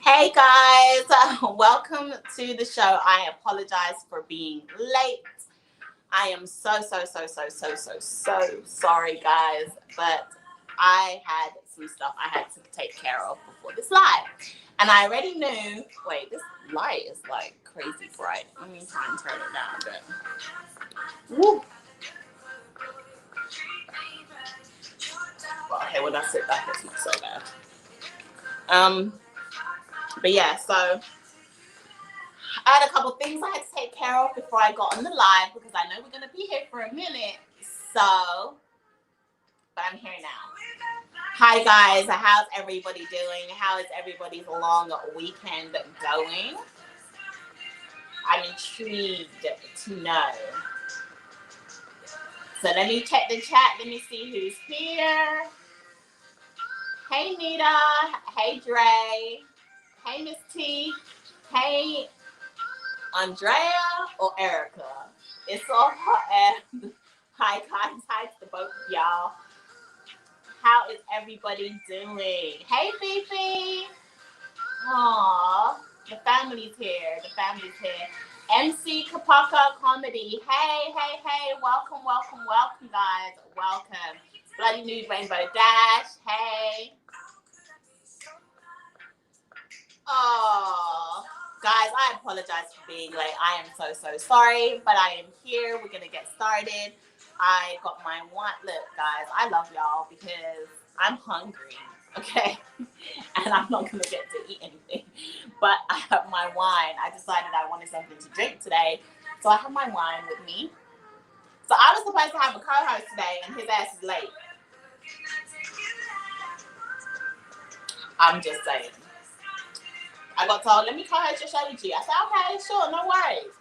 Hey guys, welcome to the show. I apologize for being late. I am so sorry, guys, but I had some stuff I had to take care of before this live. And I already knew, wait, this light is like crazy bright. Let me try and turn it down a bit. Woo. Well, okay, when I sit back, it's not so bad. But yeah, so I had a couple things I had to take care of before I got on the live because I know we're going to be here for a minute. So, but I'm here now. Hi guys, how's everybody doing? How is everybody's long weekend going? I'm intrigued to know. So let me check the chat. Let me see who's here. Hey Nita. Hey Dre. Hey Miss T. Hey Andrea or Erica. It's all hot. Hi guys. Hi to both of y'all. How is everybody doing? Hey Fifi. Aww. The family's here. The family's here. MC Kapaka Comedy. Hey. Welcome, guys. Welcome. Bloody Nude Rainbow Dash. Hey. Oh, guys, I apologize for being late. I am so sorry, but I am here. We're gonna get started. I got my wine. Look, guys, I love y'all because I'm hungry, okay? And I'm not gonna get to eat anything. But I have my wine. I decided I wanted something to drink today, so I have my wine with me. So I was supposed to have a co-host today, and his ass is late. I'm just saying. I got told, let me co-host your show with you. I said, okay, sure, no worries.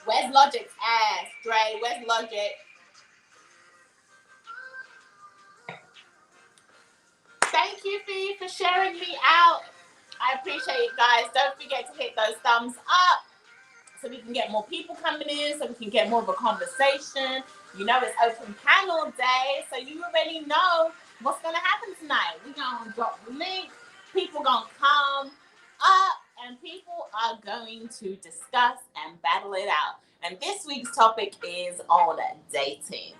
Where's Logic's ass, Dre? Where's Logic? Thank you, Fee, for sharing me out. I appreciate it, guys. Don't forget to hit those thumbs up so we can get more people coming in, so we can get more of a conversation. You know, it's open panel day, so you already know what's going to happen tonight. We're going to drop the link. People going to come up, and people are going to discuss and battle it out. And this week's topic is on dating.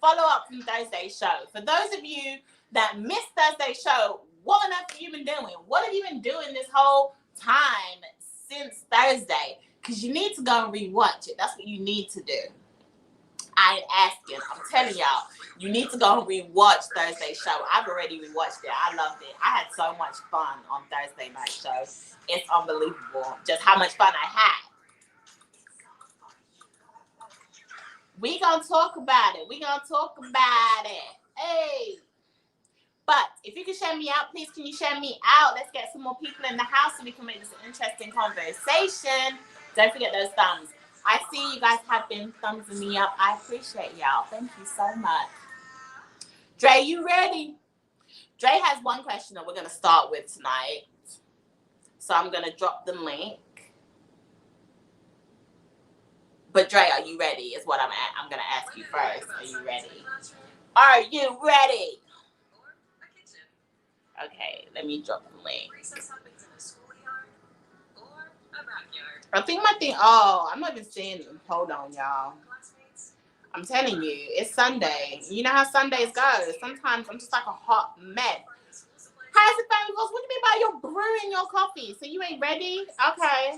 Follow up from Thursday's show. For those of you that missed Thursday's show, what on earth have you been doing? What have you been doing this whole time since Thursday? Because you need to go and rewatch it. That's what you need to do. I ain't asking. I'm telling y'all, you need to go and rewatch Thursday's show. I've already rewatched it. I loved it. I had so much fun on Thursday night show. It's unbelievable just how much fun I had. We gonna talk about it. Hey. But if you can share me out, please can you share me out? Let's get some more people in the house so we can make this an interesting conversation. Don't forget those thumbs. I see you guys have been thumbsing me up. I appreciate y'all. Thank you so much. Dre, you ready? Dre has one question that we're going to start with tonight. So I'm going to drop the link. But Dre, are you ready is what I'm going to ask you first. Are you ready? Are you ready? Okay, let me drop the link. I think I'm not even seeing them. Hold on, y'all. I'm telling you, it's Sunday. You know how Sundays go. Sometimes I'm just like a hot mess. How's it, family? What do you mean by you're brewing your coffee? So you ain't ready? Okay.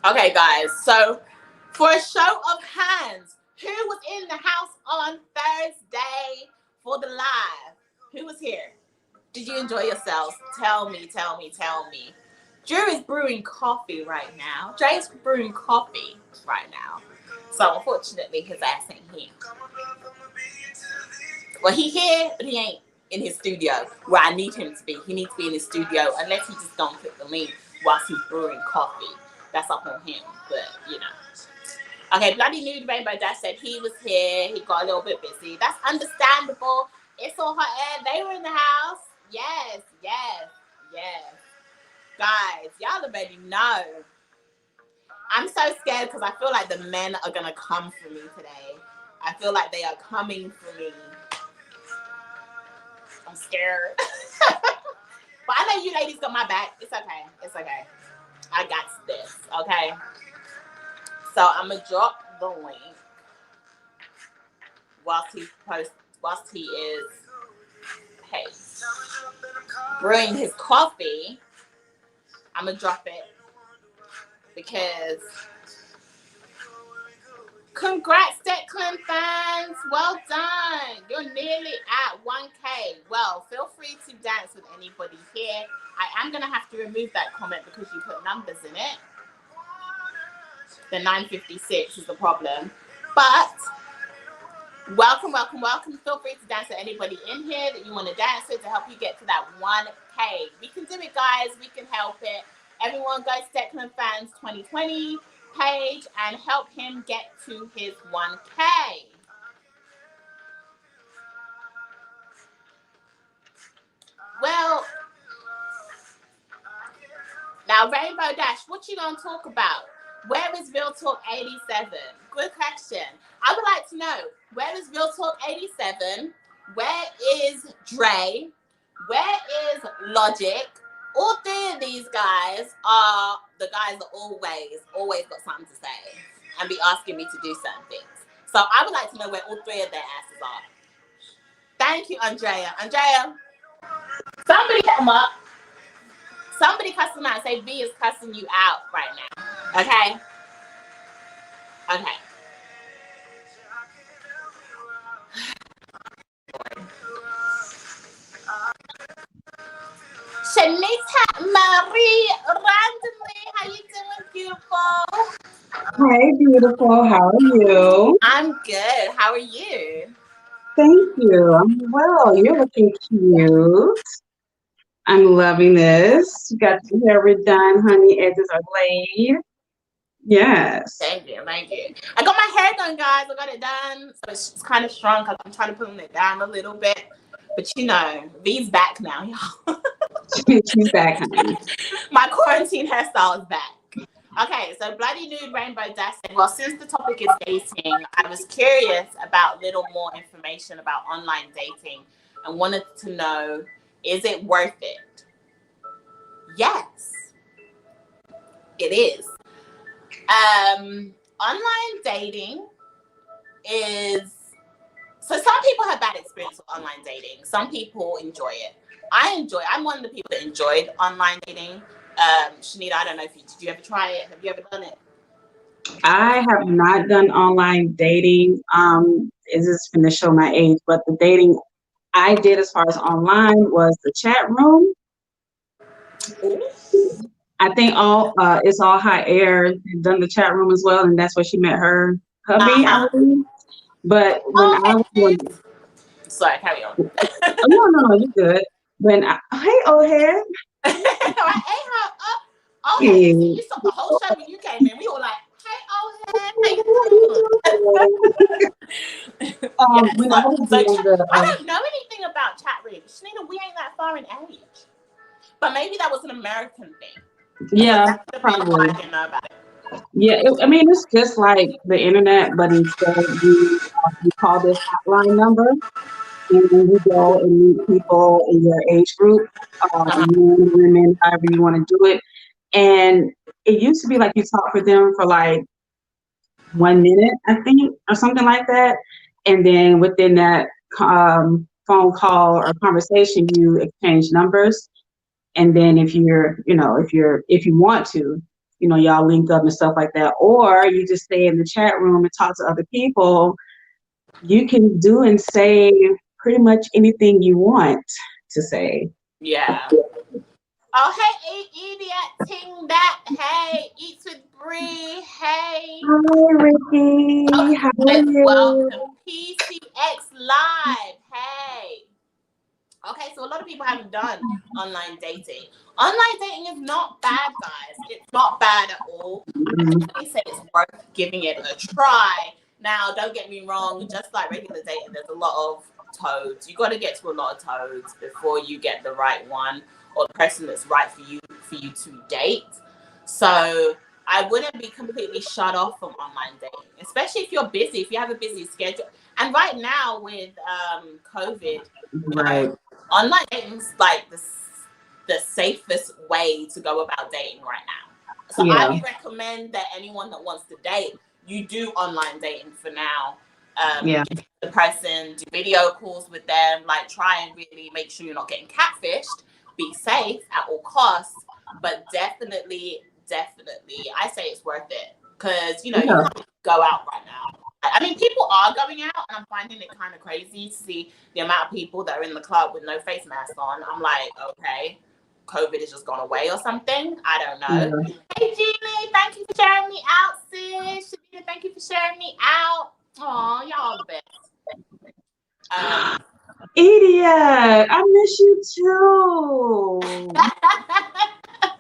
Okay, guys. So for a show of hands, who was in the house on Thursday for the live? Who was here? Did you enjoy yourselves? Tell me. Drew is brewing coffee right now. Dre's brewing coffee right now. So unfortunately, his ass ain't here. Well, he here, but he ain't in his studio where I need him to be. He needs to be in his studio unless he just don't click the link whilst he's brewing coffee. That's up on him, but you know. Okay, Bloody Nude Rainbow Dash said he was here. He got a little bit busy. That's understandable. It's all hot air. They were in the house. Yes. Guys, y'all already know. I'm so scared because I feel like the men are going to come for me today. I feel like they are coming for me. I'm scared. But I know you ladies got my back. It's okay. It's okay. I got this. Okay. So I'm gonna drop the link whilst he is brewing his coffee. I'm gonna drop it because congrats, Declan fans. Well done. You're nearly at 1K. Well, feel free to dance with anybody here. I am going to have to remove that comment because you put numbers in it. The 956 is the problem. But welcome, welcome, welcome. Feel free to dance with anybody in here that you want to dance with to help you get to that 1K. We can do it, guys. We can help it. Everyone go to Declan Fans 2020 page and help him get to his 1K. Well, now Rainbow Dash, what you gonna talk about? Where is Real Talk 87? Good question. I would like to know, where is Real Talk 87? Where is Dre? Where is Logic? All three of these guys are the guys that always got something to say and be asking me to do certain things. So I would like to know where all three of their asses are. Thank you, Andrea. Andrea, somebody come up. Somebody cuss them out. Say V is cussing you out right now. Okay? Okay. Shanita Marie randomly. How you doing, beautiful? Hey, beautiful. How are you? I'm good. How are you? Thank you. I'm well. You're looking cute. I'm loving this. You got your hair redone, honey. Edges are laid. Yes. Thank you. Thank you. I got my hair done, guys. I got it done. So it's kind of strong because I'm trying to put it down a little bit. But you know, V's back now, y'all. She's back, honey. My quarantine hairstyle is back. Okay, so Bloody Nude Rainbow Dash said, well, since the topic is dating, I was curious about little more information about online dating and wanted to know, is it worth it? Yes, it is. Online dating is, so some people have bad experience with online dating. Some people enjoy it. I'm one of the people that enjoyed online dating. Shanita, I don't know if did you ever try it? Have you ever done it? I have not done online dating. Is this going to show my age? But the dating I did as far as online was the chat room. Ooh. I think it's all hot air done the chat room as well, and that's where she met her hubby, I believe. But when I was sorry, carry on. no, you're good. Hey, old head. Okay, you saw the whole show when you came in. We were like, hey, old head, how you doing? I don't know anything about chat rooms. Shanita, we ain't that far in age. But maybe that was an American thing. Yeah, probably. I didn't know about it. Yeah, it's just like the internet, but instead you call this hotline number, and you go and meet people in your age group, men, women, however you want to do it. And it used to be like you talk with them for like 1 minute, I think, or something like that. And then within that phone call or conversation, you exchange numbers. And then if you want to, y'all link up and stuff like that, or you just stay in the chat room and talk to other people, you can do and say pretty much anything you want to say. Yeah. Oh, hey, idiot, ting that. Hey, Eats with Bree. Hey. Hi, Ricky. How are you? Welcome. PCX Live. Hey. Okay, so a lot of people haven't done online dating. Online dating is not bad, guys. It's not bad at all. I definitely say it's worth giving it a try. Now, don't get me wrong. Just like regular dating, there's a lot of toads. You got to get to a lot of toads before you get the right one or the person that's right for you to date. So I wouldn't be completely shut off from online dating, especially if you're busy, if you have a busy schedule. And right now with COVID, Right. online dating's like the safest way to go about dating right now. So I would recommend that anyone that wants to date, you do online dating for now. Get the person, do video calls with them, like try and really make sure you're not getting catfished. Be safe at all costs, but definitely, I say it's worth it because you can't go out right now. I mean, people are going out, and I'm finding it kind of crazy to see the amount of people that are in the club with no face mask on. I'm like, okay, COVID has just gone away or something. I don't know. Yeah. Hey, Julie, thank you for sharing me out, sis. Shanita, thank you for sharing me out. Aw, y'all the best. Idiot, I miss you too.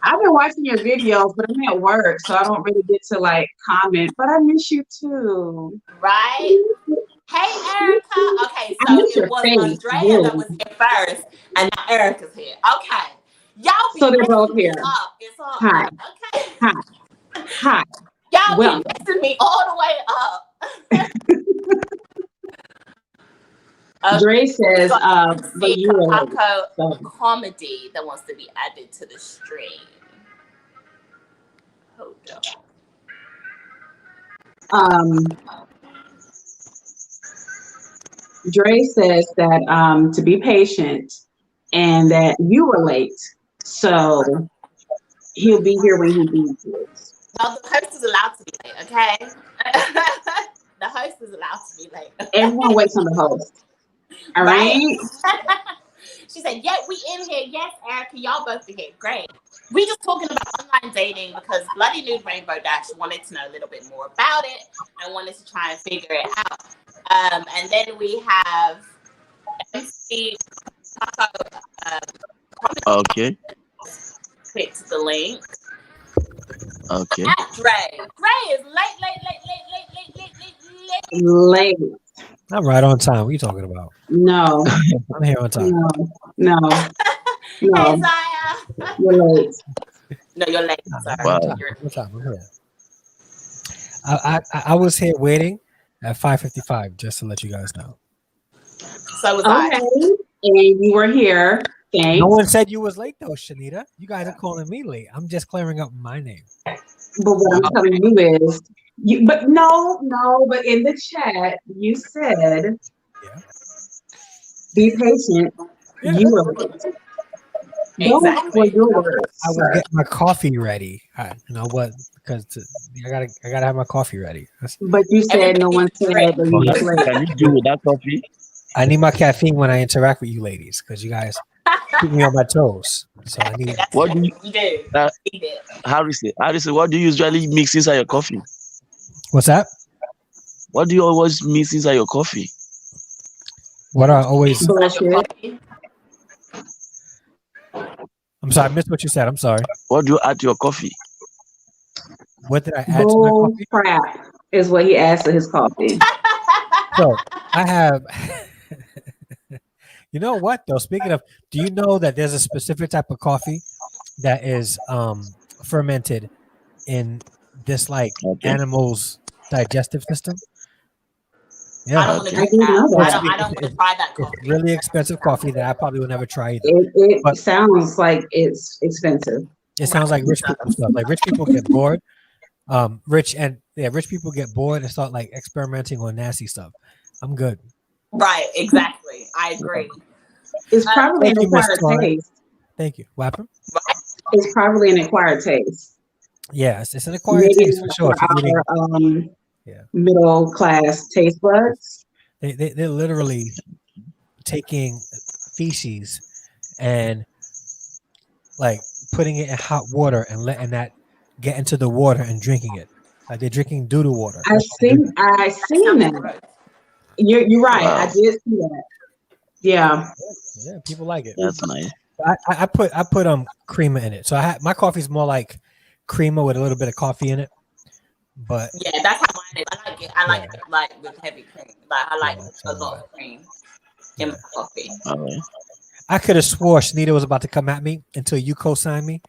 I've been watching your videos, but I'm at work, so I don't really get to like comment. But I miss you too. Right? Hey, Erica. Okay, so it was Andrea that was here first, and now Erica's here. Okay. Y'all be so they're both here. Up. It's all Hi. Okay. Hi. Y'all be messing me all the way up. Dre says, but you are comedy that wants to be added to the stream. Hold on. Dre says that to be patient and that you were late, so he'll be here when he needs you. Well, the host is allowed to be late, okay? The host is allowed to be late. Okay? Everyone waits on the host. All right. She said, yeah, we in here. Yes, Erica, y'all both are here. Great. We just talking about online dating because Bloody Nude Rainbow Dash wanted to know a little bit more about it and wanted to try and figure it out. And then we have MC okay. Clicked the link. Okay. Dre is late. I'm right on time. What are you talking about? No. I'm here on time. No. Hey, Zaya. You're late. No, you're late. Sorry. Wow. I'm here. I was here waiting at 5:55 just to let you guys know. So was I. And you were here. Thanks. No one said you was late though, Shanita. You guys are calling me late. I'm just clearing up my name. But what I'm telling you is, but in the chat you said, be patient. Yeah. You were late. Exactly. Your words, I was getting my coffee ready. You know what? Because I gotta have my coffee ready. But you said no one said that you were late. Can you do with that coffee? I need my caffeine when I interact with you ladies because you guys keep me on my toes. So I need. What do you do? Harrison, what do you usually mix inside your coffee? What's that? What do you always mix inside your coffee? What I always. I'm sorry, I missed what you said. I'm sorry. What do you add to your coffee? What did I add to my coffee? Crap is what he adds to his coffee. So I have. You know what though? Speaking of, do you know that there's a specific type of coffee that is fermented in this animal's digestive system? Yeah, I don't want to drink that. I don't want to try that coffee. It's really expensive coffee that I probably will never try either. It sounds like it's expensive. It sounds like rich people stuff. Like rich people get bored. Rich people get bored and start like experimenting on nasty stuff. I'm good. Right, exactly. I agree. It's probably an acquired taste. Thank you. What happened? It's probably an acquired taste. Yes, it's an acquired taste for sure. Middle class taste buds. They're literally taking feces and like putting it in hot water and letting that get into the water and drinking it. Like they're drinking doo-doo water. I seen that. You're right. Wow. I did see that. Yeah. Yeah, people like it. That's nice. I put creamer in it. So my coffee's more like creamer with a little bit of coffee in it. But yeah, that's how mine is. I like it. I like it like with heavy cream. Like I like a lot of cream in my coffee. I could have swore Shanita was about to come at me until you co-signed me.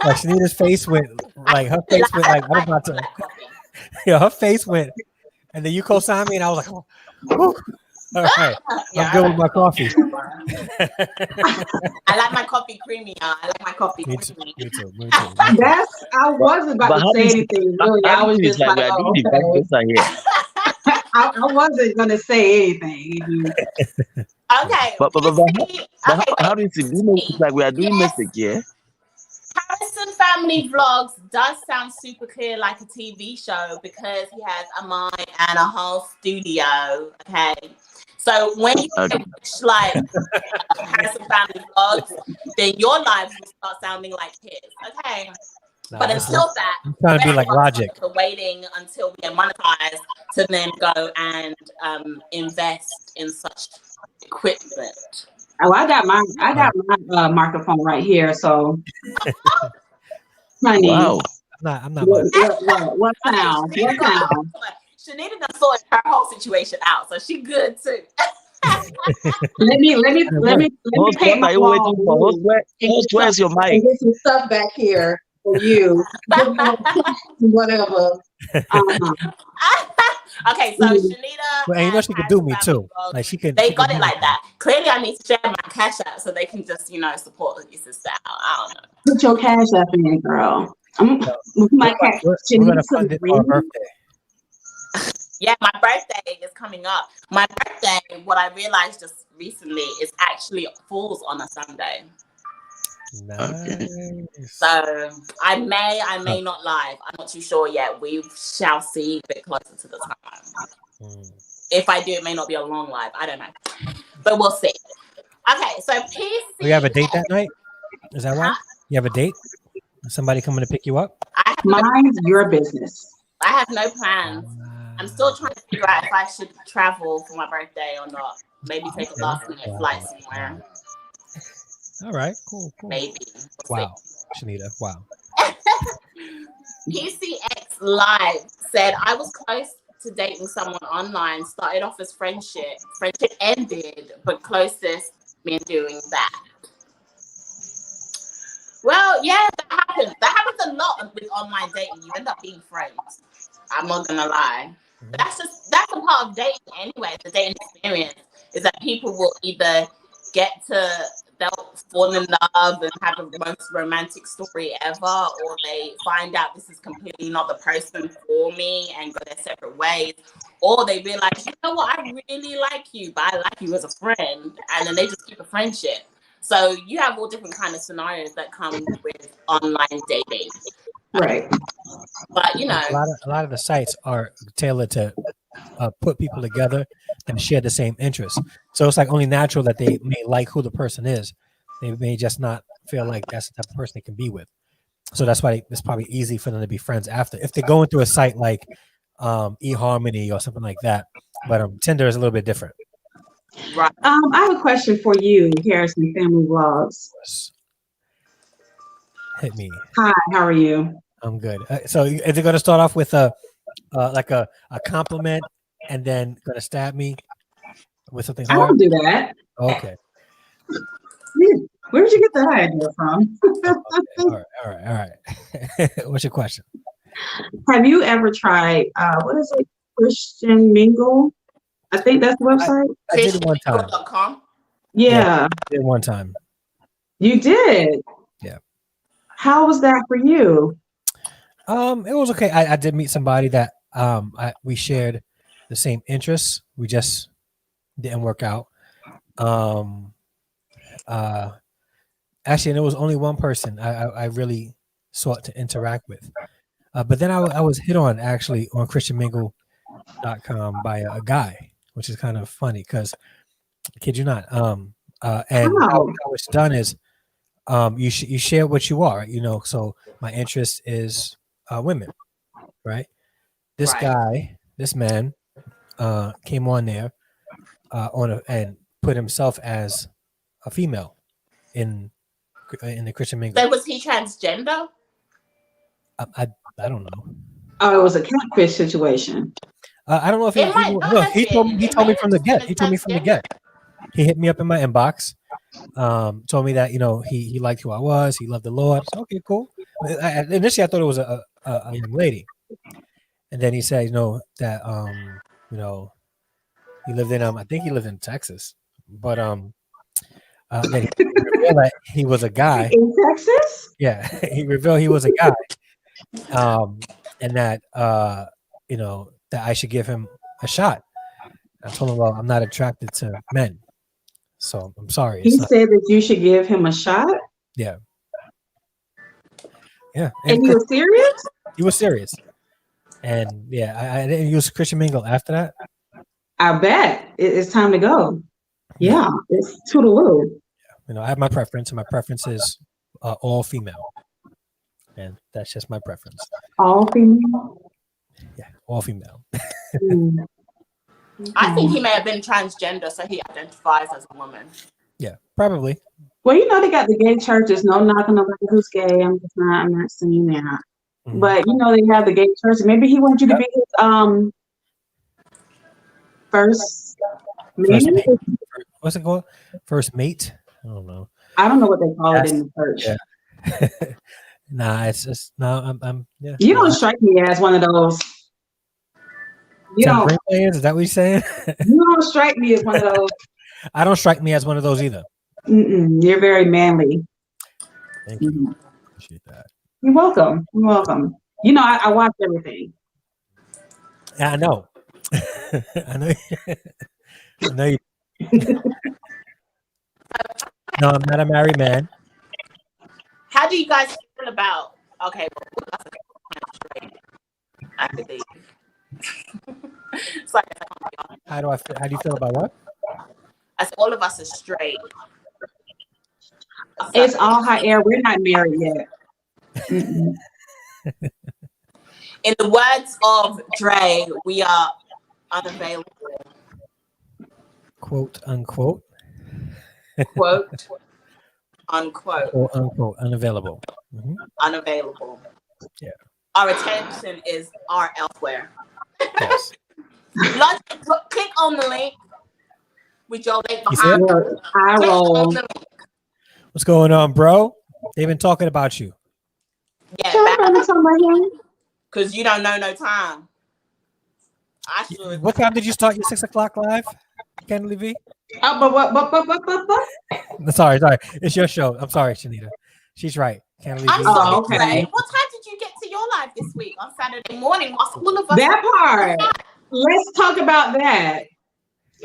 Like Shanita's face went, like her face went, like I was about to, yeah, her face went, and then you co-signed me, and I was like, oh, whew. All right, Yeah, I'm good with my coffee. I like my coffee creamy, y'all. I like my coffee Me too. creamy. Me too. Me too. I wasn't about But to how say is anything really. I was it's just like like, we are oh, doing the okay. banter here. I wasn't gonna say anything. Okay, But PC. Okay, how wait. do you see? It's like we are doing Yes, message here. Harrison Family Vlogs does sound super clear like a TV show because he has a mic and a whole studio. Okay, so when you watch like Harrison Family Vlogs, then your lives will start sounding like his. Okay. Nah, But until that, I'm trying to be like Logic. we're waiting until we get monetized to then go and invest in such equipment. Oh, I got my microphone right here. So, honey, Wow. I'm not much. what sound? Okay, What sound? Shanita done sorted her whole situation out, so she good too. Let me paint What my are you wall waiting for? blue Where's your mic? and get some stuff back here for you. Whatever. Okay, so Shanita, Well, and you know she can do me too. Like she can. They she got can it do like me. that. Clearly, I need to share my cash app so they can just, support your sister out. I don't know. Put your cash up in, girl. My cash. We're gonna fund it for our birthday. Yeah, my birthday is coming up. My birthday, what I realized just recently, is actually falls on a Sunday. Nice. So I may not live. I'm not too sure yet. We shall see a bit closer to the time. If I do, it may not be a long live. I don't know, but we'll see. Okay, so PC. We have a date that night. Is that why? You have a date? Somebody coming to pick you up? Mine's your business. I have no plans. I'm still trying to figure out if I should travel for my birthday or not. Maybe take a last minute flight somewhere. All right, cool. Maybe. Wow, Shanita. Wow. PCX Live said, I was close to dating someone online. Started off as friendship. Friendship ended, but closest been doing that. Well, yeah, that happens. That happens a lot with online dating. You end up being friends. I'm not gonna lie. But that's a part of dating anyway. The dating experience is that people will either they'll fall in love and have the most romantic story ever, or they find out this is completely not the person for me and go their separate ways, or they realize, you know what, I really like you, but I like you as a friend, and then they just keep a friendship. So you have all different kind of scenarios that come with online dating. Right. But a lot of the sites are tailored to put people together and share the same interests. So it's like only natural that they may like who the person is. They may just not feel like that's the type of person they can be with. So that's why it's probably easy for them to be friends after. If they're going through a site like eHarmony or something like that. But Tinder is a little bit different. Right. I have a question for you, Harrison Family Vlogs. Hit me. Hi, how are you? I'm good. So is it going to start off with a compliment and then going to stab me with something hard? I don't do that. Okay. Where did you get that idea from? Okay. All right. What's your question? Have you ever tried, what is it, Christian Mingle? I think that's the website. I did it one time. Yeah. I did one time. You did? Yeah. How was that for you? It was okay. I did meet somebody that we shared the same interests. We just didn't work out. Actually, and there was only one person I really sought to interact with. But then I was hit on actually on christianmingle.com by a guy, which is kind of funny because, kid you not, and how it's done is you share what you are, so my interest is women, right? This man came on there and put himself as a female in the Christian Mingle. So was he transgender? I don't know. Oh, it was a catfish situation. I don't know if he told me from the get. He told me from the get. He hit me up in my inbox told me that he liked who I was. He loved the Lord. So, okay, cool. Initially, I thought it was a young lady, and then he said, that he lived in I think he lived in Texas, but then he revealed that he was a guy. In Texas? Yeah, he revealed he was a guy, and that that I should give him a shot. I told him, well, I'm not attracted to men, so I'm sorry. He said that you should give him a shot? Yeah. Yeah. And he was serious? He was serious. And yeah, I didn't use Christian Mingle after that. I bet. It's time to go. Yeah, it's toodaloo. I have my preference, and my preference is all female. And that's just my preference. All female? Yeah, all female. I think he may have been transgender, so he identifies as a woman. Yeah, probably. Well, they got the gay churches. No knocking nobody who's gay. I'm not saying that. Mm-hmm. But they have the gay churches. Maybe he wants you to be his first mate. What's it called? First mate? I don't know. I don't know what they call it in the church. Yeah. Nah, it's just no. I'm yeah. You don't strike me as one of those. You don't. Is that what you're saying? You don't strike me as one of those. I don't strike me as one of those either. You're very manly. Thank you. Appreciate that. You're welcome. You're welcome. I watch everything. Yeah, I know. I know. I know you. No, I'm not a married man. How do you guys feel about? Okay, I believe. Sorry. How do I feel? How do you feel about what? As all of us are straight. It's all hot air. We're not married yet. In the words of Dre, we are unavailable. Quote unquote. Quote unquote. Or unquote unavailable. Mm-hmm. Unavailable. Yeah. Our attention are elsewhere. Yes. Click on the link with your link behind. I roll. What's going on, bro? They've been talking about you. Yeah, because you don't know no time. I should. What time did you start your 6 o'clock live, Kennedy V? What? Sorry. It's your show. I'm sorry, Shanita. She's right. Kennedy V. I'm sorry. Okay. What time did you get to your live this week on Saturday morning? Whilst all of us that part. Let's talk about that.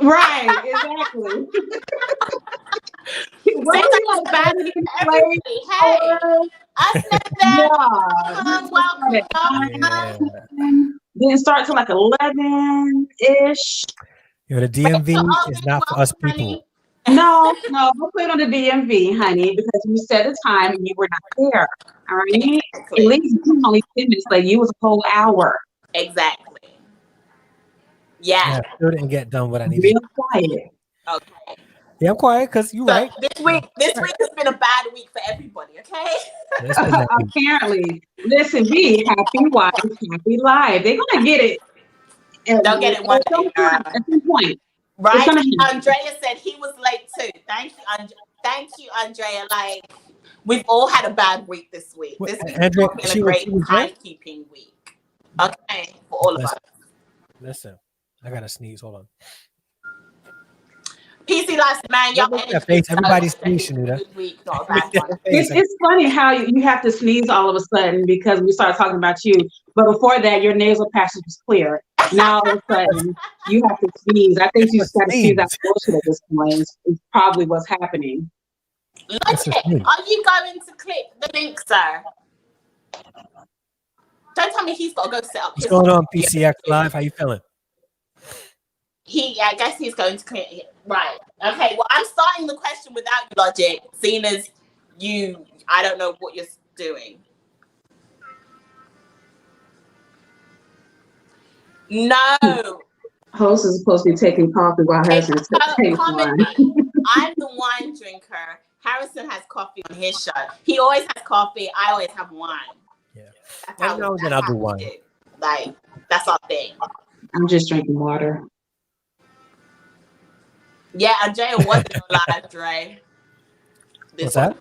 Right, exactly. Hey, I said that. Welcome. Didn't start till like 11-ish. The DMV is not for us people. No, don't put it on the DMV, honey, because you set a time and you were not there. All right? At least you only 10 minutes late. You was a whole hour. Exactly. Yeah. I still didn't get done what I needed. Real quiet. Okay. Yeah, I'm quiet because you're right. This week has been a bad week for everybody, okay? Apparently. Listen, be happy wife, happy life. They're gonna get it. They'll get it one day. At some point. Right? Andrea said he was late too. Thank you, Andrea. Like, we've all had a bad week this week. This week has been a great timekeeping week. Okay, for all of us. Listen, I gotta sneeze. Hold on. PC Life, man, y'all. Everybody's sneezing, Shanita. It's funny how you have to sneeze all of a sudden because we started talking about you. But before that, your nasal passage was clear. Now all of a sudden, you have to sneeze. I think you just got to sneeze that bullshit at this point. It's probably what's happening. Logic, are you going to click the link, sir? Don't tell me he's got to go set up. What's going on, PCX Live? How you feeling? I guess he's going to click it. Right. Okay. Well, I'm starting the question without you, Logic, seeing as I don't know what you're doing. No. Host is supposed to be taking coffee while Harrison is taking wine. I'm the wine drinker. Harrison has coffee on his show. He always has coffee. I always have wine. Yeah. I'll do wine. Like, that's our thing. I'm just drinking water. Yeah, Andrea wasn't live, Dre. What's that?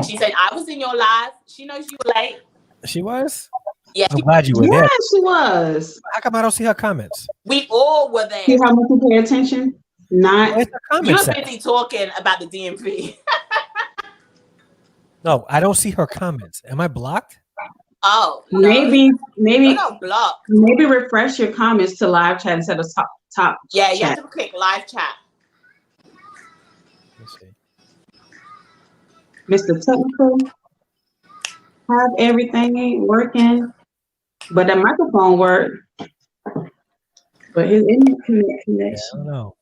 She said, I was in your live. She knows you were late. She was? Yeah, I'm glad you were there. Yeah, she was. How come I don't see her comments? We all were there. See how much you pay attention? Not. Where's the You comments were at? busy talking about the DMV. No, I don't see her comments. Am I blocked? Oh, no. Maybe You're not blocked. maybe refresh your comments to live chat instead of top Yeah, you chat. have to click live chat. Let's see. Mr. Technical, have everything working, but the microphone worked, but his internet Yeah, I connection. don't know.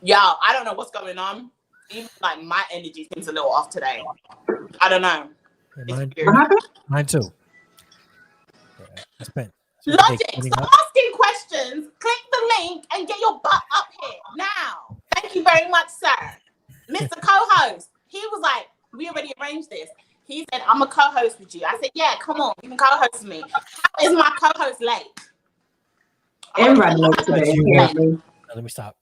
Yo, I don't know what's going on. Even like my energy seems a little off today. I don't know. Yeah, What happened? mine too. Yeah, I spent. Logic, stop asking questions. Click the link and get your butt up here now. Thank you very much, sir. Mr. Co-host, he was like, we already arranged this. He said, I'm a co-host with you. I said, yeah, come on, you can co-host with me. How is my co-host late? Everybody late today. Apparently. Let me stop.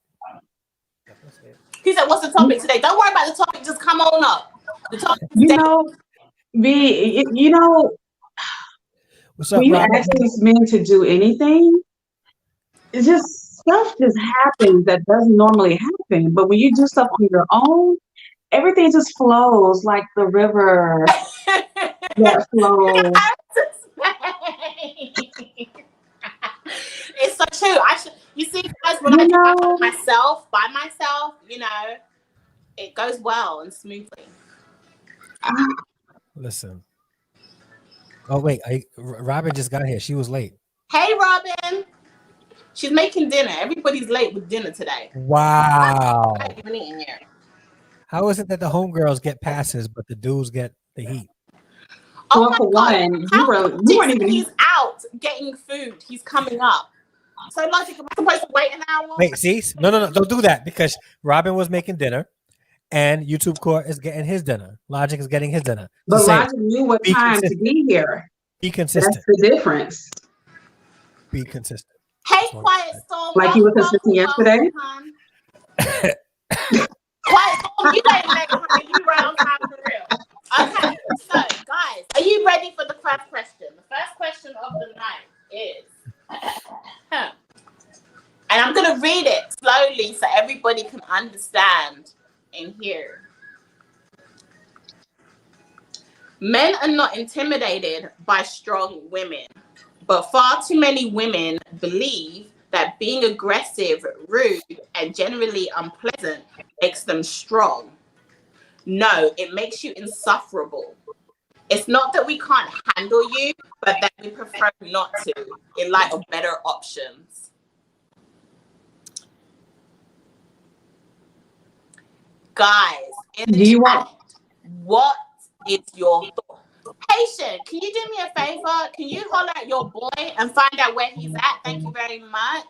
He said, what's the topic today? Don't worry about the topic, just come on up. The topic You today. know, you know, What's up, when you Robert? ask these men to do anything, it's just stuff just happens that doesn't normally happen. But when you do stuff on your own, everything just flows like the river that flows. It's so true. You see, guys, when I do that by myself, you know, it goes well and smoothly. Listen. Oh wait, Robin just got here. She was late. Hey, Robin. She's making dinner. Everybody's late with dinner today. Wow. I haven't even eaten yet. How is it that the homegirls get passes, but the dudes get the heat? Oh Well, my for God. one, you weren't even. He's out getting food. He's coming up. So, Logic, am I supposed to wait an hour? Wait, see? No, don't do that because Robin was making dinner and YouTube Court is getting his dinner. Logic is getting his dinner. But Just Logic knew what time to be here. Be consistent. That's the difference. Be consistent. Hey, Quiet Storm. Like you were consistent yesterday. Quiet Storm, you ain't late, honey. You right on time for real. Okay, so guys, are you ready for the first question? The first question of the night is, and I'm going to read it slowly so everybody can understand and hear. Men are not intimidated by strong women, but far too many women believe that being aggressive, rude, and generally unpleasant makes them strong. No, it makes you insufferable. It's not that we can't handle you, but that we prefer not to in light of better options. Guys, in the chat, what is your thought? Haitian, can you do me a favor? Can you holler at your boy and find out where he's at? Thank you very much.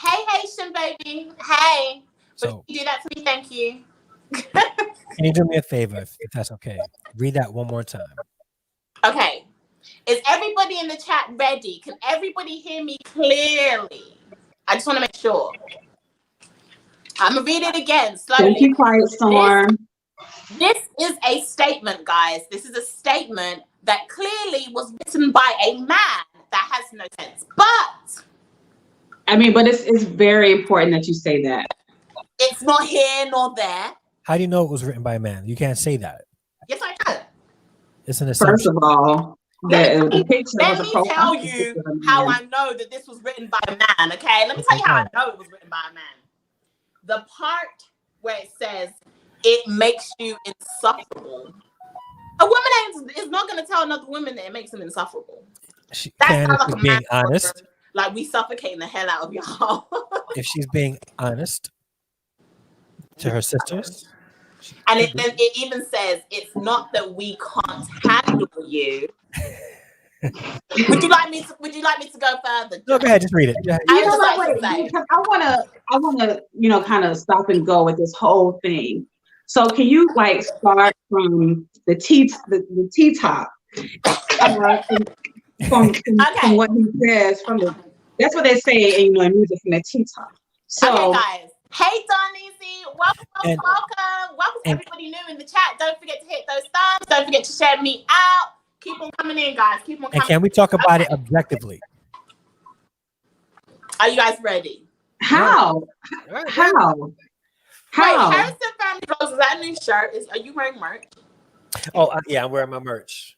Hey, Haitian baby. Hey. So, can you do that for me? Thank you. Can you do me a favor, if that's okay? Read that one more time. Okay. Is everybody in the chat ready? Can everybody hear me clearly? I just want to make sure. I'm going to read it again slowly. Thank you, Quiet Storm. This is a statement, guys. This is a statement that clearly was written by a man that has no sense. But I mean, but it's very important that you say that. It's not here nor there. How do you know it was written by a man? You can't say that. Yes, I can. It's an assumption. First of all, let me tell you how I know that this was written by a man, okay? Let me tell you how I know it was written by a man. The part where it says, it makes you insufferable. A woman is not going to tell another woman that it makes them insufferable. That's not like being honest. Like we suffocating the hell out of y'all. If she's being honest to her sisters. And it even says, it's not that we can't handle you. Would you like me to go further? No, go ahead, just read it. I wanna, kind of stop and go with this whole thing. So can you start from the T top? From what he says, that's what they say in music, from the T top. So okay, guys, Hey, Donniezy. Welcome, And- welcome. Welcome to everybody new in the chat. Don't forget to hit those thumbs. Don't forget to share me out. Keep on coming in, guys. Keep on And coming can we talk about it objectively? Are you guys ready? How? How? Wait, How? Harrison Family Rose, is that a new shirt? Are you wearing merch? Oh, yeah, I'm wearing my merch.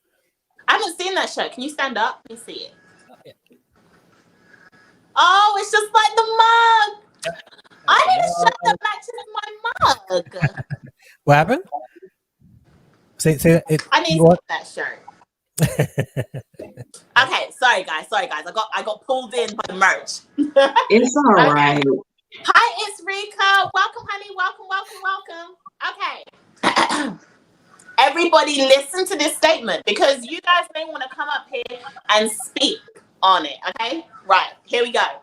I haven't seen that shirt. Can you stand up? Let me see it. Oh, it's just like the mug. I need a shirt that matches my mug. What happened? Say it. I need that shirt. Okay, sorry guys. I got pulled in by the merch. It's all right. Hi, it's Rika. Welcome, honey. Welcome. Okay. Everybody listen to this statement because you guys may want to come up here and speak on it. Okay? Right. Here we go.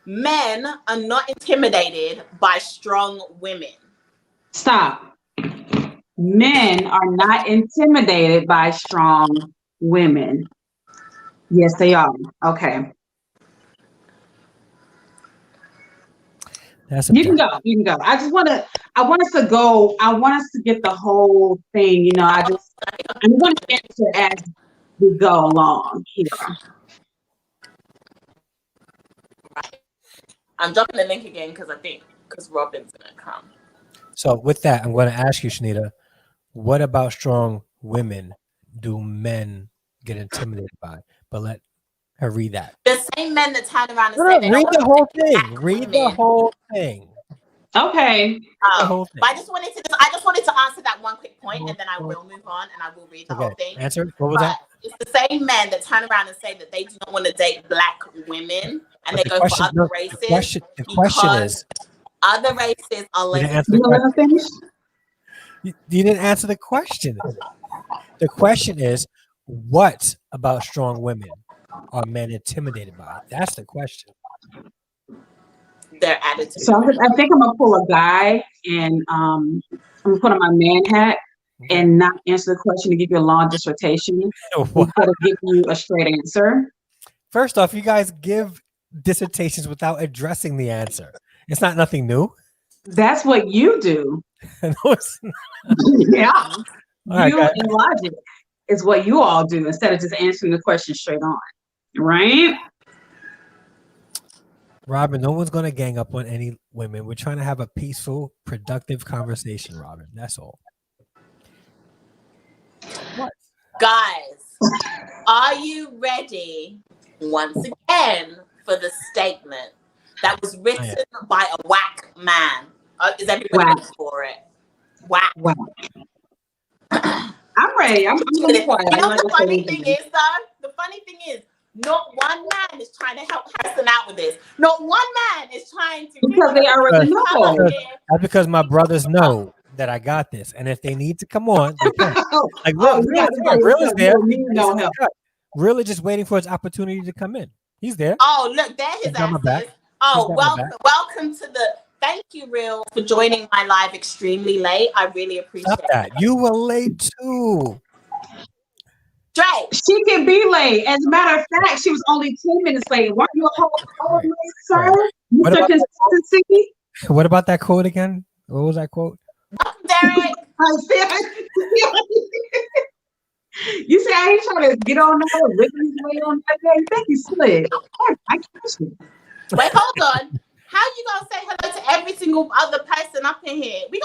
Men are not intimidated by strong women. Stop. Men are not intimidated by strong women. Yes, they are. Okay. You can go. I want us to get the whole thing, you know, I want to answer as we go along here. I'm dropping the link again because Robin's gonna come. So with that, I'm going to ask you, Shanita, what about strong women do men get intimidated by? But let her read that. The same men that turn around and say read the whole thing. Read the whole thing. Okay. But I just wanted to answer that one quick point, and then I will move on and I will read the whole thing. Answer. What was that? It's the same men that turn around and say that they do not want to date black women, and they go for other races. The question is, other races are like. You didn't answer the question. The question is, what about strong women are men intimidated by? That's the question. Their attitude. So I think I'm gonna pull a guy and I'm gonna put on my man hat and not answer the question to give you a long dissertation instead of give you a straight answer. First off, you guys give dissertations without addressing the answer. It's not nothing new. That's what you do. No, it's not. Yeah. Right, you and logic is what you all do instead of just answering the question straight on. Right? Robin, no one's going to gang up on any women. We're trying to have a peaceful, productive conversation, Robin. That's all. What? Guys, are you ready once again for the statement that was written by a whack man? Is everybody ready for it? Whack. I'm ready. I'm quiet. The funny thing is, not one man is trying to help Harrison out with this. Not one man is trying to. Because they already know. That's because my brothers know that I got this, and if they need to come on, they can. Like Real is there. Real is just waiting for his opportunity to come in. He's there. Oh, look, there his ass is. Oh, welcome to the. Thank you, Real, for joining my live extremely late. I really appreciate that. You were late too. Drake. She can be late. As a matter of fact, she was only 10 minutes late. Weren't you a whole hour late, sir? Mr. Consistency? What about that quote again? What was that quote? Welcome, Derek. You say I ain't trying to get on there, ripping his way on that day. Thank you, Slick. I catch you. Wait, hold on. How you gonna say hello to every single other person up in here? We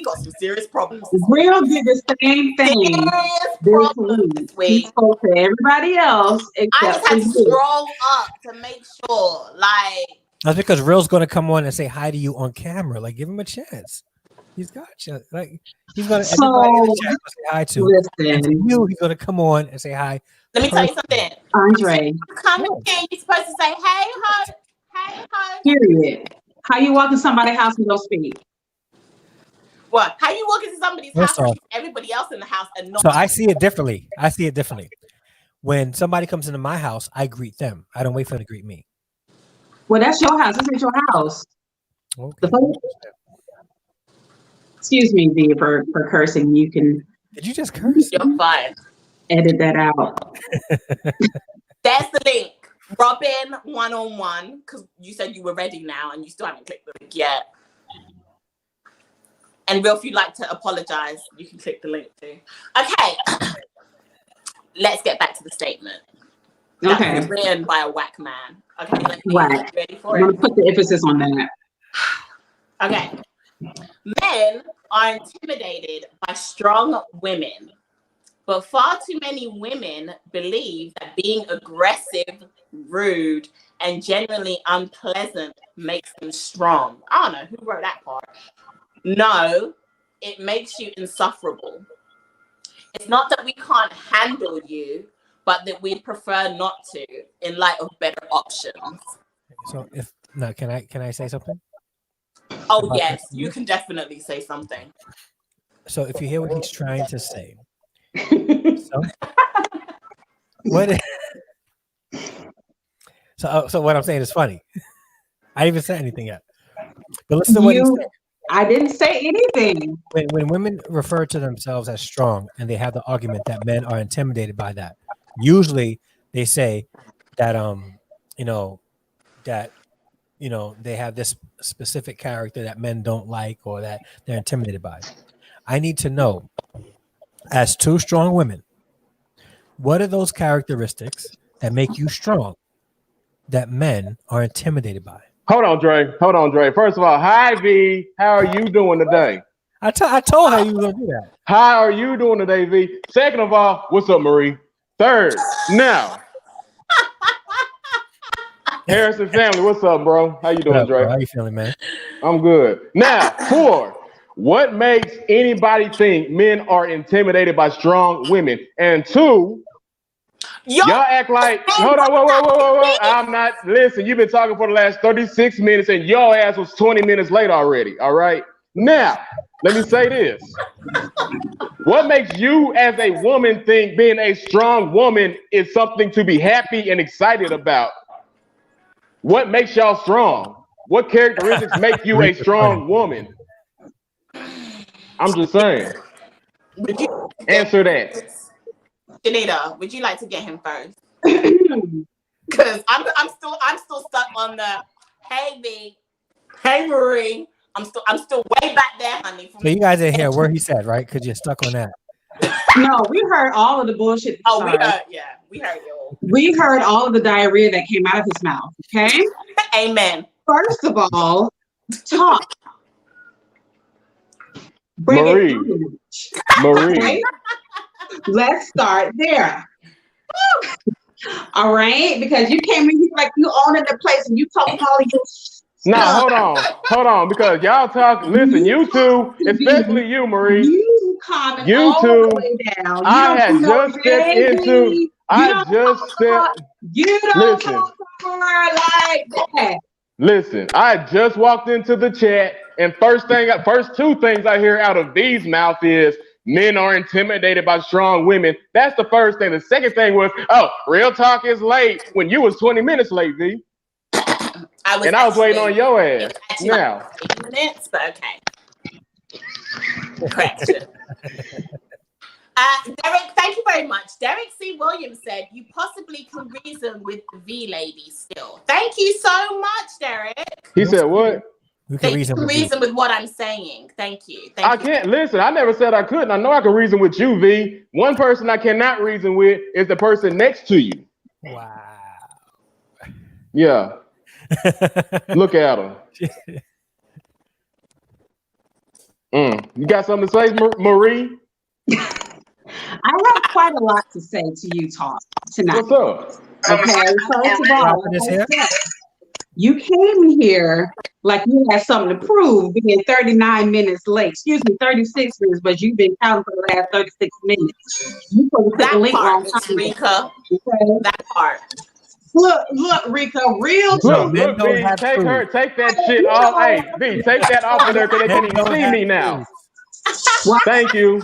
got some serious problems. Real did the same thing. Serious problems this week. He spoke to everybody else. I just had to scroll up to make sure. Like that's because Real's gonna come on and say hi to you on camera. Like, give him a chance. He's got you. Like he's gonna everybody in the chat say hi to. Listen, you, he's gonna come on and say hi. Let me tell you something, Andre. Come in. You're supposed to say, "Hey, ho." Hey, period. How you walk in somebody's house and don't speak? What? How you walk into somebody's house and everybody else in the house and not? So I see it differently. When somebody comes into my house, I greet them. I don't wait for them to greet me. Well, that's your house. This ain't your house. Okay. Excuse me, V, for cursing. You can. Did you just curse? You're fine. Edit that out. That's the link. Robin, one-on-one, because you said you were ready now and you still haven't clicked the link yet. And Will, if you'd like to apologize, you can click the link too. Okay. Let's get back to the statement. Okay. That's written by a whack man. Okay, let's Right. ready for I'm it. going to put the emphasis on that. Okay. Men are intimidated by strong women, but far too many women believe that being aggressive, rude, and genuinely unpleasant makes them strong. I don't know who wrote that part. No, it makes you insufferable. It's not that we can't handle you, but that we'd prefer not to in light of better options. So can I say something? Oh yes, you can definitely say something. So if you hear what he's trying to say, so what I'm saying is funny. I didn't even say anything yet. But listen to what he said. I didn't say anything. When women refer to themselves as strong and they have the argument that men are intimidated by that, usually they say that they have this specific character that men don't like or that they're intimidated by. I need to know, as two strong women, what are those characteristics that make you strong that men are intimidated by? Hold on, Dre. First of all, hi, V. How are you doing today? I told her you were going to do that. How are you doing today, V? Second of all, what's up, Marie? Third, now, Harrison family, what's up, bro? How you doing, Dre? How you feeling, man? I'm good. Now, 4, what makes anybody think men are intimidated by strong women? And 2, y'all act like, hold on, whoa. I'm not, listen, you've been talking for the last 36 minutes and your ass was 20 minutes late already, all right? Now, let me say this. What makes you as a woman think being a strong woman is something to be happy and excited about? What makes y'all strong? What characteristics make you a strong woman? I'm just saying. Answer that. Janita, would you like to get him first? Because I'm still stuck on the hey V, hey Marie. I'm still way back there, honey. So you guys didn't hear where he said, right? Because you're stuck on that. No, we heard all of the bullshit. Oh, we heard you all. We heard all of the diarrhea that came out of his mouth. Okay. Amen. First of all, talk. Marie. Okay? Let's start there. All right, because you came in here like you owning the place and you talking all of your Nah, hold on, because y'all talk. Listen, you two, especially you, Marie. You comment you all two. the way down. I had just stepped into. You don't talk to her like that. Listen, I just walked into the chat, and first 2 things I hear out of V's mouth is men are intimidated by strong women. That's the first thing. The second thing was, real talk is late when you was 20 minutes late, V. I was waiting on your ass. Now, 8 minutes, but okay. Correction. Derek, thank you very much. Derek C. Williams said you possibly can reason with the V lady still. Thank you so much, Derek. He said what? You can reason with what I'm saying. Thank you. I can't listen. I never said I couldn't. I know I can reason with you, V. One person I cannot reason with is the person next to you. Wow. Yeah. Look at him. You got something to say, Marie? I have quite a lot to say to you, Talk, tonight. What's up? Okay, first of all, you came here like you had something to prove, being 39 minutes late. Excuse me, 36 minutes, but you've been counting for the last 36 minutes. You put the link wrong time. Rika. Okay? That part. Look, Rika, real look, V, take that shit off. Hey, V, take that off of there because they can't even see me now. Thank you.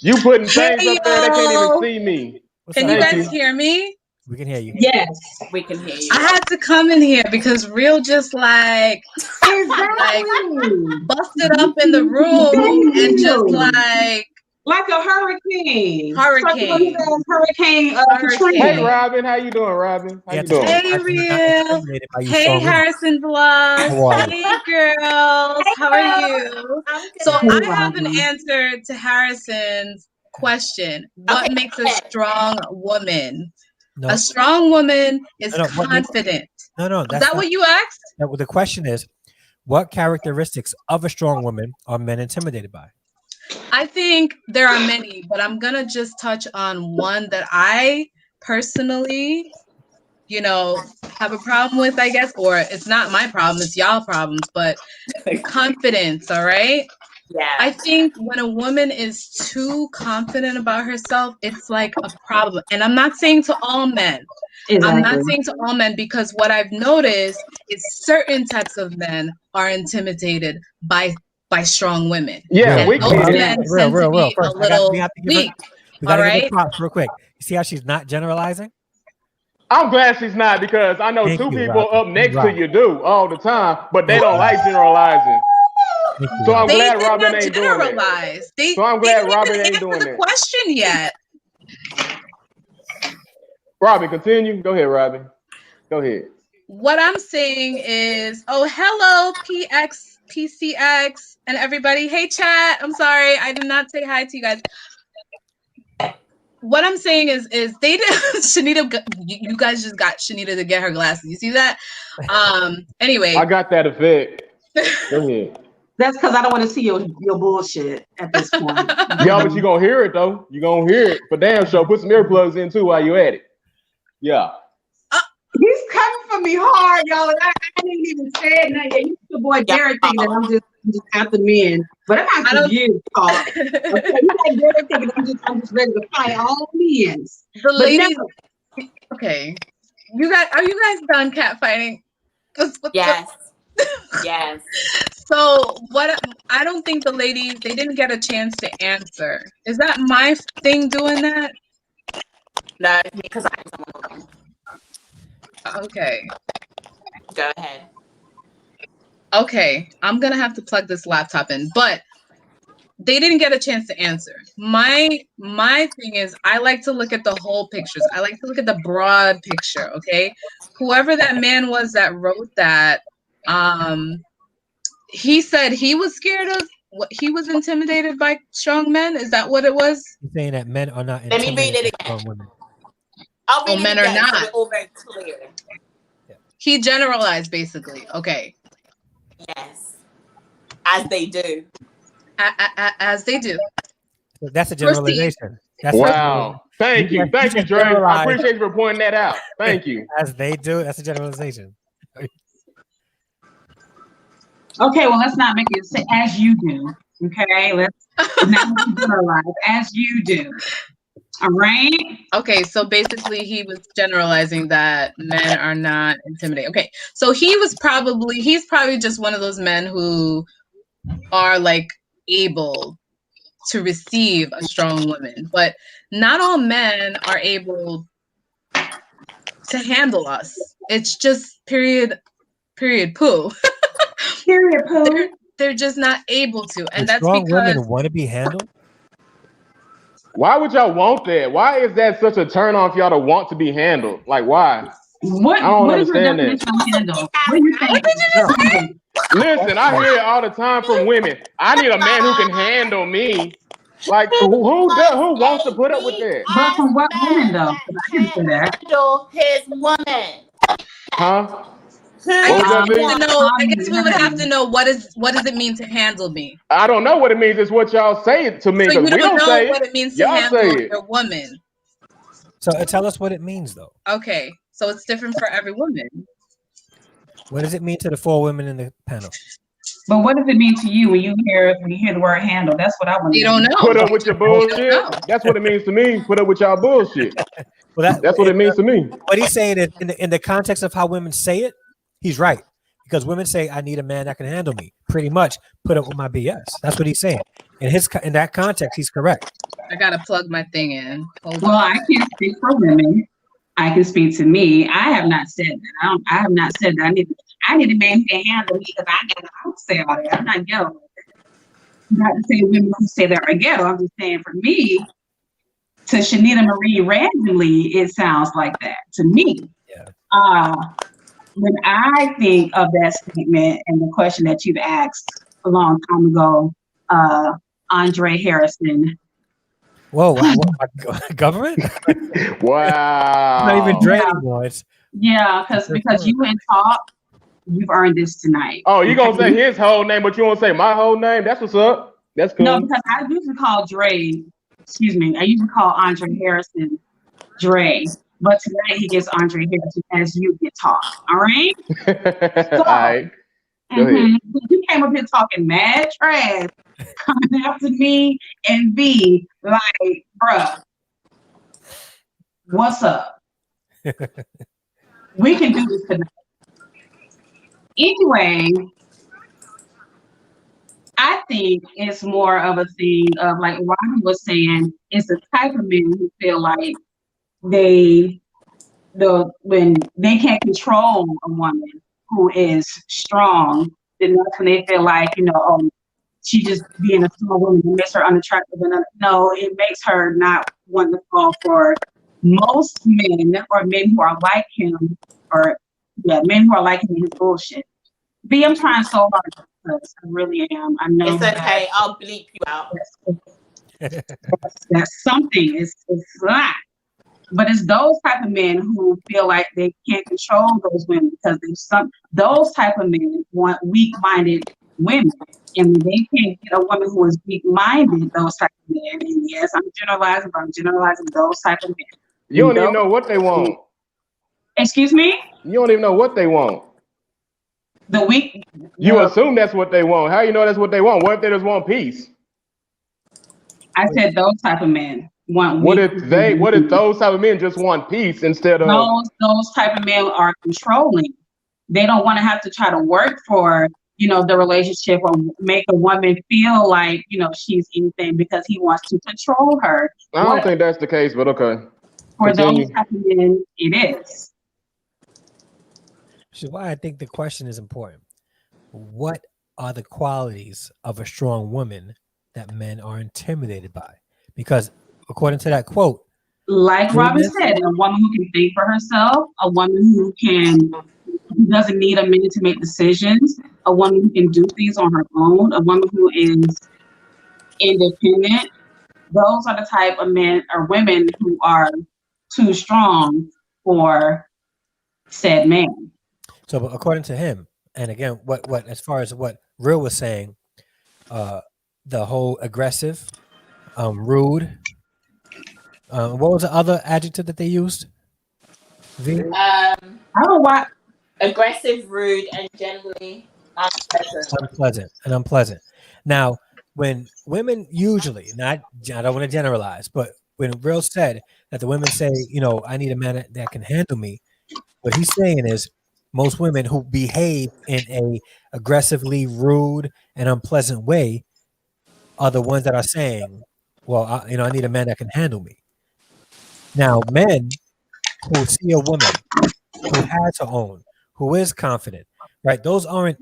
You putting things up there, they can't even see me. Can you guys hear me? We can hear you. Yes, we can hear you. I had to come in here because Real just like busted up in the room and just Like a hurricane. Hurricane. Hurricane Katrina. Hey, Robin. How you doing, Robin? How you doing? Hey, Real. Hey, Harrison Vlogs. Hey, girls. How are you? So I have an answer to Harrison's question. What makes a strong woman? No. A strong woman is confident. No, is that what you asked? No, the question is, what characteristics of a strong woman are men intimidated by? I think there are many, but I'm gonna just touch on one that I personally, have a problem with, I guess, or it's not my problem, it's y'all problems, but confidence, all right? Yeah. I think when a woman is too confident about herself, it's like a problem. And I'm not saying to all men. Exactly. I'm not saying to all men, because what I've noticed is certain types of men are intimidated by strong women. Yeah, and those men tend to be a little weak. We gotta give her props real quick. You see how she's not generalizing? I'm glad she's not, because I know two people up next to you do all the time, but they don't like generalizing. So I'm glad Robin ain't doing that. So I'm glad Robin ain't doing that. Question yet? Robin, continue. Go ahead, Robin. Go ahead. What I'm saying is, hello, PCX, and everybody. Hey, chat. I'm sorry, I did not say hi to you guys. What I'm saying is they did. Shanita, you guys just got Shanita to get her glasses. You see that? Anyway, I got that effect. Go ahead. That's because I don't want to see your bullshit at this point. Yeah, but you gonna hear it though. You gonna hear it. For damn sure. Put some earplugs in too while you at it. Yeah. He's coming for me hard, y'all. I didn't even say nothing. Your boy Darra thinking that I'm just after men, but I'm after you, Paul. Okay, you like Darra thinking I'm just ready to fight all men. The ladies. Okay, are you guys done catfighting? Yes. Yes. So I don't think the ladies, they didn't get a chance to answer. Is that my thing doing that? No, because I am someone of them. Okay. Go ahead. Okay, I'm gonna have to plug this laptop in, but they didn't get a chance to answer. My thing is, I like to look at the whole pictures. I like to look at the broad picture. Okay, whoever that man was that wrote that, he said he was scared of what he was intimidated by strong men. Is that what it was? He's saying that men are not intimidated. Let me read it again. Strong women. I'll read men again, are not. So we're all very clear. Yeah. He generalized, basically. Okay. Yes. As they do. As they do. So that's a generalization. Wow. Thank you, Dre. I appreciate you for pointing that out. Thank you. As they do, that's a generalization. Okay, well, let's not make it say as you do. Okay, let's not generalize as you do. All right. Okay, so basically he was generalizing that men are not intimidated. Okay, so he's probably just one of those men who are like able to receive a strong woman, but not all men are able to handle us. It's just period poo. Period poo. They're just not able to, and that's strong because women want to be handled. Why would y'all want that? Why is that such a turn on for y'all to want to be handled? Like, why? I don't understand that. What do you think? Listen, I hear it all the time from women. I need a man who can handle me. Like, who wants to put up with that? But from what women though? Handle his woman. Huh? I guess we would have to know what does it mean to handle me. I don't know what it means. It's what y'all say to me. So you don't know say what it means to handle your woman. So tell us what it means, though. Okay, so it's different for every woman. What does it mean to the 4 women in the panel? But what does it mean to you when you hear the word handle? That's what I want to know. You don't know. Put up with your bullshit. That's what it means to me. Put up with y'all bullshit. Well, that's what it means to me. What he's saying is, in the context of how women say it, he's right. Because women say, I need a man that can handle me. Pretty much put up with my BS. That's what he's saying. In that context, he's correct. I got to plug my thing in. I can't speak for women. I can speak to me. I have not said that. I have not said that. I need a man who can handle me because I got to say all that. I'm not yelling. not to say women who say they're a ghetto. I'm just saying for me, to Shanita Marie randomly, it sounds like that to me. Yeah. When I think of that statement and the question that you've asked a long time ago, Andre Harrison. Whoa, government? Wow. Not even Dre anymore. Yeah, because you and Talk, you've earned this tonight. Oh, you gonna say his whole name, but you won't say my whole name? That's what's up. That's cool. No, because I usually call I usually call Andre Harrison Dre. But tonight he gets Andre Harrison as you get Talk. All right? All right. Go ahead. You came up here talking mad trash, coming after me and B, like, bruh, what's up? We can do this tonight. Anyway, I think it's more of a thing of, like Robbie was saying, it's the type of men who feel like when they can't control a woman who is strong, then that's when they feel like, she just being a small woman makes her unattractive. And no, it makes her not want to fall for most men or men who are like him, men who are like him in his bullshit. B, I'm trying so hard because I really am. I know it's okay. I'll bleep you out. That's something. It's not. But it's those type of men who feel like they can't control those women because those type of men want weak-minded women. And when they can't get a woman who is weak-minded, those type of men, and yes, I'm generalizing, but I'm generalizing those type of men. You don't even know what they want. Excuse me? You don't even know what they want. You assume that's what they want. How you know that's what they want? What if they just want peace? I said those type of men want. What if those type of men just want peace instead of those type of men are controlling? They don't want to have to try to work for the relationship or make a woman feel like she's anything because he wants to control her. I don't think that's the case, but okay. For those type of men, it is. Which is why I think the question is important. What are the qualities of a strong woman that men are intimidated by? Because according to that quote, like Robin said, a woman who can think for herself, a woman who doesn't need a man to make decisions, a woman who can do things on her own, a woman who is independent. Those are the type of men or women who are too strong for said man. So according to him, and again, what as far as what Real was saying, the whole aggressive, rude. What was the other adjective that they used? V? I don't know why. Aggressive, rude, and generally unpleasant. Now, when women usually, I don't want to generalize, but when Real said that the women say, I need a man that can handle me, what he's saying is most women who behave in a aggressively rude and unpleasant way are the ones that are saying, well, I need a man that can handle me. Now, men who see a woman who has her own, who is confident, right? Those aren't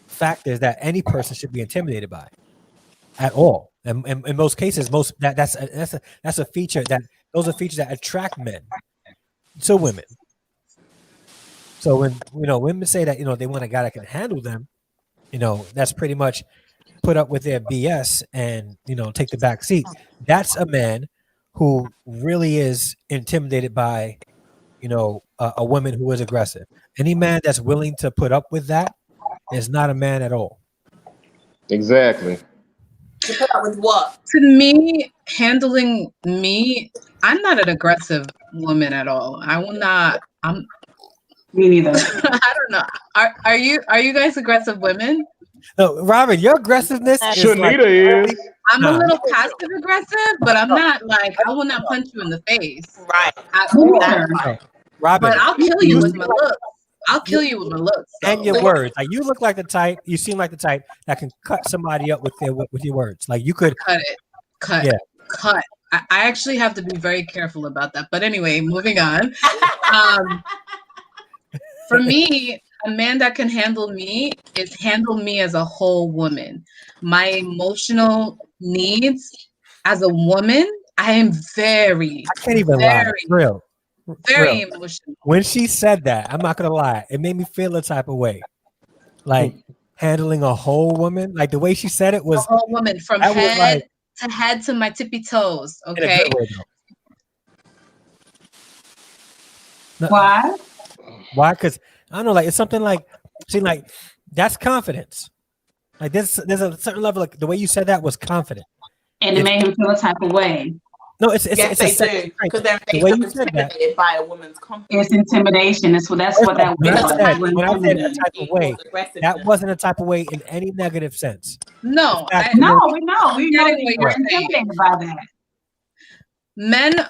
factors that any person should be intimidated by at all. And in most cases, that's a feature those are features that attract men to women. So when women say that they want a guy that can handle them, that's pretty much put up with their BS and take the back seat. That's a man who really is intimidated by a woman who is aggressive. Any man that's willing to put up with that is not a man at all. Exactly. To put up with what? To me, handling me, I'm not an aggressive woman at all. I will not. Me neither. I don't know. Are you guys aggressive women? No, Robin, your aggressiveness Shanita is. I'm a little passive aggressive, but I'm not like I will not punch you in the face. Right. Robin, but I'll kill you with my looks. I'll kill you with my looks. So. And your words. Like you look like the type. You seem like the type that can cut somebody up with your words. Like you could cut it. Cut. I actually have to be very careful about that. But anyway, moving on. For me, a man that can handle me is handle me as a whole woman. My emotional needs as a woman, I am very, I can't even lie. Real. very emotional. When she said that, I'm not gonna lie, it made me feel a type of way. Like handling a whole woman, like the way she said it was a whole woman from head to head to my tippy toes. Okay. No, why? Why? Because I don't know, like it's something like, see, like that's confidence. Like there's a certain level, like the way you said that was confident, and it made him feel a type of way. No, it's yes, they do, because they're intimidated by a woman's confidence. It's intimidation. That's what that was. When I said a type of way, that wasn't a type of way in any negative sense. No, we know what you're intimidated by that. Men,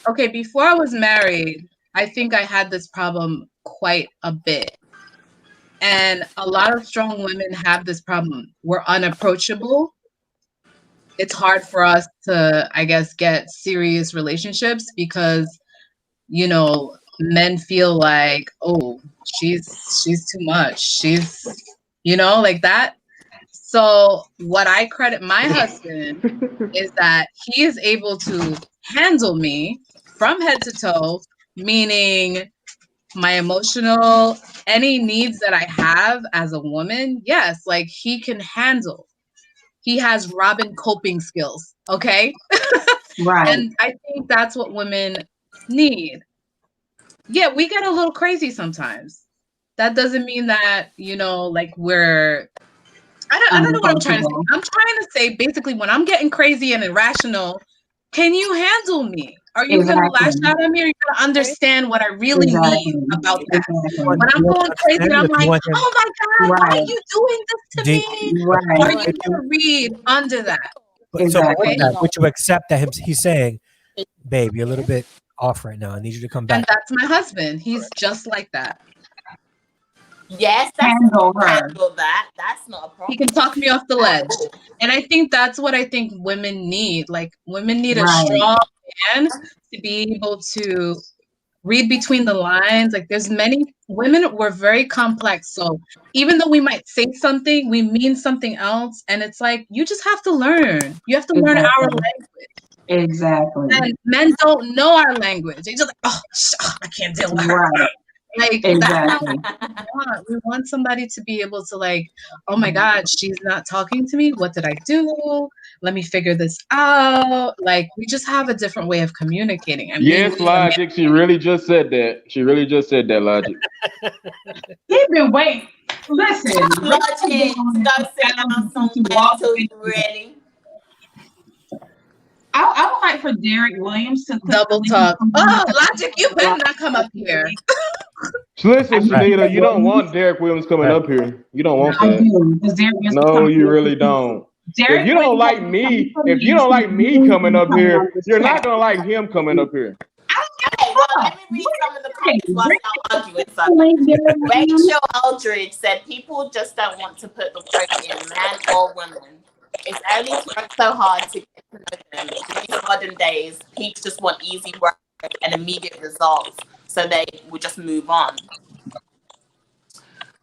okay, before I was married, I think I had this problem quite a bit. And a lot of strong women have this problem. We're unapproachable. It's hard for us to, I guess, get serious relationships because, you know, men feel like, oh, she's too much. She's, you know, like that. So what I credit my husband is that he is able to handle me from head to toe, meaning my emotional, any needs that I have as a woman. Yes, like he can handle. He has Robin coping skills, okay? Right. And I think that's what women need. Yeah, we get a little crazy sometimes. That doesn't mean that, you know, like we're... I don't know what I'm trying to say. I'm trying to say, basically, when I'm getting crazy and irrational, can you handle me? Are you going to lash out at me, or are you going to understand what I really mean about that? When I'm going crazy, I'm like, oh my God, why are you doing this to me? Are you going to read under that? So would you accept that he's saying, babe, you're a little bit off right now. I need you to come back. And that's my husband. He's just like that. Yes, handle that. That's not a problem. He can talk me off the ledge. And I think that's what I think women need. Like, women need a strong man to be able to read between the lines. Like, there's many women, we're very complex. So even though we might say something, we mean something else. And it's like, you just have to learn. You have to learn our language. Exactly. And men don't know our language. They just like, I can't deal with her. Like, exactly. We want somebody to be able to, like, oh my God, she's not talking to me. What did I do? Let me figure this out. Like, we just have a different way of communicating. Yes, Logic. She really just said that. She really just said that, Logic. He's been waiting. Listen, Logic. Don't sit down somewhere until you're ready. I would like for Derek Williams to double talk. Oh, Logic, you better not come up here. Listen, Shanita, you don't want Derek Williams coming up here. You don't want that. No, you really don't. If you don't like me, coming up here, you're not gonna like him coming up here. Okay, well, let me read some of the comments while I'm arguing something. Rachel Aldridge said, people just don't want to put the work in, man or woman. It's only work so hard to get to know them. In these modern days, people just want easy work and immediate results, so they will just move on.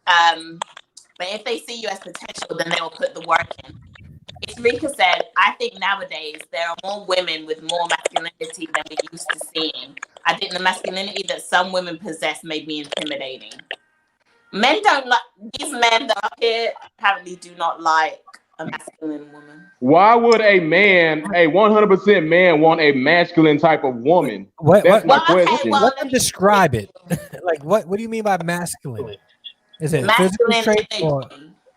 But if they see you as potential, then they will put the work in. Rika said, I think nowadays there are more women with more masculinity than we used to seeing. I think the masculinity that some women possess may be intimidating. Men don't like, these men that are here apparently do not like a masculine woman. Why would a 100% man want a masculine type of woman? That's my question. Let them describe it. Like, what do you mean by masculine? Is it masculine physical trait or?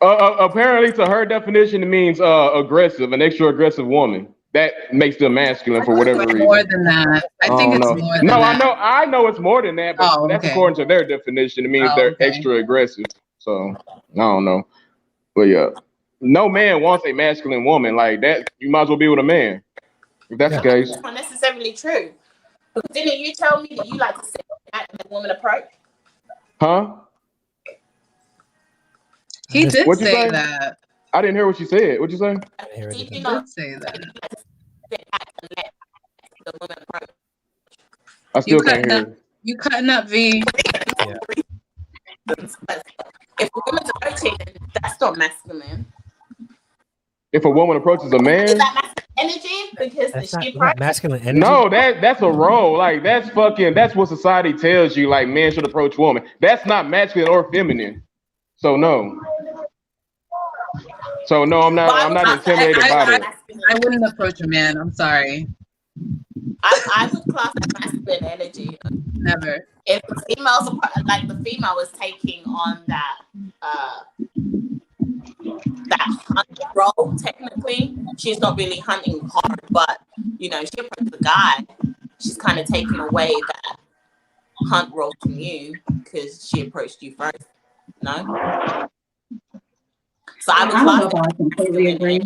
Apparently, to her definition, it means aggressive, an extra aggressive woman. That makes them masculine for whatever reason. More than that, I think it's more than that. I know it's more than that, but that's according to their definition. It means they're extra aggressive. So I don't know, but yeah, no man wants a masculine woman like that. You might as well be with a man if that's the case. That's not necessarily true. Didn't you tell me that you like to sit back and the woman approach? Huh? He did say that. I didn't hear what you said. What'd you say? He did say that. I still can't hear. You cutting up, V. If a woman approaches a man, is that masculine energy? Because That's the not, she not masculine energy. no, that's a role. Like that's what society tells you. Like men should approach women. That's not masculine or feminine. So no. So no, I'm not intimidated by that. I wouldn't approach a man. I'm sorry. I would class that masculine energy. Never. If the females like the female was taking on that hunt role, technically, she's not really hunting hard, but you know, she approached the guy, she's kind of taking away that hunt role from you because she approached you first. No? So I would class that I completely agree.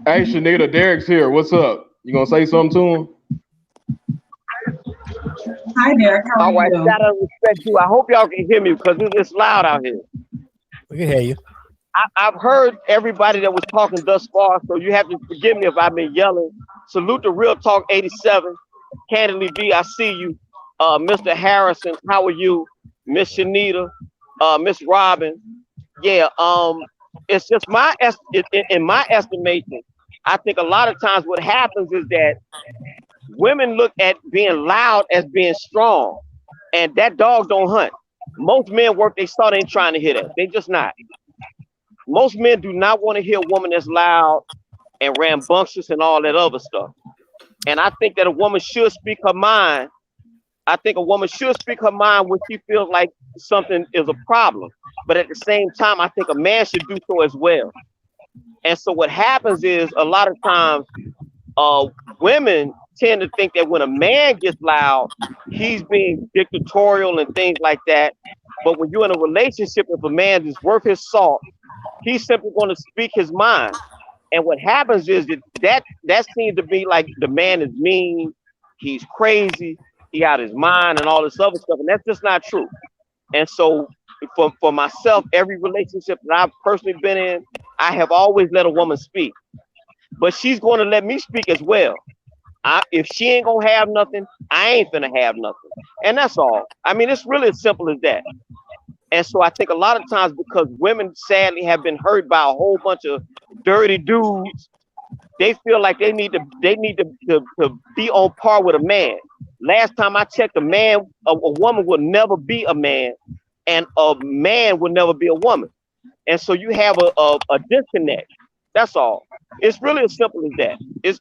Hey, Shanita, Derek's here. What's up? You gonna say something to him? Hi, Derek. How are All right, you? shout out respect to. I hope y'all can hear me because it's loud out here. We can hear you. I've heard everybody that was talking thus far, so you have to forgive me if I've been yelling. Salute to Real Talk 87. Candidly B, I see you. Mr. Harrison, how are you? Miss Shanita, Miss Robin. Yeah, it's just in my estimation, I think a lot of times what happens is that women look at being loud as being strong, and that dog don't hunt. Most men work, they start ain't trying to hear that. They just not. Most men do not want to hear a woman that's loud and rambunctious and all that other stuff. And I think that a woman should speak her mind. I think a woman should speak her mind when she feels like something is a problem. But at the same time, I think a man should do so as well. And so what happens is a lot of times women tend to think that when a man gets loud, he's being dictatorial and things like that. But when you're in a relationship, if a man is worth his salt, he's simply going to speak his mind. And what happens is that seems to be like the man is mean, he's crazy, he out his mind and all this other stuff. And that's just not true. And so for myself, every relationship that I've personally been in, I have always let a woman speak. But she's going to let me speak as well. If she ain't going to have nothing, I ain't finna have nothing. And that's all. I mean, it's really as simple as that. And so I think a lot of times because women sadly have been hurt by a whole bunch of dirty dudes, they feel like they need to be on par with a man. Last time I checked, a woman would never be a man, and a man would never be a woman. And so you have a disconnect. That's all. It's really as simple as that. It's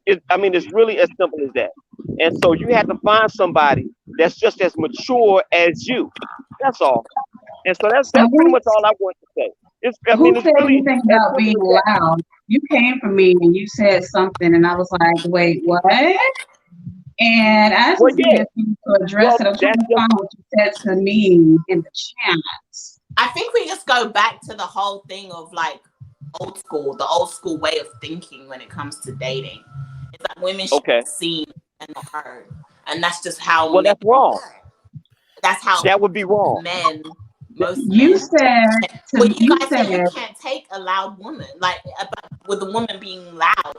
really as simple as that. And so you have to find somebody that's just as mature as you. That's all. And so that's pretty much all I want to say. Who said anything about being loud? You came for me and you said something, and I was like, wait, what? And I just needed you to address it. I'm trying to find what you said to me in the chat. I think we just go back to the whole thing of like the old school way of thinking when it comes to dating. It's that women should be seen and not heard. And that's just how that's wrong. That's how that would be wrong. Men you said you can't take a loud woman, like with a woman being loud.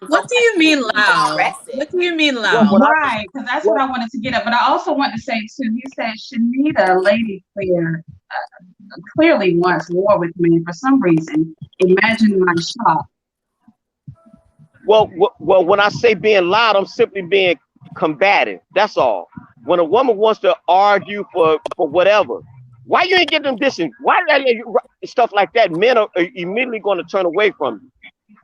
What do you mean loud? What do you mean loud? Right, because that's what I wanted to get at. But I also want to say too, you said Shanita, Lady Clear, clearly wants war with me for some reason. Imagine my shock. Well, when I say being loud, I'm simply being combative. That's all. When a woman wants to argue for whatever, why you ain't getting them dishes? Why stuff like that? Men are immediately going to turn away from you.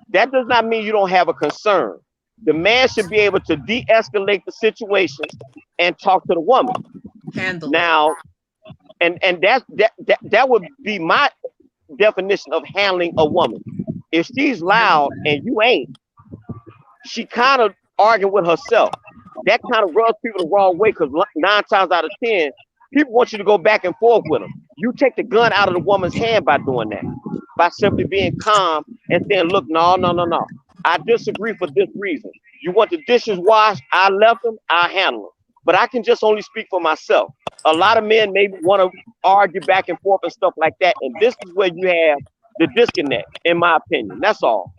That does not mean you don't have a concern. The man should be able to de-escalate the situation and talk to the woman. Handle now, and that would be my definition of handling a woman. If she's loud and you ain't, she kind of arguing with herself. That kind of rubs people the wrong way because 9 times out of 10, people want you to go back and forth with them. You take the gun out of the woman's hand by doing that, by simply being calm and saying, look, no. I disagree for this reason. You want the dishes washed? I left them, I'll handle them. But I can just only speak for myself. A lot of men maybe want to argue back and forth and stuff like that. And this is where you have the disconnect, in my opinion. That's all.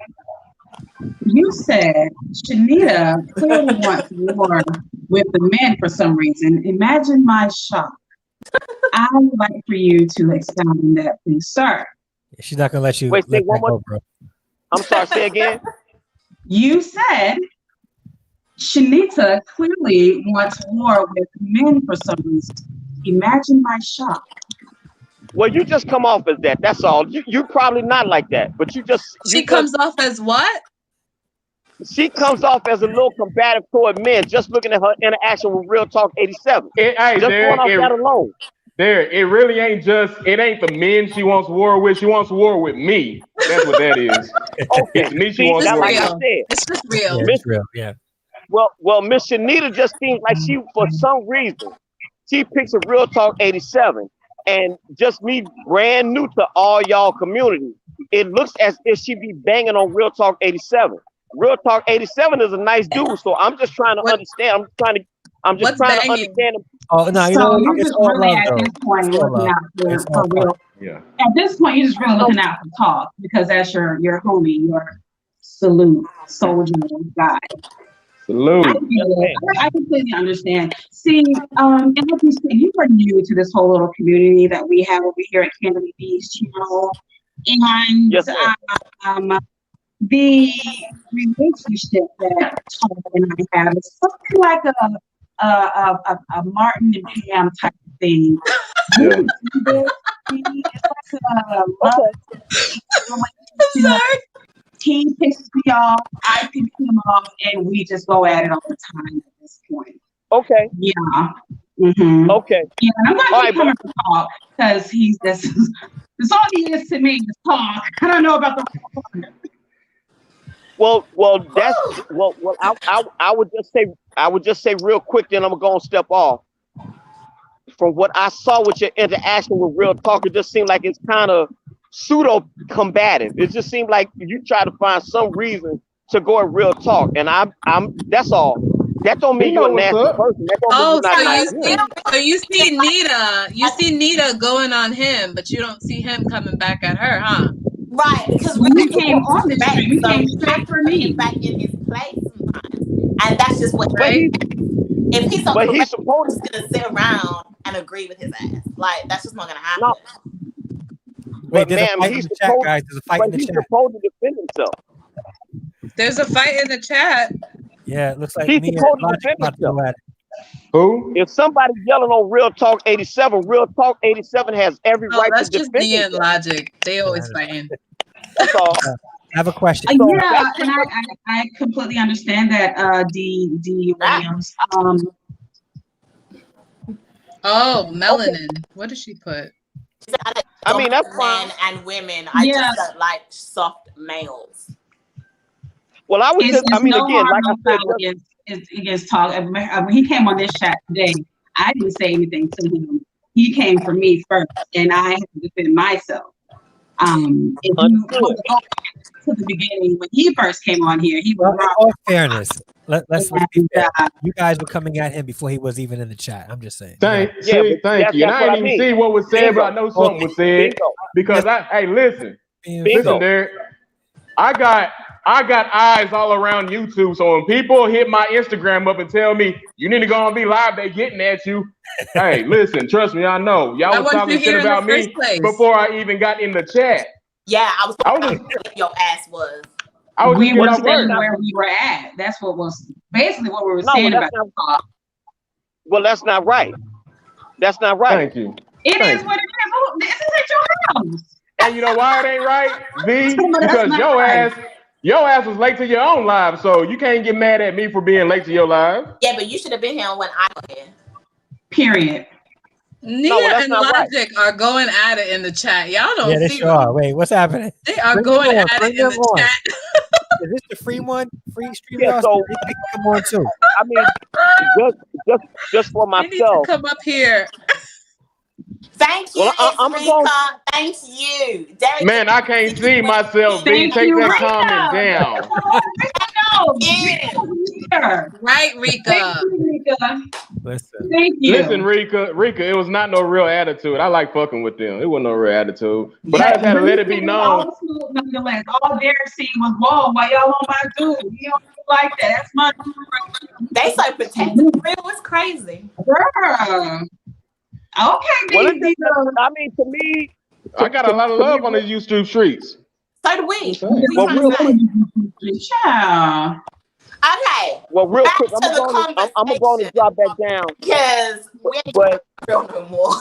You said Shanita clearly wants war with the men for some reason. Imagine my shock. I would like for you to expound on that, please, sir. She's not gonna let you. Wait, say let one that more. go, bro. I'm sorry. Say again. You said Shanita clearly wants war with men for some reason. Imagine my shock. Well, you just come off as that. That's all. You probably not like that, but She comes off as what? she comes off as a little combative toward men. Just looking at her interaction with Real Talk 87. Hey, Just going off that alone. It really ain't it ain't the men she wants war with. She wants war with me. That's what that is. Okay. It's me she See, wants that's war like with. I said. It's just real. Yeah, it's real. Yeah. Well, Miss Shanita just seems like she, for some reason, she picks a Real Talk 87, and just me, brand new to all y'all community, it looks as if she be banging on Real Talk 87. Real Talk 87 is a nice dude, so I'm just trying to understand. I'm just trying to understand. Oh no, you So know you're it's just all really love, at though. this point It's all looking love. out It's for all real. fun. Yeah. At this point, you're just really looking out for Talk because that's your homie, your salute soldier guy. Salute. I get it. I completely understand. See, and like you said, you are new to this whole little community that we have over here at Candidly B's channel, and Yes, the relationship that Tom and I have is something like a Martin and Pam type of thing. Yeah. It's like a love relationship. He pisses me off, I piss him off, and we just go at it all the time at this point. Okay. Yeah. Mm-hmm. Okay. Yeah, and I'm gonna keep All coming for Talk because he's this. That's all he is to me is Talk. I don't know about the. Well, I would just say real quick. Then I'm gonna step off. From what I saw with your interaction with Real Talk, it just seemed like it's kind of pseudo combative. It just seemed like you try to find some reason to go at Real Talk, and I'm that's all. That don't mean you're a nasty person. That don't mean you're not nice. So you see Nita going on him, but you don't see him coming back at her, huh? Right, because we came on the street, we came straight for me. Back in his place sometimes, and that's just what. Right. If he's so but correct, he's supposed just gonna sit around and agree with his ass. Like that's just not gonna happen. No. Wait, there's a fight in the chat, guys. There's a fight in the chat. He's supposed to defend himself. There's a fight in the chat. Yeah, it looks like He's me and supposed to Logic defend about to go at it. Who? If somebody's yelling on Real Talk 87, Real Talk 87 has every right that's to just defend me and himself. Logic. They always fighting. That's all. I have a question. Yeah, and I completely understand that, D. Williams. Oh, melanin. What did she put? I mean, that's men fine. and women. I just don't like soft males. Well, I was just, I mean, again, like I said, against Talk. When he came on this chat today, I didn't say anything to him. He came for me first, and I had to defend myself. If you go back to the beginning when he first came on here, he was in all fairness. Let's be fair. You guys were coming at him before he was even in the chat. I'm just saying. Thank you. And I didn't even see what was said, but I know something was said because listen, Derek. I got eyes all around YouTube. So when people hit my Instagram up and tell me you need to go and be live, they getting at you. Hey, listen, trust me, I know. Y'all was talking shit about me before I even got in the chat. Yeah, I was your ass was. We were saying where we were at. That's what was basically what we were saying about Talk. Well, that's not right. That's not right. Thank you. It is what it is. This is at your house. And you know why it ain't right? Because your ass was late to your own live, so you can't get mad at me for being late to your live. Yeah, but you should have been here when I was here. Period. Nita and Logic are going at it in the chat. Y'all don't see. Yeah, they sure are. Wait, what's happening? They are going at it in the chat. Is this the free one? Free stream? Yeah, so they can come on too. I mean, just for myself. You need to come up here. Thank you, Rika. Thank you. Derek, man, I can't see myself. Take that comment down. Right, Rika. Thank you, Rika. Listen. Thank you. Listen, Rika, it was not no real attitude. I like fucking with them. It wasn't no real attitude. But I just had to let it be known. Nonetheless, all Derek seen was, whoa, why y'all on my dude? You don't like that. That's my dude. They so protective. Real is crazy. Girl. Okay, well, I mean, to me, I got a lot of love on these YouTube streets. So do we. Well, real quick. Yeah. Okay. Well, real Back quick, to I'm going to drop back down. Because we ain't But real no more.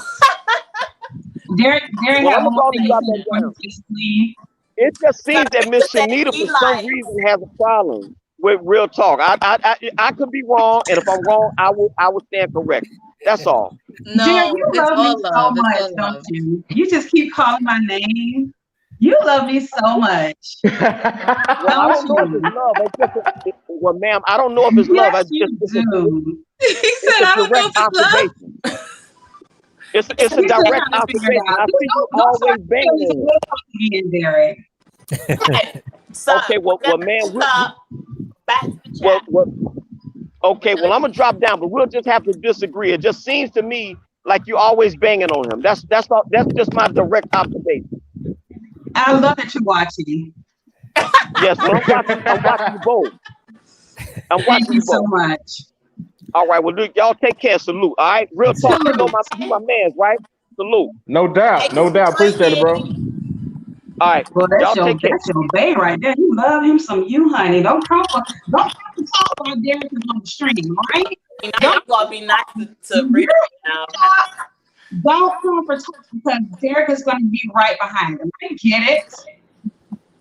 Derek well, got I'm one more going to thing drop to back down. say. It just seems that Miss Said Shanita, he for some like- reason, has a problem with real talk. I could be wrong, and if I'm wrong, I will stand correct. That's all. No, Derek, you it's love me all so love. much, It's all don't love. you? You just keep calling my name. You love me so much. Well, I don't know if it's love. It's just well, ma'am, I don't know if it's love. Yes, you do. He said, a I don't know direct if it's love. observation. It's a He's just direct trying to figure it observation. out. I see you Don't always start banging feeling on again, Derek. So, Okay, well, man, back to the chat. okay, well, I'm gonna drop down, but we'll just have to disagree. It just seems to me like you always banging on him. That's all. That's just my direct observation. I love that you're watching. Yes, well, I'm watching you both. I'm Thank watching you you so both. much. All right, well, look, y'all take care. Salute. All right, real talk. You know my man's right. Salute. No doubt, no doubt. Appreciate it, bro. All right, Well, y'all take care. that's your bae right there. You love him some, you honey. Don't come to talk about Derek on the stream, all right? You know, you gotta be nice to read now. Don't come for talk because Derek is going to be right behind him.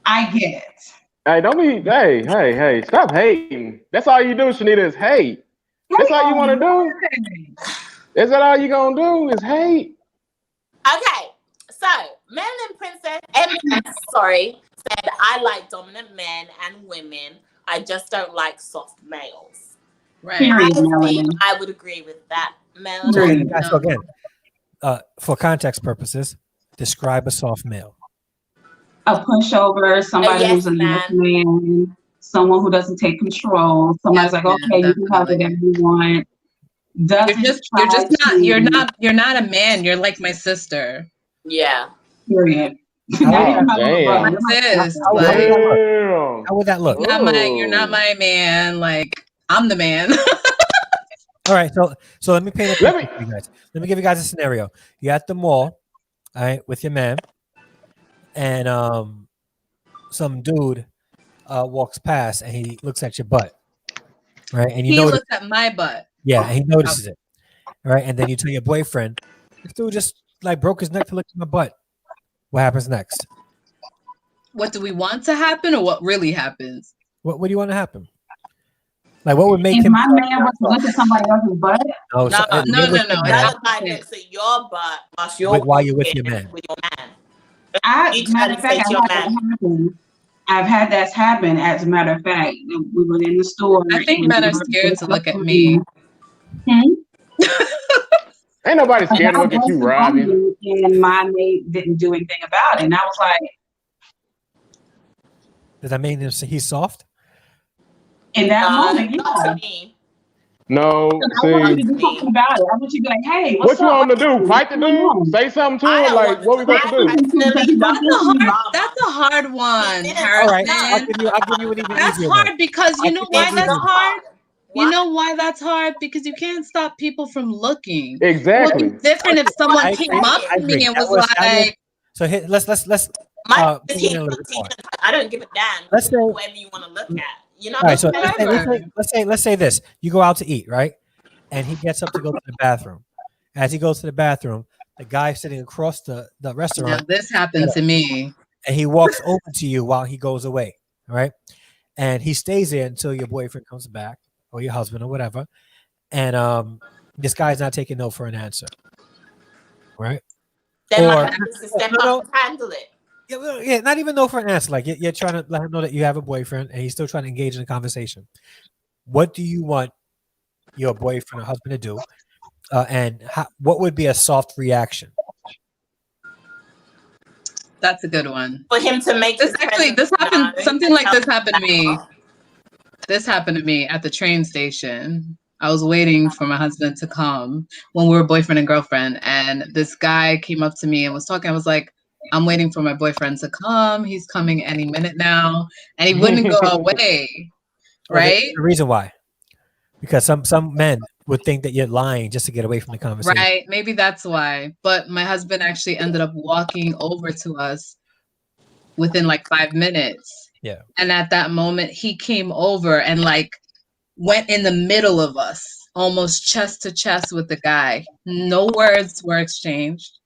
I get it. Hey, don't be. Hey! Stop hating. That's all you do, Shanita, is hate. That's all you want to do. Is that all you gonna do? Is hate? Okay, so Marilyn Princess, said I like dominant men and women. I just don't like soft males. Right. I would agree with that, Marilyn. So again, for context purposes, describe a soft male. A pushover, somebody yes who's a yes man, someone who doesn't take control. Somebody's like, okay, you can have whatever you want. You're not a man. You're like my sister. Yeah. Period. How would that look? You're not my man. Like, I'm the man. All right, so let me paint a picture for you guys. Let me give you guys a scenario. You're at the mall, all right, with your man, and some dude walks past and he looks at your butt, right? And he looks at my butt. Yeah, and he notices it, all right? And then you tell your boyfriend, this dude just like broke his neck to look at my butt. What happens next? What do we want to happen, or what really happens? What do you want to happen? Like, what would make if him? my man was to look at somebody else's butt? No. Another guy looks at your butt while you're with your man. Matter of fact, I've had that happen. As a matter of fact, we were in the store. I think men are scared to look at me. Ain't nobody scared to look at you, Robin. And my mate didn't do anything about it. And I was like, does that mean he's soft? In that moment, yeah. No, I want you to do something about it. I want you to be like, hey, what you want to do? Fight the dude? Say something to him? Like, what we going to do? That's a hard one, Harrison. All right, I'll give you an even That's easier hard one. because you know why that's hard? You know why that's hard? Because you can't stop people from looking. Exactly. It would be different if someone came up to me and was like, so let's I don't give a damn. Let's say whoever you want to look at. You know. All right, so let's say this. You go out to eat, right? And he gets up to go to the bathroom. As he goes to the bathroom, the guy sitting across the restaurant. Now this happened to me. And he walks over to you while he goes away, right? And he stays there until your boyfriend comes back or your husband or whatever. And this guy's not taking no for an answer, right? Then my to step up and handle it. Yeah, not even no for an answer. Like you're trying to let him know that you have a boyfriend, and he's still trying to engage in a conversation. What do you want your boyfriend or husband to do? What would be a soft reaction? That's a good one. For him to make this happened. Something like this happened to me. This happened to me at the train station. I was waiting for my husband to come when we were boyfriend and girlfriend, and this guy came up to me and was talking. I was like, I'm waiting for my boyfriend to come. He's coming any minute now. And he wouldn't go away. Right? The reason why. Because some men would think that you're lying just to get away from the conversation. Right. Maybe that's why. But my husband actually ended up walking over to us within like 5 minutes. Yeah. And at that moment, he came over and like went in the middle of us, almost chest to chest with the guy. No words were exchanged.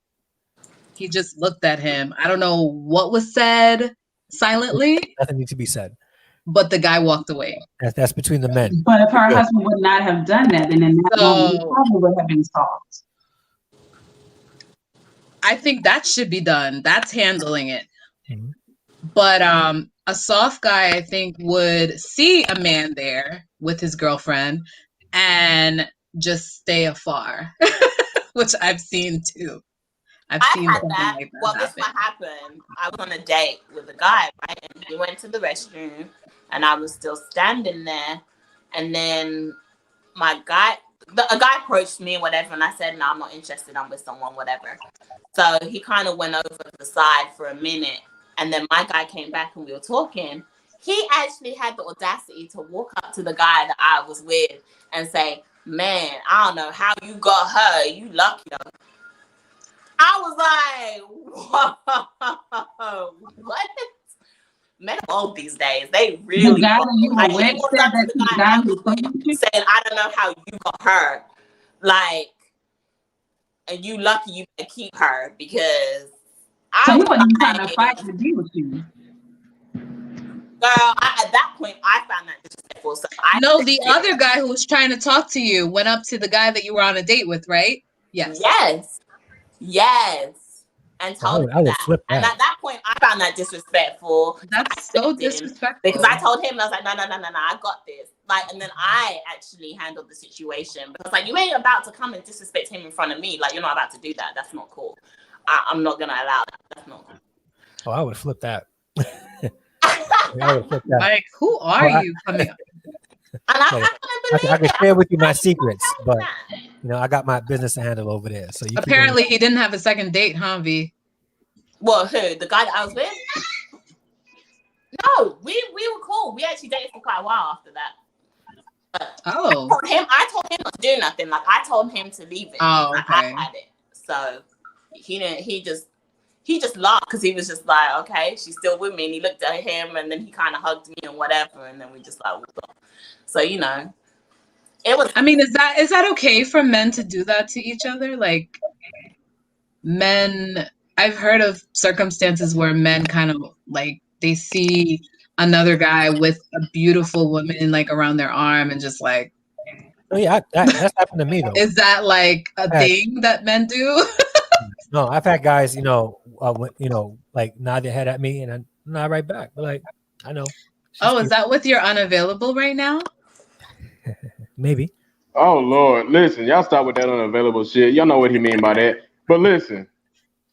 He just looked at him. I don't know what was said silently. Nothing needs to be said. But the guy walked away. That's between the men. But if her husband would not have done that, then in that moment, he probably would have been solved. I think that should be done. That's handling it. Mm-hmm. But a soft guy, I think, would see a man there with his girlfriend and just stay afar, which I've seen too. I've seen had that. like that well, happen. This what happened. I was on a date with a guy, right? And he went to the restroom, and I was still standing there. And then a guy approached me and whatever, and I said, "No, I'm not interested. I'm with someone, whatever." So he kind of went over to the side for a minute, and then my guy came back, and we were talking. He actually had the audacity to walk up to the guy that I was with and say, "Man, I don't know how you got her. You lucky." I was like, whoa, what? Men are bold these days. They really the guy that you were with said that the guy who said, "I don't know how you got her. Like, and you lucky you can keep her because so he wasn't trying to fight to be with you." Girl, at that point, I found that disrespectful. So No, the other guy who was trying to talk to you went up to the guy that you were on a date with, right? Yes. Yes. And told him that. Flip that. And at that point, I found that disrespectful. That's so disrespectful. Because I told him, I was like, no, I got this. Like, and then I actually handled the situation. Because, like, you ain't about to come and disrespect him in front of me. Like, you're not about to do that. That's not cool. I'm not going to allow that. That's not cool. Oh, I would flip that. I would flip that. Like, who are you coming up? And I can share with you my secrets, but you know, I got my business to handle over there. So you apparently he didn't have a second date, huh, V? Well, who? The guy that I was with? No, we were cool. We actually dated for quite a while after that. I told him not to do nothing. Like, I told him to leave it. Oh, like, okay. I had it. So he didn't. He just laughed because he was just like, okay, she's still with me. And he looked at him, and then he kind of hugged me and whatever, and then we just like walked off. So, you know, it was. I mean, is that okay for men to do that to each other? Like, men, I've heard of circumstances where men kind of like they see another guy with a beautiful woman like around their arm and just like. Oh yeah, that's happened to me though. Is that like a thing that men do? No, I've had guys, like nod their head at me and I nod right back. But like, I know. Oh, is that with your unavailable right now? Maybe. Oh Lord, listen, y'all stop with that unavailable shit. Y'all know what he mean by that. But listen,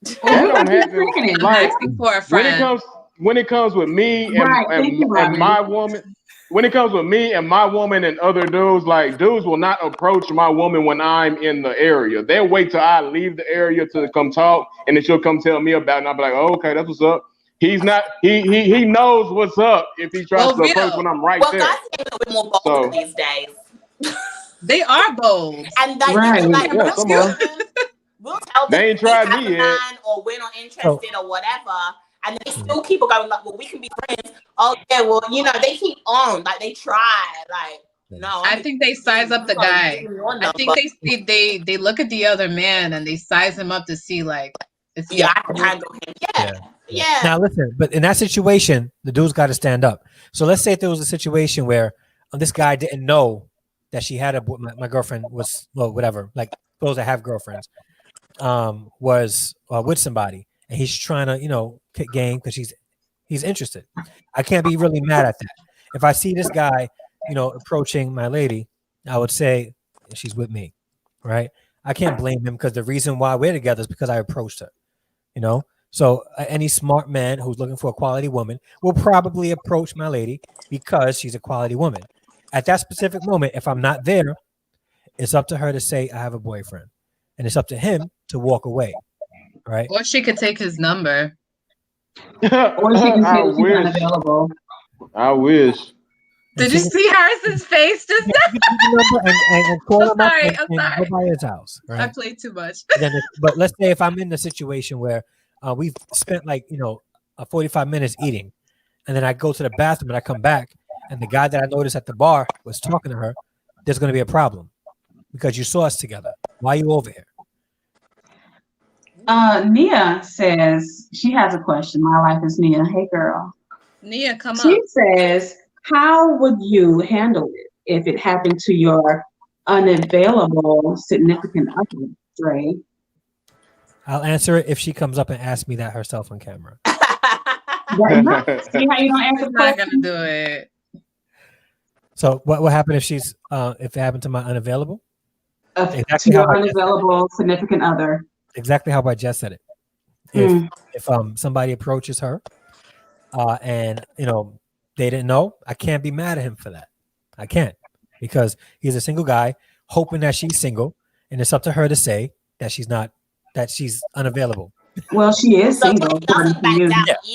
that don't happen. Like for a friend. When it comes with me and my woman. When it comes with me and my woman and other dudes, like dudes will not approach my woman when I'm in the area. They'll wait till I leave the area to come talk, and then she'll come tell me about it. And I'll be like, oh, okay, that's what's up. He's not. He knows what's up if he tries to approach when I'm right there. Guys are a bit more bold these days. They are bold, and we'll tell them they ain't tried me yet, or we're not interested or whatever. And they still keep on going like, well, we can be friends. Oh yeah, well, they keep on. Like they try. Like, no. I think they size up the guy. I think they look at the other man and they size him up to see like, is he I can handle him. Yeah. Now listen, but in that situation, the dude's got to stand up. So let's say if there was a situation where this guy didn't know that she had my girlfriend was whatever, like those that have girlfriends, was with somebody. And he's trying to, kick game because he's interested. I can't be really mad at that. If I see this guy, approaching my lady, I would say she's with me, right? I can't blame him because the reason why we're together is because I approached her, So any smart man who's looking for a quality woman will probably approach my lady because she's a quality woman. At that specific moment, if I'm not there, it's up to her to say I have a boyfriend, and it's up to him to walk away. Right. Or she could take his number. Or she can say she's unavailable. I wish. Did you see Harrison's face just and call him up sorry, and I'm go sorry. by his house. Right? I played too much. But let's say if I'm in the situation where we've spent like 45 minutes eating, and then I go to the bathroom and I come back, and the guy that I noticed at the bar was talking to her, there's going to be a problem because you saw us together. Why are you over here? Nia says she has a question. My life is Nia. Hey, girl. Nia, come She up. says, how would you handle it if it happened to your unavailable significant other, Dre? I'll answer it if she comes up and asks me that herself on camera. See how you don't answer I'm the not question? gonna do it. So what happened if if it happened to my unavailable? To your unavailable significant other. Exactly how I just said it. If somebody approaches her and they didn't know, I can't be mad at him for that. I can't, because he's a single guy hoping that she's single, and it's up to her to say that she's unavailable. Well, she is single. Doesn't back down,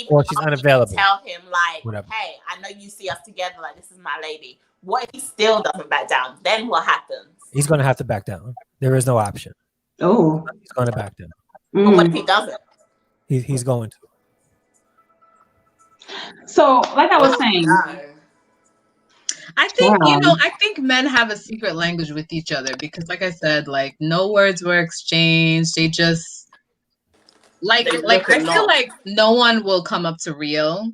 or she's unavailable. Tell him like, whatever. Hey, I know you see us together. Like, this is my lady. What if he still doesn't back down? Then what happens? He's going to have to back down. There is no option. Oh, he's going to back down. But what if he doesn't? He's going to. So, like I was saying, I think I think men have a secret language with each other because, like I said, like no words were exchanged. They just I feel like no one will come up to Real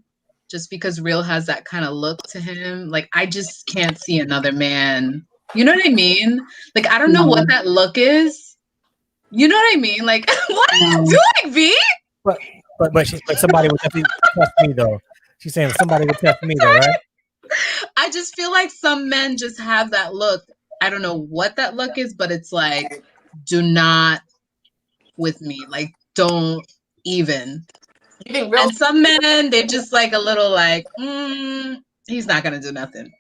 just because Real has that kind of look to him. Like I just can't see another man. You know what I mean? Like I don't know what that look is. You know what I mean? Like what are you doing, V? But somebody would definitely test me though. She's saying somebody would test me though, right? I just feel like some men just have that look. I don't know what that look is, but it's like, do not with me. Like, don't even. And some men, they're just like a little like, he's not gonna do nothing.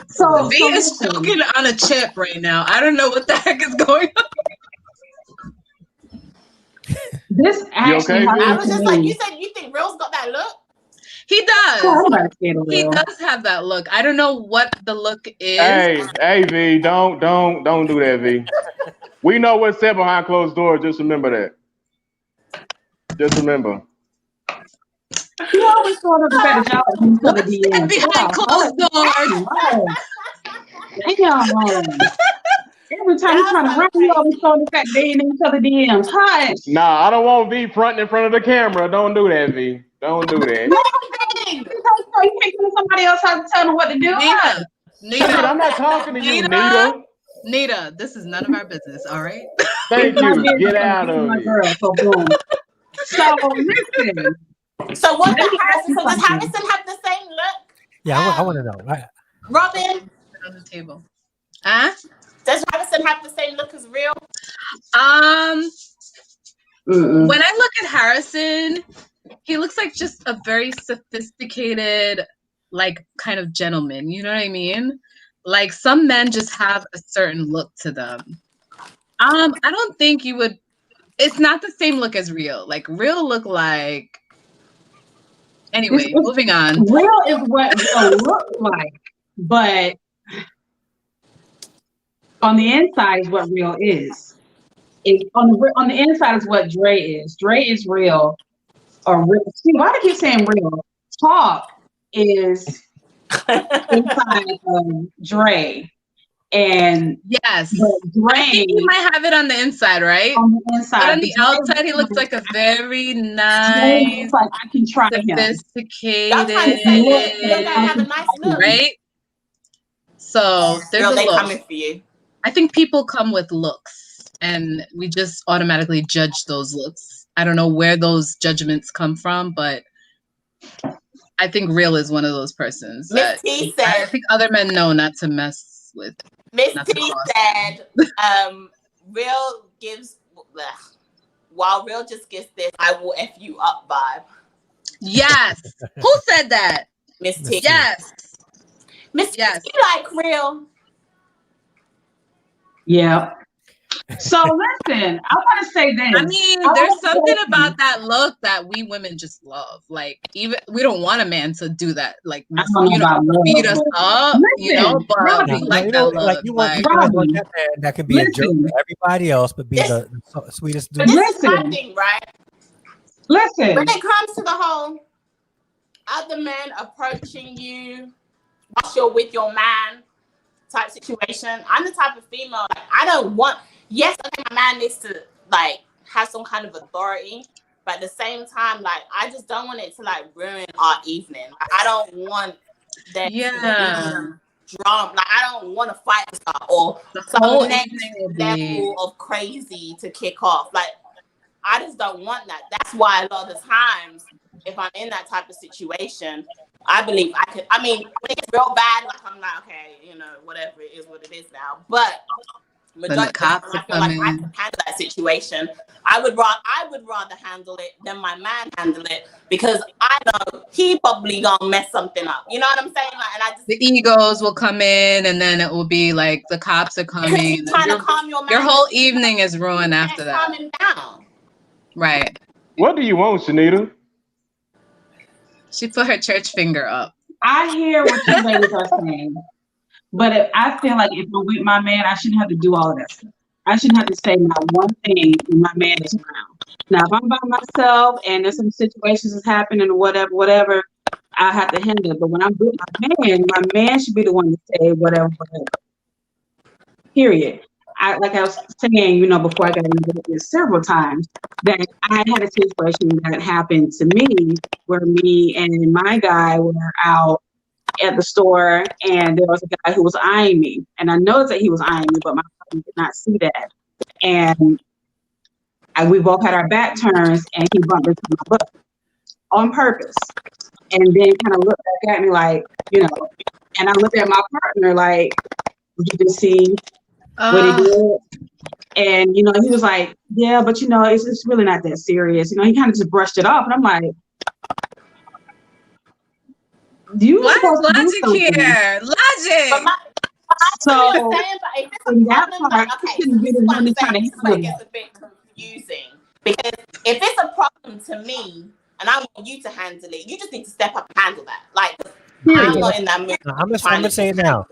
So V is choking on a chip right now. I don't know what the heck is going on. This actually, I was just like, you said you think Real's got that look? He does. He does have that look. I don't know what the look is. Hey, V, don't do that, V. We know what's said behind closed doors. Just remember that. Just remember. You always thought of a better job behind closed doors. Every time you trying to run, you always throwing the fact they in each other DMs. Hush. Nah, I don't want V fronting in front of the camera. Don't do that, V. Don't do that. You can't tell somebody else how to tell them what to do. Nita, I'm not talking to you, Nita. Nita, this is none of our business, all right? Thank you. Get out of it. So listen. So what does Harrison have the same look? Yeah, I want to know. Robin? On the table. Does Harrison have the same look as Real? When I look at Harrison, he looks like just a very sophisticated, like kind of gentleman. You know what I mean? Like some men just have a certain look to them. I don't think you would. It's not the same look as Real. Like Real look like. Anyway, moving on. Real is what Real looks like, but on the inside is what Real is. On the inside is what Dre is. Dre is Real. Or Real. See, why do I keep saying Real? Talk is inside of Dre. And yes, Dre, I think he might have it on the inside, right? On the inside. But on the outside, he looks like a very nice, like I can try sophisticated, have a nice look. Right? So there's a they look. coming for you. I think people come with looks, and we just automatically judge those looks. I don't know where those judgments come from, but I think Real is one of those persons. Miss T said, I think other men know not to mess with. Miss T said, Real gives, while Real just gets this, I will F you up vibe. Yes. Who said that? Miss T. Yes. Miss T, you like Real? Yeah. So listen, I want to say this. I mean, there's something about that look that we women just love. Like, even we don't want a man to do that, like, beat us up, but we like that look. Like, you guys want that man that can be a jerk to everybody else, but be the sweetest dude. But this is my thing, right? Listen. When it comes to the whole other men approaching you whilst you're with your man type situation, I'm the type of female, like, I don't want, yes, I think my man needs to, like, have some kind of authority, but at the same time, like, I just don't want it to, like, ruin our evening. Like, I don't want that drama. Like, I don't want to fight with her or some next level of crazy to kick off. Like, I just don't want that. That's why a lot of the times, if I'm in that type of situation, I believe I could. I mean, when it gets real bad, like, I'm like, okay, whatever, it is what it is now. But majority of the time, I feel like I can handle that situation. I would rather handle it than my man handle it, because I know he probably gonna mess something up. You know what I'm saying? Like, and I just, the egos will come in, and then it will be like the cops are coming. You're trying to calm your man. Your whole evening is ruined after that. Calm him down. Right. What do you want, Shanita? She put her church finger up. I hear what you ladies are saying, but I feel like if I'm with my man, I shouldn't have to do all of that stuff. I shouldn't have to say not one thing when my man is around. Now, if I'm by myself and there's some situations that's happening or whatever, I have to handle it. But when I'm with my man should be the one to say whatever. Period. Like I was saying, before I got into this several times, that I had a situation that happened to me where me and my guy were out at the store, and there was a guy who was eyeing me, and I noticed that he was eyeing me, but my partner did not see that, and we both had our back turns, and he bumped into my butt on purpose, and then kind of looked back at me like, and I looked at my partner like, did you just see what he did? And he was like, yeah, but it's really not that serious. He kind of just brushed it off, and I'm like, what logic here? Logic. So in that part, this is where it gets a bit confusing, because if it's a problem to me and I want you to handle it, you just need to step up and handle that. Like, I'm not in that mood. I'm gonna say it now.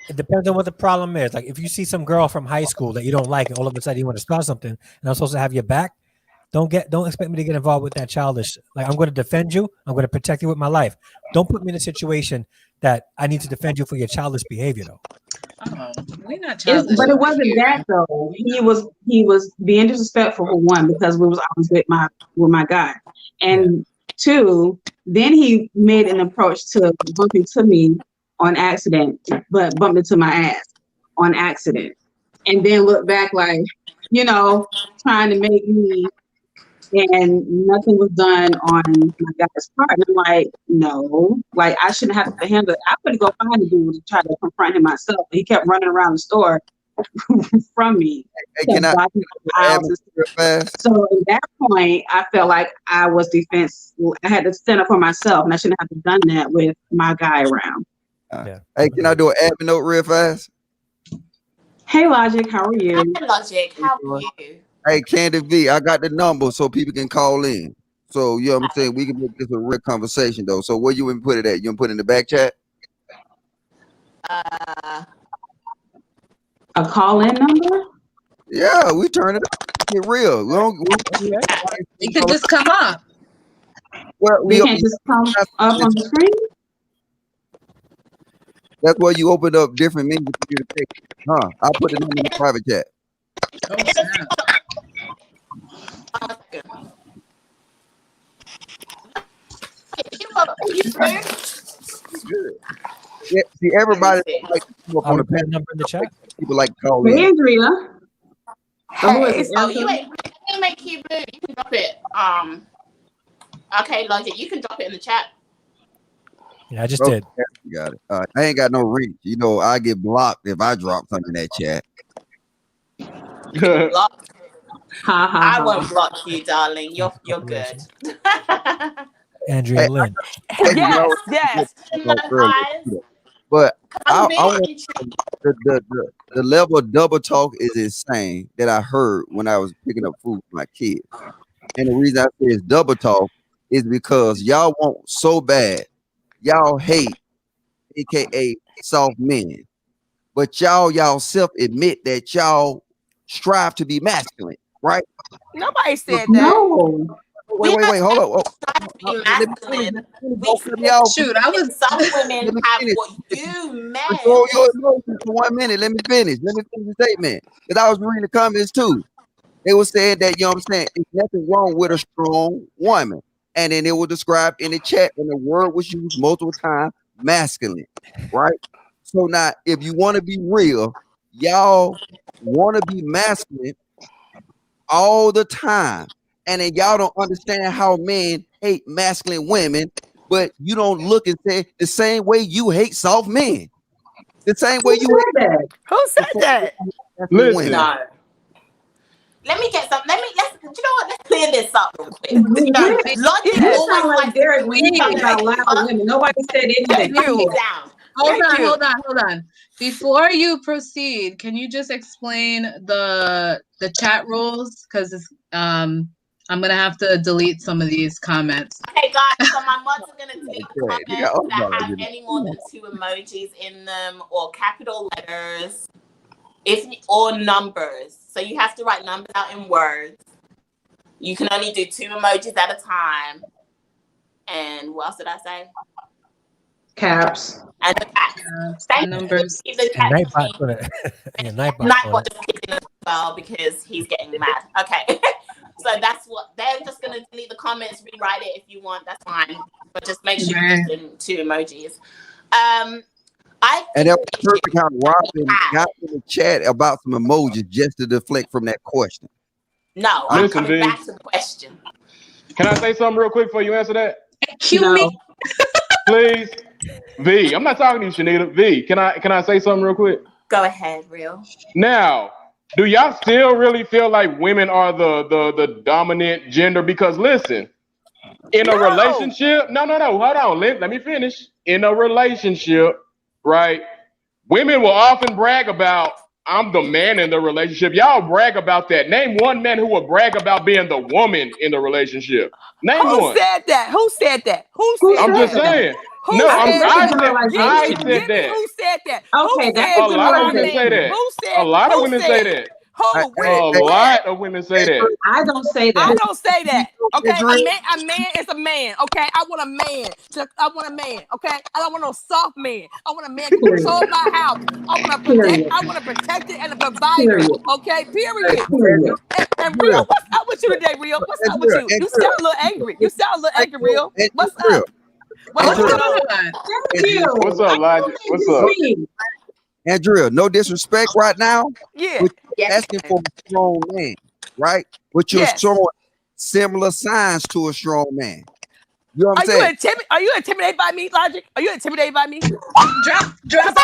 It depends on what the problem is. Like, if you see some girl from high school that you don't like, and all of a sudden you want to start something, and I'm supposed to have your back, don't expect me to get involved with that childish. Like, I'm going to defend you. I'm going to protect you with my life. Don't put me in a situation that I need to defend you for your childish behavior, though. Oh, we're not childish. But it wasn't that though. He was being disrespectful for one, because I was with my guy, and two, then he made an approach to bump into me on accident, but bumped into my ass on accident, and then looked back like, trying to make me, and nothing was done on my guy's part. And I'm like, no, like, I shouldn't have to handle it. I would go find the dude to try to confront him myself. He kept running around the store from me. Hey, can I real fast? So at that point, I felt like I was defensive. I had to stand up for myself, and I shouldn't have to done that with my guy around. Hey, can I do an admin note real fast? Hey, Logic, how are you? Hey, Logic, how are you? Hey, Candy V, I got the number so people can call in. So, you know what I'm saying? We can make this a real conversation, though. So, where you want to put it at? You want to put it in the back chat? A call-in number? Yeah, we turn it up. Get real. It could just come up. Well, we can't just come up on the screen? That's where you open up different menus for you to pick. I'll put the number in the private chat. Good. Yeah, see, everybody like on the number in the chat. People like to call in. Andrea. Hey, so you ain't make you blue. You can drop it. Okay, Logic, you can drop it in the chat. Yeah, I just did. You got it. I ain't got no reach. I get blocked if I drop something in that chat. I won't block you, darling. You're good. Andrea Lynn. Yes. But But I'm I very want intrigued. the level of double talk is insane that I heard when I was picking up food for my kids. And the reason I say it's double talk is because y'all want so bad, y'all hate, aka soft men, but y'all self admit that y'all strive to be masculine, right? Nobody said that. No. Wait, hold up. Trying to be Let me finish. masculine. Don't cut me off. Shoot, I was. Some women Let me have finish. what you men. Control your emotions for 1 minute. Let me finish the statement. Because I was reading the comments too. They were saying that, you know what I'm saying, there's nothing wrong with a strong woman. And then it was described in the chat, and the word was used multiple times, masculine, right? So now, if you want to be real, y'all want to be masculine all the time. And then y'all don't understand how men hate masculine women, but you don't look and say the same way you hate soft men. The same way you hate that? Who said that? masculine Listen. women. No. Let's you know what? Let's clear this up real quick. Logic You always sound like likes Derek when you talk about loud women. Nobody said anything. Thank you. down. Hold on. Before you proceed, can you just explain the chat rules? Because I'm gonna have to delete some of these comments. Okay, guys, so my mods are gonna delete Yeah, comments that have any more than 2 emojis in them or capital letters, or numbers. So you have to write numbers out in words. You can only do 2 emojis at a time. And what else did I say? Caps. And the cats. Thank Numbers. you. The And cats Nightbot's gonna, yeah, Nightbot's Nightbot gonna. just kicked in as well because he's getting mad. Okay. So that's what they're just gonna delete the comments, rewrite it if you want, that's fine. But just make sure you're using 2 emojis. And that was perfect how Robin got in the chat about some emojis just to deflect from that question. No, I'm Listen, coming V. back to the question. Can I say something real quick before you answer that? Cue me. Please. V, I'm not talking to you, Shanita. V, can I say something real quick? Go ahead, Real. Now, do y'all still really feel like women are the dominant gender? Because listen, in a relationship, no, hold on, let me finish. In a relationship, right? Women will often brag about, I'm the man in the relationship. Y'all brag about that. Name one man who will brag about being the woman in the relationship. Name Who one. said that? Who said that? I'm just saying. Who No, said I that? said that. Who said that? Okay, who that's said A lot of our women man? say that. Who said? A lot of who women said? say that. Who? A Where? lot of women say that. I don't say that. I don't say that. Okay, a man is a man. Okay, I want a man. I want a man. Okay, I don't want no soft man. I want a man who can control my house. I want to protect. Period. I want to protect it and a provider. Period. Okay, period. Period. And Real, what's up with you today, Real? What's up with you? You sound a little angry. You sound a little angry, Real. What's up? What's Going up? on? Thank you. What's up, Logic? What's up? Andrea, no disrespect right now, Yeah. but you're asking for a strong man, right? But you're Yes. showing similar signs to a strong man. You know what I'm saying? Are you intimidated by me, Logic? Are you intimidated by me? Drop. I'm just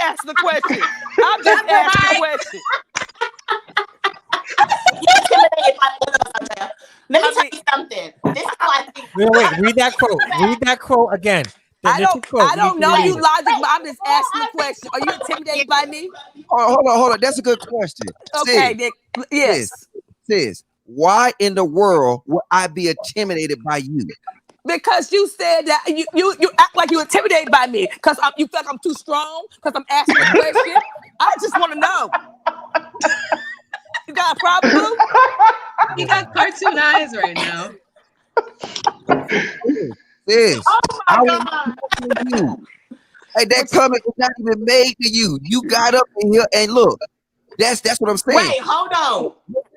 asking the question. I'm just asking the question. You're intimidated by all of us, Andrea. Let me tell you something. This is why I think. Wait, read that quote. Read that quote again. I don't know you, Logic, but I'm just asking the question. Are you intimidated by me? Hold on. That's a good question. Okay, Nick. Yes. Sis, why in the world would I be intimidated by you? Because you said that you act like you're intimidated by me because you feel like I'm too strong because I'm asking a question. I just want to know. You got a problem, boo? You got cartoon eyes right now. Sis, Oh my God. you. Hey, that comment was not even made to you. You got up in here and look. That's what I'm saying. Wait, hold on.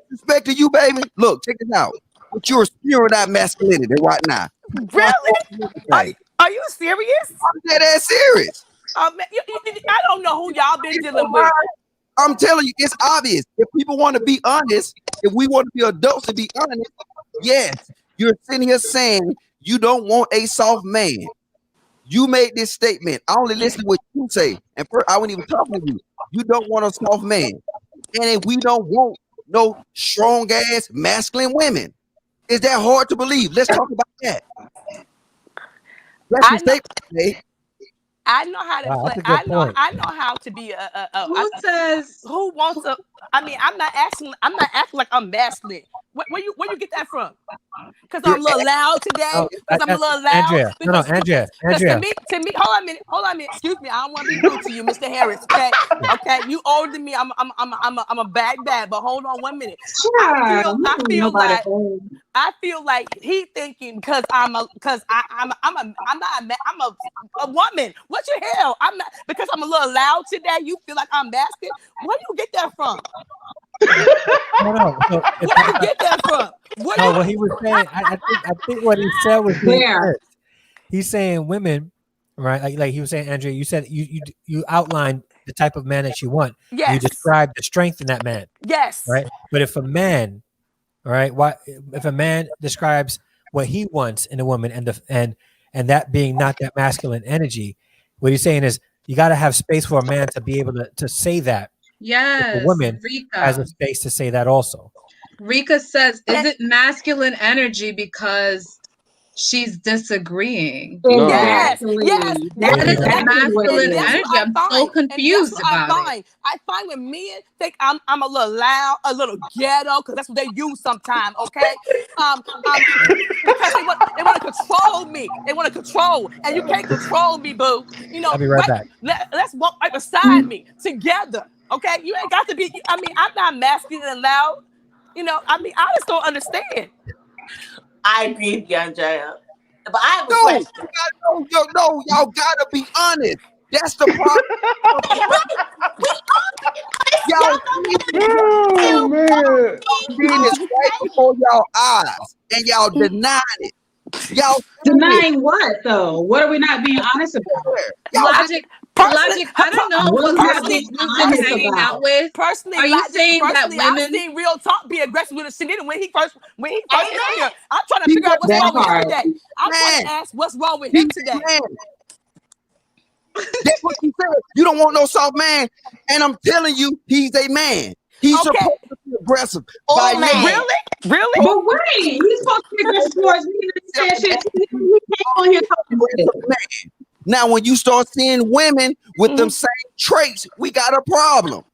Respect to you, baby. Look, check this out. But you're spewing out masculinity right now. Really? Are you serious? I'm dead ass serious. I don't know who y'all been dealing with. I'm telling you, it's obvious. If people want to be honest, if we want to be adults to be honest, yes, you're sitting here saying you don't want a soft man. You made this statement. I only listen to what you say. And I wasn't even talking to you. You don't want a soft man. And if we don't want no strong ass masculine women. Is that hard to believe? Let's talk about that. That's the statement. I know how to Wow, play. that's a good point. I know how to be Who says? who wants a. I mean, I'm not acting like I'm masculine. Where you get that from? Because I'm a little loud today. No, Because I'm a little loud. Andrea. No, Because Andrea. to me, hold on a minute. Excuse me, I don't want to be rude to you, Mr. Harris. Okay, okay, you older than me. I'm a bad, but hold on 1 minute. I feel like he thinking because I'm a woman. What the hell? I'm not because I'm a little loud today. You feel like I'm masculine? Where do you get that from? No. So Where do you get that from? what he was saying, I think what he said was There. he's saying women, right? Like he was saying, Andrea, you said you outlined the type of man that you want. Yes. You described the strength in that man. Yes. Right. But if a man, right, if a man describes what he wants in a woman and that being not that masculine energy, what he's saying is you got to have space for a man to be able to say that. Yes, a woman Rika has a space to say that also. Rika says, "Is it masculine energy because she's disagreeing?" No. Yes. What is masculine energy? I'm so confused about it. I find when men think I'm a little loud, a little ghetto, because that's what they use sometimes. Okay, because they want to control me. They want to control, and you can't control me, boo. You know, I'll be right back. Let's walk right beside me together. Okay, you ain't got to be. I mean, I'm not masculine and loud. You know, I mean, I just don't understand. I agree with you, Andrea. But I have a question. No, y'all gotta be honest. That's the problem. Oh man, being this right before y'all eyes, and y'all denying it. Y'all denying what though? What are we not being honest about? Logic. I don't know what person you've been hanging out with. Personally, are you saying that women? I've seen Real Talk be aggressive with a Shanita when he first came here. I'm trying to figure out what's wrong with him today. I'm trying to ask what's wrong with him today. That's what you said. You don't want no soft man, and I'm telling you, he's a man. He's supposed to be aggressive. Really? But wait, he's supposed to be aggressive towards me. He came on here talking shit. Now, when you start seeing women with them same traits, we got a problem.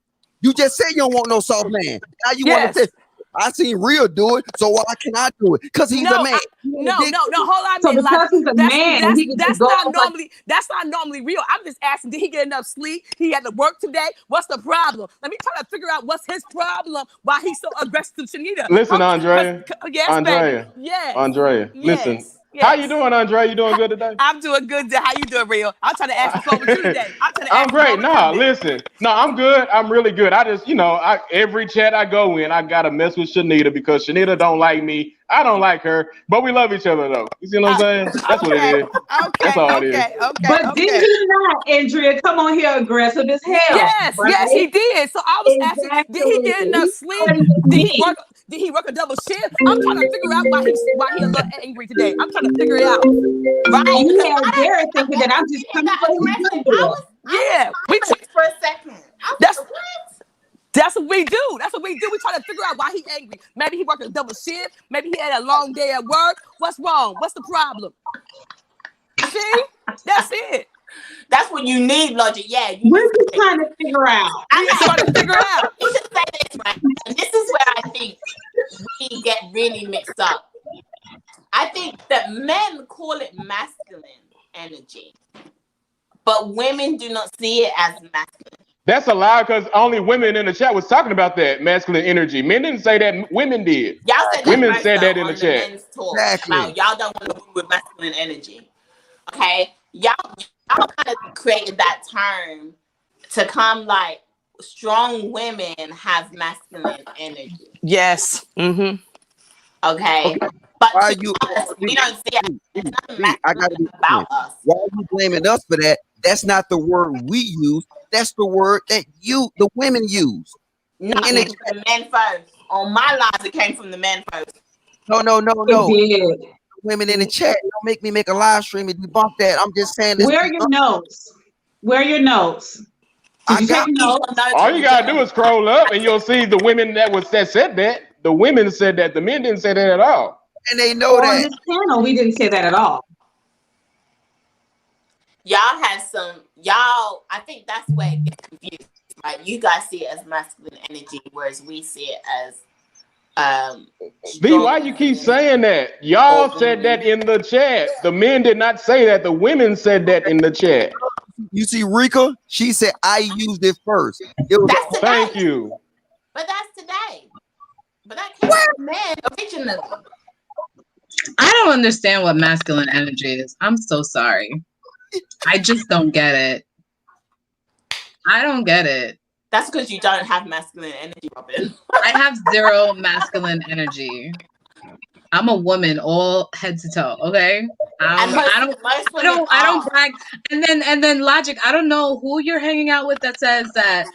You just said you don't want no soft man. Now you want to say, I seen Real do it, so why can I do it? Because he's a man. No, hold on. So because he's a man, that's not normally Real. I'm just asking, did he get enough sleep? He had to work today. What's the problem? Let me try to figure out what's his problem, why he's so aggressive to Shanita. Listen, Andrea. Yes, Andrea. baby. Yes. Andrea, listen. Yes. How you doing, Andrea? You doing good today? I'm doing good. How you doing, Real? I'm trying to ask what's wrong with you today. I'm great. Listen. No, I'm good. I'm really good. I just, every chat I go in, I gotta mess with Shanita because Shanita don't like me. I don't like her, but we love each other though. You see what I'm saying? That's what it is. That's all it is. But did he not, Andrea, come on here aggressive as hell? Yes, right? yes, he did. So I was asking, did he get enough sleep? Did he work a double shift? I'm trying to figure out why he's a little angry today. I'm trying to figure it out. Right? You have Darra thinking that I'm just coming for We took for a second. That's what we do. We try to figure out why he's angry. Maybe he worked a double shift. Maybe he had a long day at work. What's wrong? What's the problem? See? That's it. That's what you need, logic. Yeah. We're just trying to figure out. I'm trying to figure out. You should say this, right? And this is where I think we get really mixed up. I think that men call it masculine energy, but women do not see it as masculine. That's a lie because only women in the chat was talking about that masculine energy. Men didn't say that. Women did. Y'all said that women said that in the chat. Exactly. About y'all don't want to move with masculine energy. Okay, y'all kind of created that term to come like strong women have masculine energy. Yes. Mm-hmm. Okay. But why are you? We don't see it. It's not I gotta be about us. Why are you blaming us for that? That's not the word we use. That's the word that the women use. No, the men first. On my lives, it came from the men first. No. Women in the chat, don't make me make a live stream and debunk that. I'm just saying this. Where are your notes? Where are your notes? I got notes. All you gotta do is scroll up and you'll see the women that said that. The women said that. The men didn't say that at all. And they know that. On this panel, we didn't say that at all. y'all have some, y'all, I think that's where it gets confused, right? You guys see it as masculine energy, whereas we see it as B, why you keep saying that? Y'all said that in the chat. The men did not say that. The women said that in the chat. You see, Rika, she said I used it first. It was That's today. Thank you. But that's today. But that came from men originally. I don't understand what masculine energy is. I'm so sorry. I just don't get it. I don't get it. That's because you don't have masculine energy, Robin. I have zero masculine energy. I'm a woman, all head to toe. Okay, I don't brag. And then logic. I don't know who you're hanging out with that says that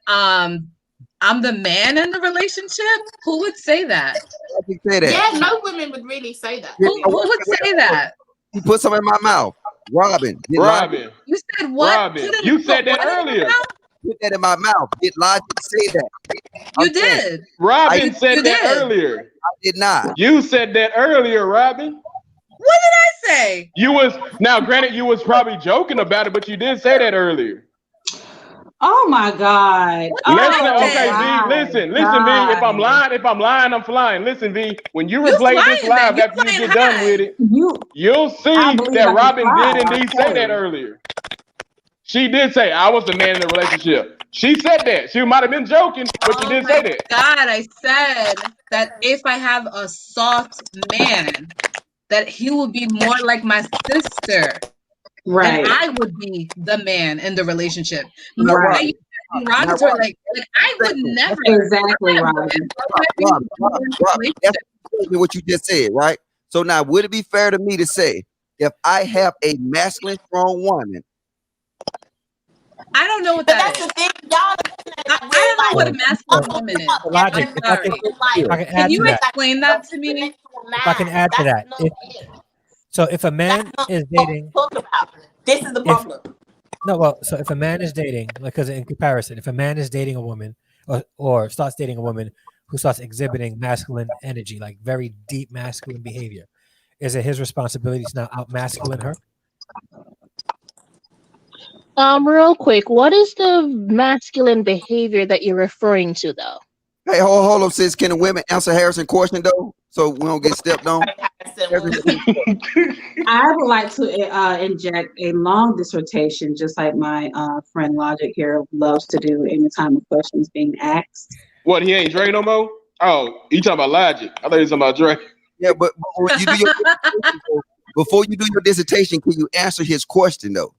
I'm the man in the relationship. Who would say that? Say that. Yeah, no women would really say that. Who would say that? He put something in my mouth. Robin. You said what? Robin, you said that earlier. Put that in my mouth. Did Logic say that? You did. Robin said that earlier. I did not. You said that earlier, Robin. What did I say? You was, now granted, you was probably joking about it, but you did say that earlier. Oh my God. Listen, okay, V, listen, V. If I'm lying, I'm flying. Listen, V, when you replay this live after you get done with it, you'll see that Robin did indeed say that earlier. She did say, I was the man in the relationship. She said that. She might have been joking, but she did say that. God, I said that if I have a soft man, that he will be more like my sister. Right. And I would be the man in the relationship. Right. Robin, like I would never. Exactly, Robin. Robin, that's what you just said, right? So now, would it be fair to me to say, if I have a masculine, strong woman? I don't know what that is. The thing, y'all. I don't know what a masculine woman is. Logic. If I can add Can you to that. explain that to me? If I can add to that. So if a man is dating, this is the problem. So if a man is dating, because in comparison, if a man is dating a woman or starts dating a woman who starts exhibiting masculine energy, like very deep masculine behavior, is it his responsibility to now out masculine her? Real quick, what is the masculine behavior that you're referring to, though? Hey, hold up, sis. Can the women answer Harrison's question though, so we don't get stepped on? I would like to inject a long dissertation, just like my friend Logic here loves to do anytime a question is being asked. What, he ain't Dre no more? Oh, you talking about Logic? I thought you were talking about Dre. Yeah, but when you do your before you do your dissertation, can you answer his question though?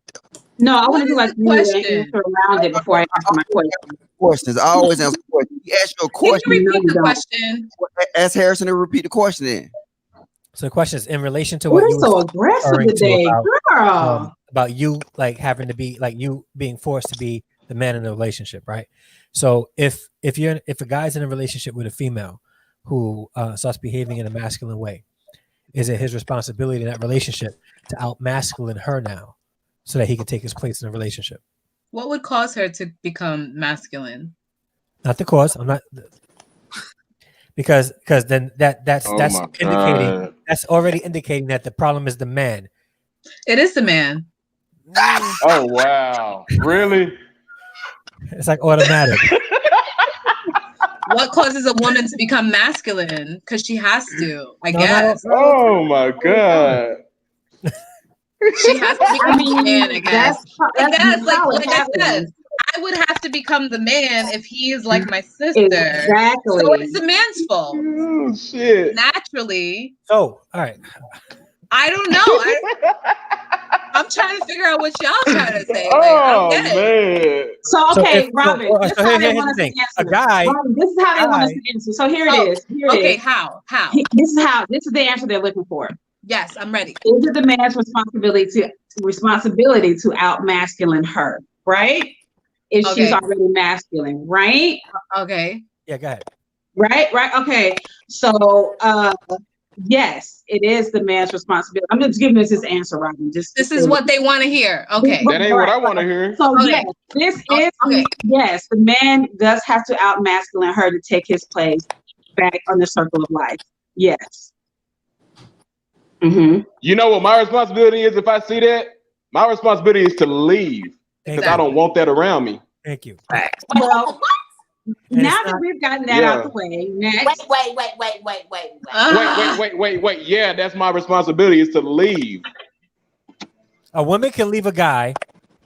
No, I want to do like you answer around it before I answer my question. Questions. I always answer questions. You ask your question. Can you repeat the question? Ask Harrison to repeat the question then. So the question is in relation to what you so aggressive today, girl. About you like having to be like you being forced to be the man in the relationship, right? So if a guy's in a relationship with a female who starts behaving in a masculine way, is it his responsibility in that relationship to out masculine her now, so that he can take his place in the relationship? What would cause her to become masculine? Not the cause. I'm not. Because then that's indicating that's already indicating that the problem is the man. It is the man. Oh wow! Really? It's like automatic. What causes a woman to become masculine? Because she has to, I guess. Oh my God! She has to become the man, I guess. Like I said, I would have to become the man if he is like my sister. Exactly. So it's the man's fault. Oh shit! Naturally. So, all right. I don't know. I'm trying to figure out what y'all trying to say. Like, I don't get it. So okay, Robin. This is how they want us to answer. A guy. Robin, this is how they want us to answer. So here it is. Here okay, it is. How? This is the answer they're looking for. Yes, I'm ready. Is it the man's responsibility to out masculine her, right? If she's already masculine, right? Okay. Yeah, go ahead. Right. Okay. So yes, it is the man's responsibility. I'm just giving this answer, Robin. This is what they want to hear. Okay. That ain't what I want to hear. So yes, this is yes, the man does have to out masculine her to take his place back on the circle of life. Yes. You know what my responsibility is if I see that? My responsibility is to leave because I don't want that around me. Thank you. Well, And now it's that not- we've gotten that out the way, next. Wait. Yeah, that's my responsibility is to leave. A woman can leave a guy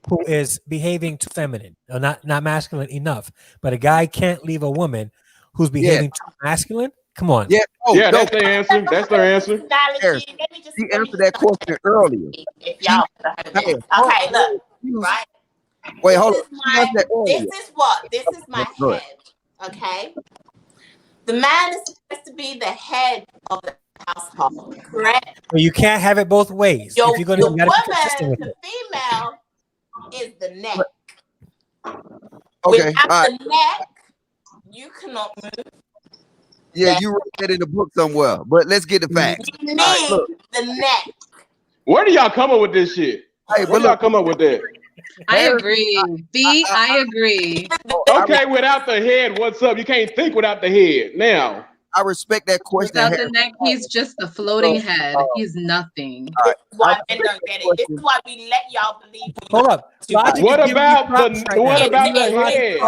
who is behaving too feminine or not masculine enough, but a guy can't leave a woman who's behaving too masculine. Come on. Yeah. Oh, Yeah, no. that's their answer. That's their answer. She answered that question earlier. If y'all okay, look, right? Wait, This hold is on. my- This is my Go head. Okay. The man is supposed to be the head of the household, correct? But you can't have it both ways. Your, If you're gonna, your you gotta be consistent woman, with the it. female, is the neck. Okay. Without All right. the neck, you cannot move. Yeah, you wrote that in the book somewhere. But let's get the facts. You need All right, look. the neck. Where do y'all come up with this shit? Hey, Where do y'all come up with that? I agree. B, I agree. Okay, without the head, what's up? You can't think without the head. Now, I respect that question. Without the neck, he's just a floating head. He's nothing. This is why men don't get it. This is why we let y'all believe. Hold up. Logic what is giving me about props the right what now. about the Logic head?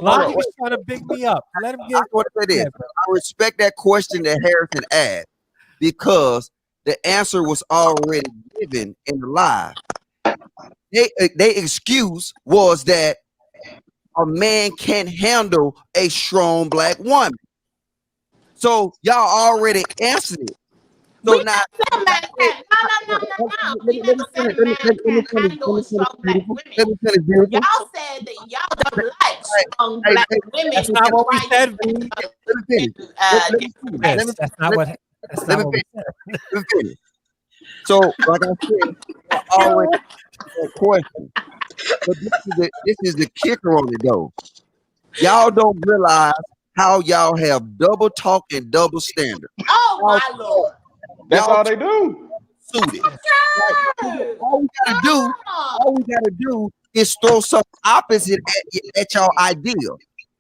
Logic is trying to big me up. Let him get. I want to say this. I respect that question that Harrison asked because the answer was already given in the live. They excuse was that a man can't handle a strong black woman. So y'all already answered it. So now, let me finish. Y'all said that y'all don't like strong black women. That's not what we said. That's not what we said. Let me finish. So, like I said, I already that question. But this is the kicker on it though. Y'all don't realize how y'all have double talk and double standard. Oh my lord. That's all they do. Suited. Like, all we gotta do is throw some opposite at y'all idea.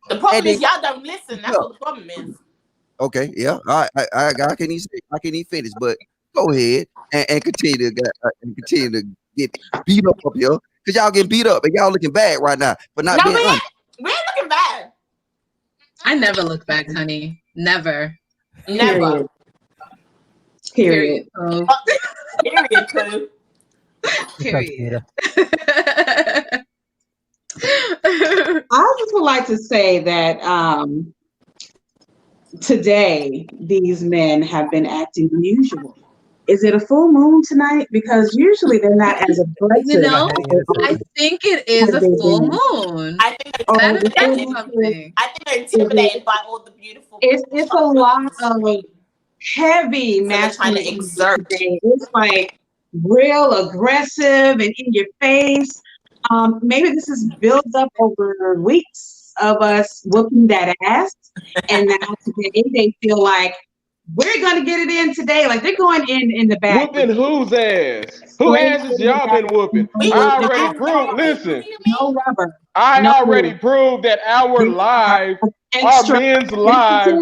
The problem is y'all don't listen. That's what the problem is. Okay, yeah. I can even finish, but go ahead and continue to get beat up here because y'all getting beat up and y'all looking bad right now for not being honest. We ain't looking bad. I never look back, honey. Never. Never. Period. Oh. Period. Too. Period. I just would like to say that today these men have been acting unusual. Is it a full moon tonight? Because usually they're not as aggressive. You know, I think it is a full moon. I think something. I think they're intimidated by all the beautiful. It's a lot of heavy masculine trying to exert. today. It's like real aggressive and in your face. Maybe this is built up over weeks of us whooping that ass, and now today they feel like we're gonna get it in today. Like they're going in the back. Whooping whose ass? Who asses y'all been whooping? I already proved. Listen, no rubber. I already proved that our live, our Extra men's live,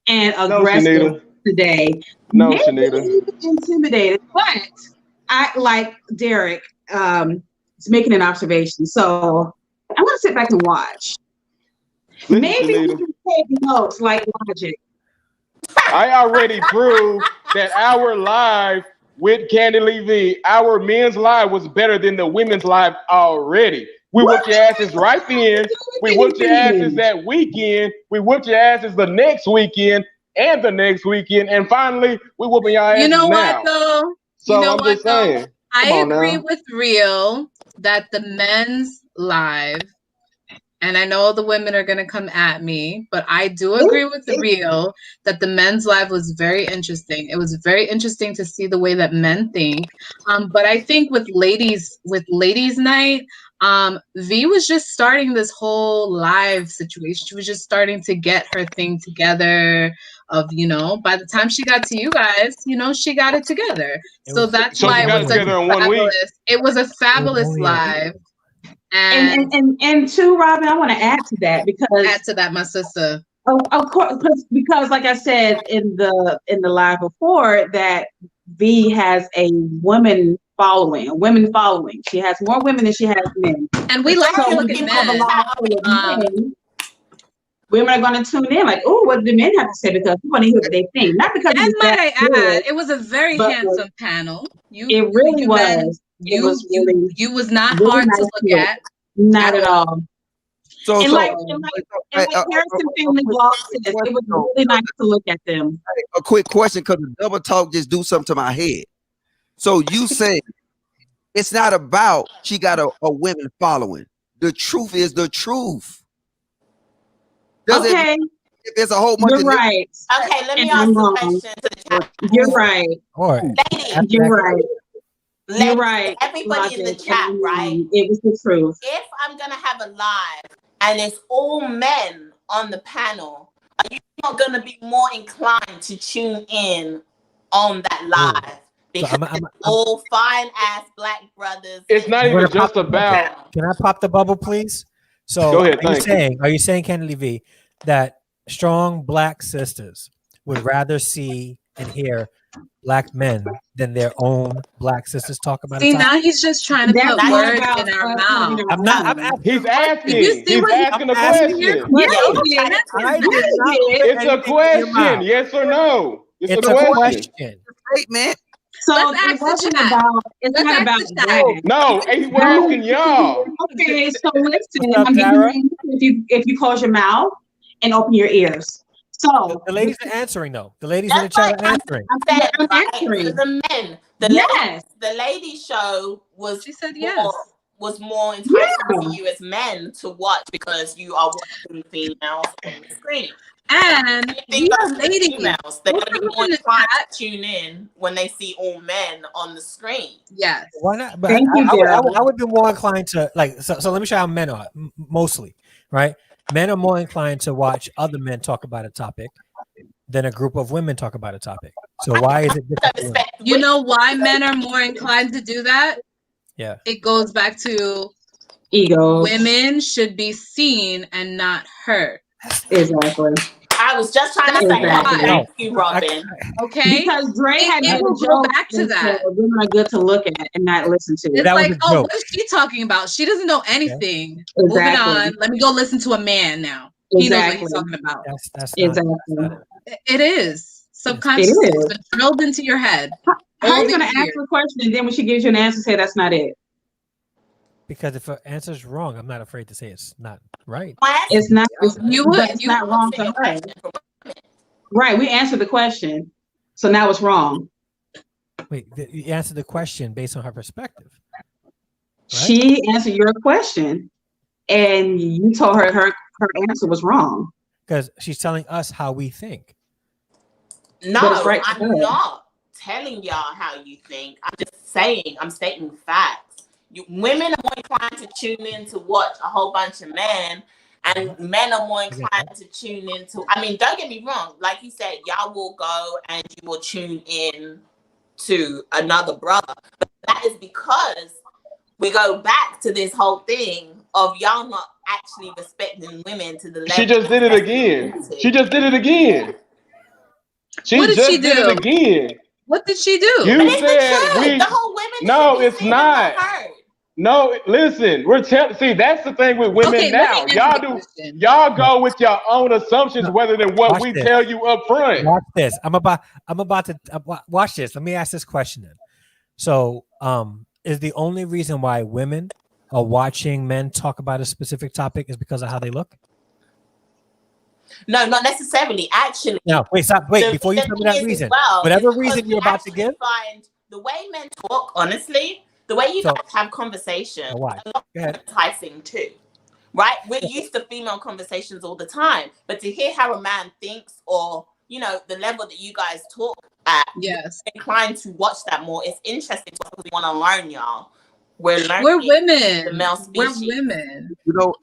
and aggressive today. No, Maybe Shanita. Intimidated, but I like Derek. Is making an observation, so I'm gonna sit back and watch. Listen, Maybe Shanita. we can take notes like Logic. I already proved that our live with Candy Levy, our men's live was better than the women's live already. We whooped your asses right then. We whooped your asses that weekend. We whooped your asses the next weekend and the next weekend. And finally, we whooping y'all asses You know now. what though? So you know I'm what just though? saying. I Come on agree now. with Real that the men's live, and I know the women are going to come at me, but I do agree with Real that the men's live was very interesting. It was very interesting to see the way that men think. But I think with ladies night, V was just starting this whole live situation. She was just starting to get her thing together of, by the time she got to you guys, she got it together. So that's why it was together in 1 week. It was a fabulous live. And too, Robin, I want to add to that my sister. Of course, because like I said in the live before, that V has a woman following, a women following. She has more women than she has men. And we like to So look when at you have a men. live full of men, women are going to tune in like, oh, what do the men have to say? Because we want to hear what they think. Not because And it's might that I good, add, it was a very but handsome panel. it really you was. men, It was really, you was not really hard nice to look at. Not at all. So, And so like Harrison Family Blog says, it was really nice to look at them. a quick question, because the double talk just do something to my head. So you say it's not about she got a women following. The truth is the truth. Okay. If there's a whole bunch You're of right. Okay, let me And ask I'm the wrong. question to the chat. You're right. Ladies, You're right. You're ladies, right. everybody in the Logic, chat, and right? it was the truth. If I'm gonna have a live and it's all men on the panel, are you not gonna be more inclined to tune in on that live? Because it's all fine ass black brothers. It's not even just about. Can I pop the bubble, please? So, Go ahead, are you saying, Kennedy V, that strong black sisters would rather see and hear black men than their own black sisters talk about it? See, now he's just trying to put words in our mouth. I'm not. I'm asking. He's asking. You see He's what asking a I'm asking your question. question? I did not put It's a anything in your mouth. question. Yes or no? It's a question. Statement. So Let's it ask wasn't the chat. about. It's Let's not ask about the chat. that. No, we're asking y'all. Okay, so listen. What's up, I'm giving Darra? you if you close your mouth and open your ears. So The ladies are answering though. The ladies in the chat are answering. I'm Right? answering. For the men, the lady show was She said yes. Was more enticing for you as men to watch because you are watching females on the screen. And we are ladies. Females, they're going to be more inclined to tune in when they see all men on the screen. Yes. Why not? But Thank you, I would be more inclined to like. So let me show you how men are mostly, right? Men are more inclined to watch other men talk about a topic than a group of women talk about a topic. So why is it different? You know why men are more inclined to do that? Yeah. It goes back to ego. Women should be seen and not heard. Exactly. I was just trying to say that. Thank you, Robin. Okay. Because Dre had it will go back to that. Women are good to look at and not listen to. It's like, oh, what is she talking about? She doesn't know anything. Yeah. Moving Exactly. on. Let me go listen to a man now. He knows what he's talking about. That's exactly. It is subconsciously. It's been drilled into your head. How are you going to answer a question and then when she gives you an answer, say that's not it? Because if an answer is wrong, I'm not afraid to say it's not right. It's not. It's you not wrong to her. Right. We answered the question, so now it's wrong. Wait, you answered the question based on her perspective. Right? She answered your question, and you told her her answer was wrong. Because she's telling us how we think. No, I'm not telling y'all how you think. I'm just saying, I'm stating facts. Women are more inclined to tune in to watch a whole bunch of men, and men are more inclined to tune into. I mean, don't get me wrong. Like you said, y'all will go and you will tune in to another brother. But that is because we go back to this whole thing of y'all not actually respecting women to the level. She just did it again. She just did it again. What did she do? Did it again. What did she do? You said the whole women. No, it's not. No, listen, see, that's the thing with women now. Y'all go with your own assumptions rather than what we tell you up front. Watch this. I'm about to watch this. Let me ask this question then. So, is the only reason why women are watching men talk about a specific topic is because of how they look? No, not necessarily. Actually, no. Wait, stop. Wait, before you tell me that reason, whatever reason you're about to give. Find the way men talk, honestly. The way you guys have conversations, a lot enticing too, right? We're used to female conversations all the time, but to hear how a man thinks, or the level that you guys talk at, yes, inclined to watch that more. It's interesting because we want to learn, y'all. We're learning. We're women. The male species. We're women. You know,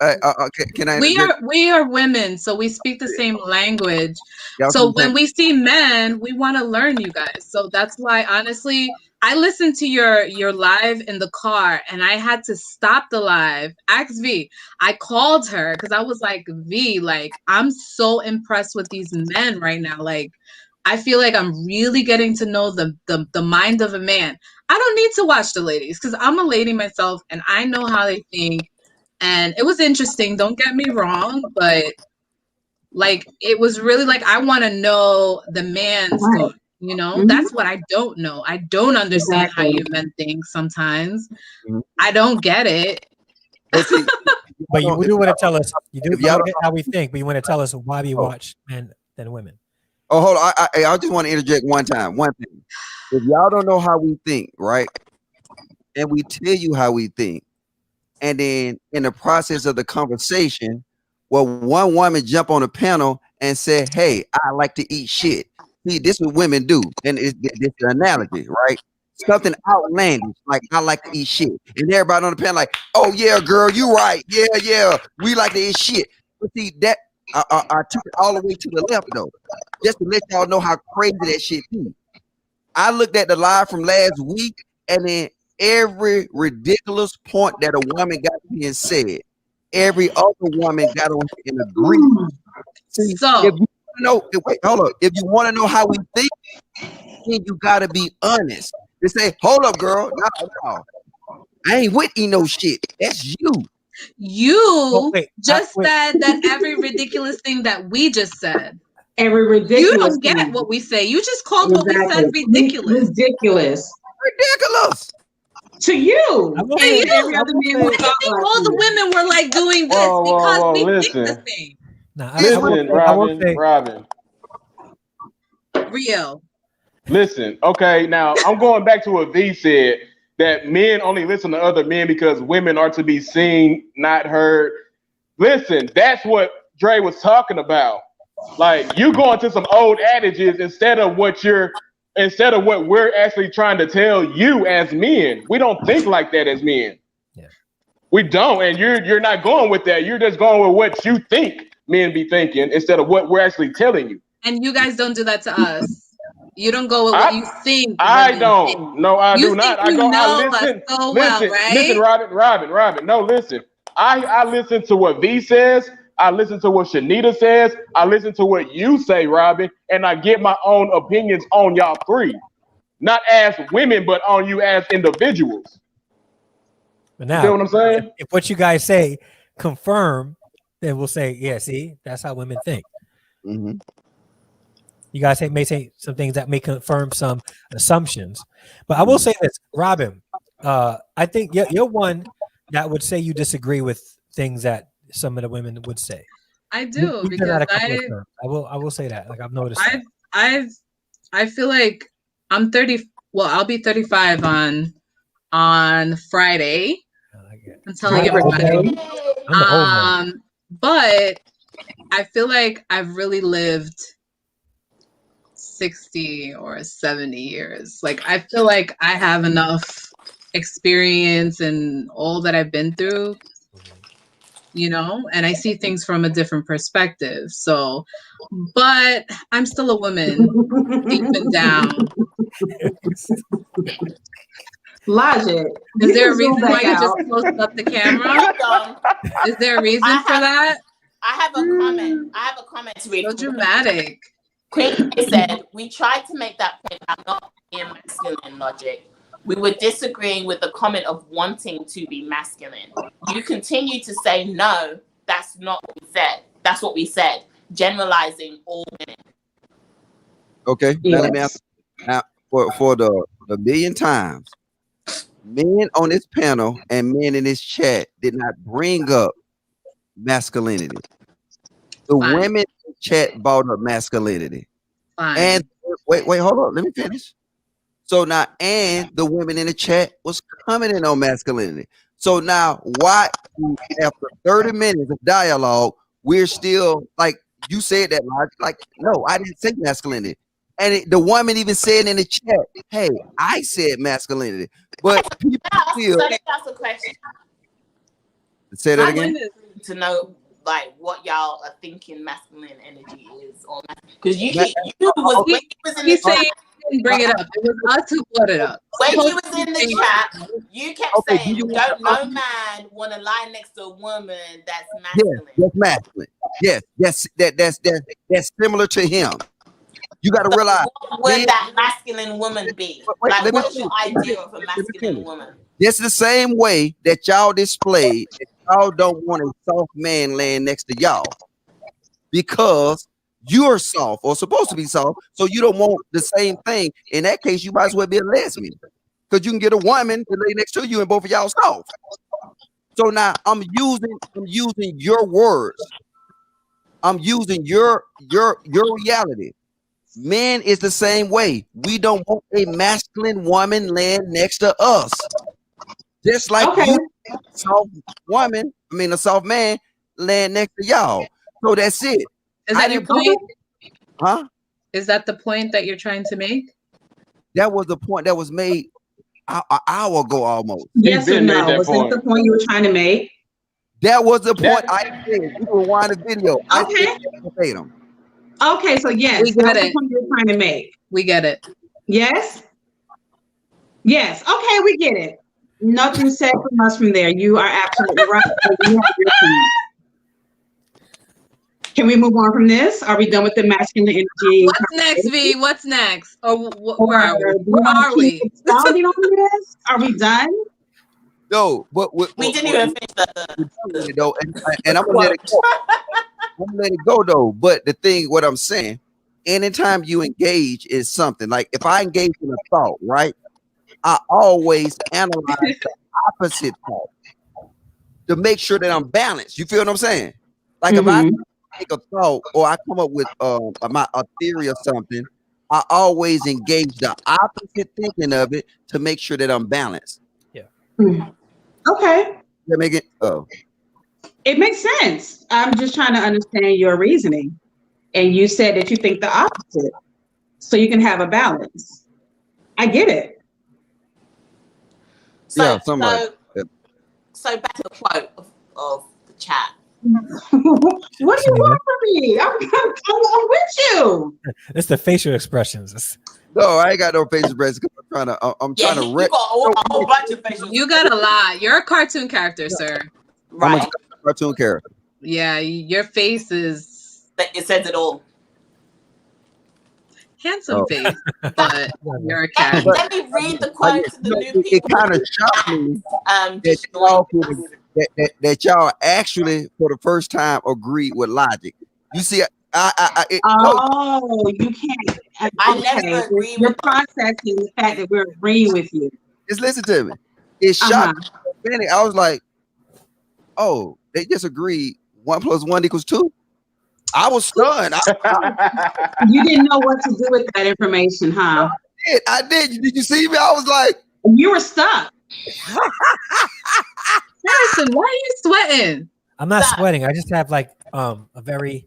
can I? We are women, so we speak the same language. So when we see men, we want to learn, you guys. So that's why, honestly, I listened to your live in the car, and I had to stop the live. Ask V. I called her because I was like, V, like, I'm so impressed with these men right now. Like, I feel like I'm really getting to know the mind of a man. I don't need to watch the ladies because I'm a lady myself and I know how they think. And it was interesting, don't get me wrong, but like it was really like I want to know the man's thought, you know? Mhm. That's what I don't know. I don't understand how Exactly. you men think sometimes. Mhm. I don't get it. But see, But you do want to tell us, if y'all don't get how we think, but you want to tell us why we know, watch men than women. oh, hold on. I just want to interject one time. One thing. If y'all don't know how we think, right? And we tell you how we think, and then in the process of the conversation, well, one woman jump on a panel and say, "Hey, I like to eat shit." See, this is what women do, and it's an analogy, right? Something outlandish, like I like to eat shit, and everybody on the panel like, "Oh yeah, girl, you right, yeah, we like to eat shit." But see that I took it all the way to the left though, just to let y'all know how crazy that shit is. I looked at the live from last week, and then every ridiculous point that a woman got being said, every other woman got on and agreed. See, So if you know, wait, hold up. If you want to know how we think, then you gotta be honest. They say, "Hold up, girl, no, I ain't with you no shit. That's you." you just said that every ridiculous thing that we just said. Every ridiculous You don't get thing. what we say. You just called what we said Exactly. ridiculous. Ridiculous. Ridiculous. To you. I will Hey, And you. every other man Why who do you thought think like all the you. women were like doing this? Whoa, Because whoa, we listen. think the same. Now, Listen, Robin, Real. listen. Okay, now I'm going back to what V said, that men only listen to other men because women are to be seen, not heard. Listen, that's what Dre was talking about. Like, you going to some old adages instead of what we're actually trying to tell you as men. We don't think like that as men. Yeah. We don't, and you're not going with that. You're just going with what you think men be thinking instead of what we're actually telling you. And you guys don't do that to us. You don't go with what you think. I women don't. think. No, I You do think not. I you go. I know us listen. so well, Listen. Listen, right? Robin. No, listen. I listen to what V says. I listen to what Shanita says. I listen to what you say, Robin, and I get my own opinions on y'all three, not as women, but on you as individuals. But You now, feel what I'm saying? if what you guys say confirm, then we'll say, yeah, see, that's how women think. Mm-hmm. You guys may say some things that may confirm some assumptions. But I will say this, Robin, I think you're one that would say you disagree with things that some of the women would say. I do You've done because that a couple of times. I will say that. Like I've noticed that. I feel like I'm 30. Well, I'll be 35 on Friday. I'm telling everybody. I'm the old man. But I feel like I've really lived 60 or 70 years. Like I feel like I have enough experience and all that I've been through, you know, and I see things from a different perspective. So, but I'm still a woman deep and down. Logic. Is there a Zoom reason why back you just out. closed up the camera? Is there a reason for that? I have a comment. I have a comment to read. So dramatic. Queen said, we tried to make that point about not being masculine logic. We were disagreeing with the comment of wanting to be masculine. You continue to say, no, that's not what we said. That's what we said. Generalizing all men. Okay, Yes. now let me ask. Now, for the million times, men on this panel and men in this chat did not bring up masculinity. The women in the chat brought up masculinity. And wait, hold on, let me finish. So now, and the women in the chat was commenting on masculinity. So now, why after 30 minutes of dialogue, we're still like you said that like no, I didn't say masculinity. And the woman even said in the chat, "Hey, I said masculinity," but people still. So let me ask a question. Say that again. To know like what y'all are thinking masculine energy is, or because you was when he was in the chat. He didn't bring it up. It was us who brought it up. When he was in the chat, you kept saying, "Don't no man want to lie next to a woman that's masculine." Yes, that's masculine. Yes, that's similar to him. You got to realize. What would that masculine woman be? Like, what's your idea of a masculine woman? It's the same way that y'all display that y'all don't want a soft man laying next to y'all because you're soft or supposed to be soft, so you don't want the same thing. In that case, you might as well be a lesbian because you can get a woman to lay next to you and both of y'all soft. So now I'm using your words. I'm using your reality. Men is the same way. We don't want a masculine woman laying next to us. Just like you, a soft woman, a soft man laying next to y'all. So that's it. Is that your point? Huh? Is that the point that you're trying to make? That was the point that was made an hour ago almost. Yes or no? Was that the point you were trying to make? That was the point I said. You can rewind the video. Okay. Okay, so yes, we get that's it. the point you're trying to make. We get it. Yes? Yes. Okay, we get it. Nothing said from us from there. You are absolutely right. You have your point. Can we move on from this? Are we done with the masculine energy? What's next, V? What's next? Or where are we? Where are we? Expounding on this? Are we done? No, but we didn't even finish that. And I'm gonna let it go. I'm gonna let it go though. But the thing, what I'm saying, anytime you engage in something, like if I engage in a thought, right? I always analyze the opposite thought to make sure that I'm balanced. You feel what I'm saying? Like if I take a thought or I come up with a theory or something, I always engage the opposite thinking of it to make sure that I'm balanced. Yeah. Okay. That make it? It makes sense. I'm just trying to understand your reasoning. And you said that you think the opposite, so you can have a balance. I get it. So back to the quote of the chat. What do you want from me? I'm with you. It's the facial expressions. No, I ain't got no facial expressions. I'm trying to. You got a whole bunch of facial. You got a lot. You're a cartoon character, sir. Right. I'm a cartoon character. Yeah, your face is. It says it all. Handsome face, but you're a cat. Let me read the quote to the new people. It kind of shocked me that y'all actually, for the first time, agreed with logic. You see, you can't. I never agree. You're processing the fact that we're agreeing with you. Just listen to me. It shocked me. I was like, oh, they just agreed 1 + 1 = 2. I was stunned. You didn't know what to do with that information, huh? I did. Did you see me? I was like, you were stuck. Harrison, why are you sweating? I'm not sweating. I just have like a very,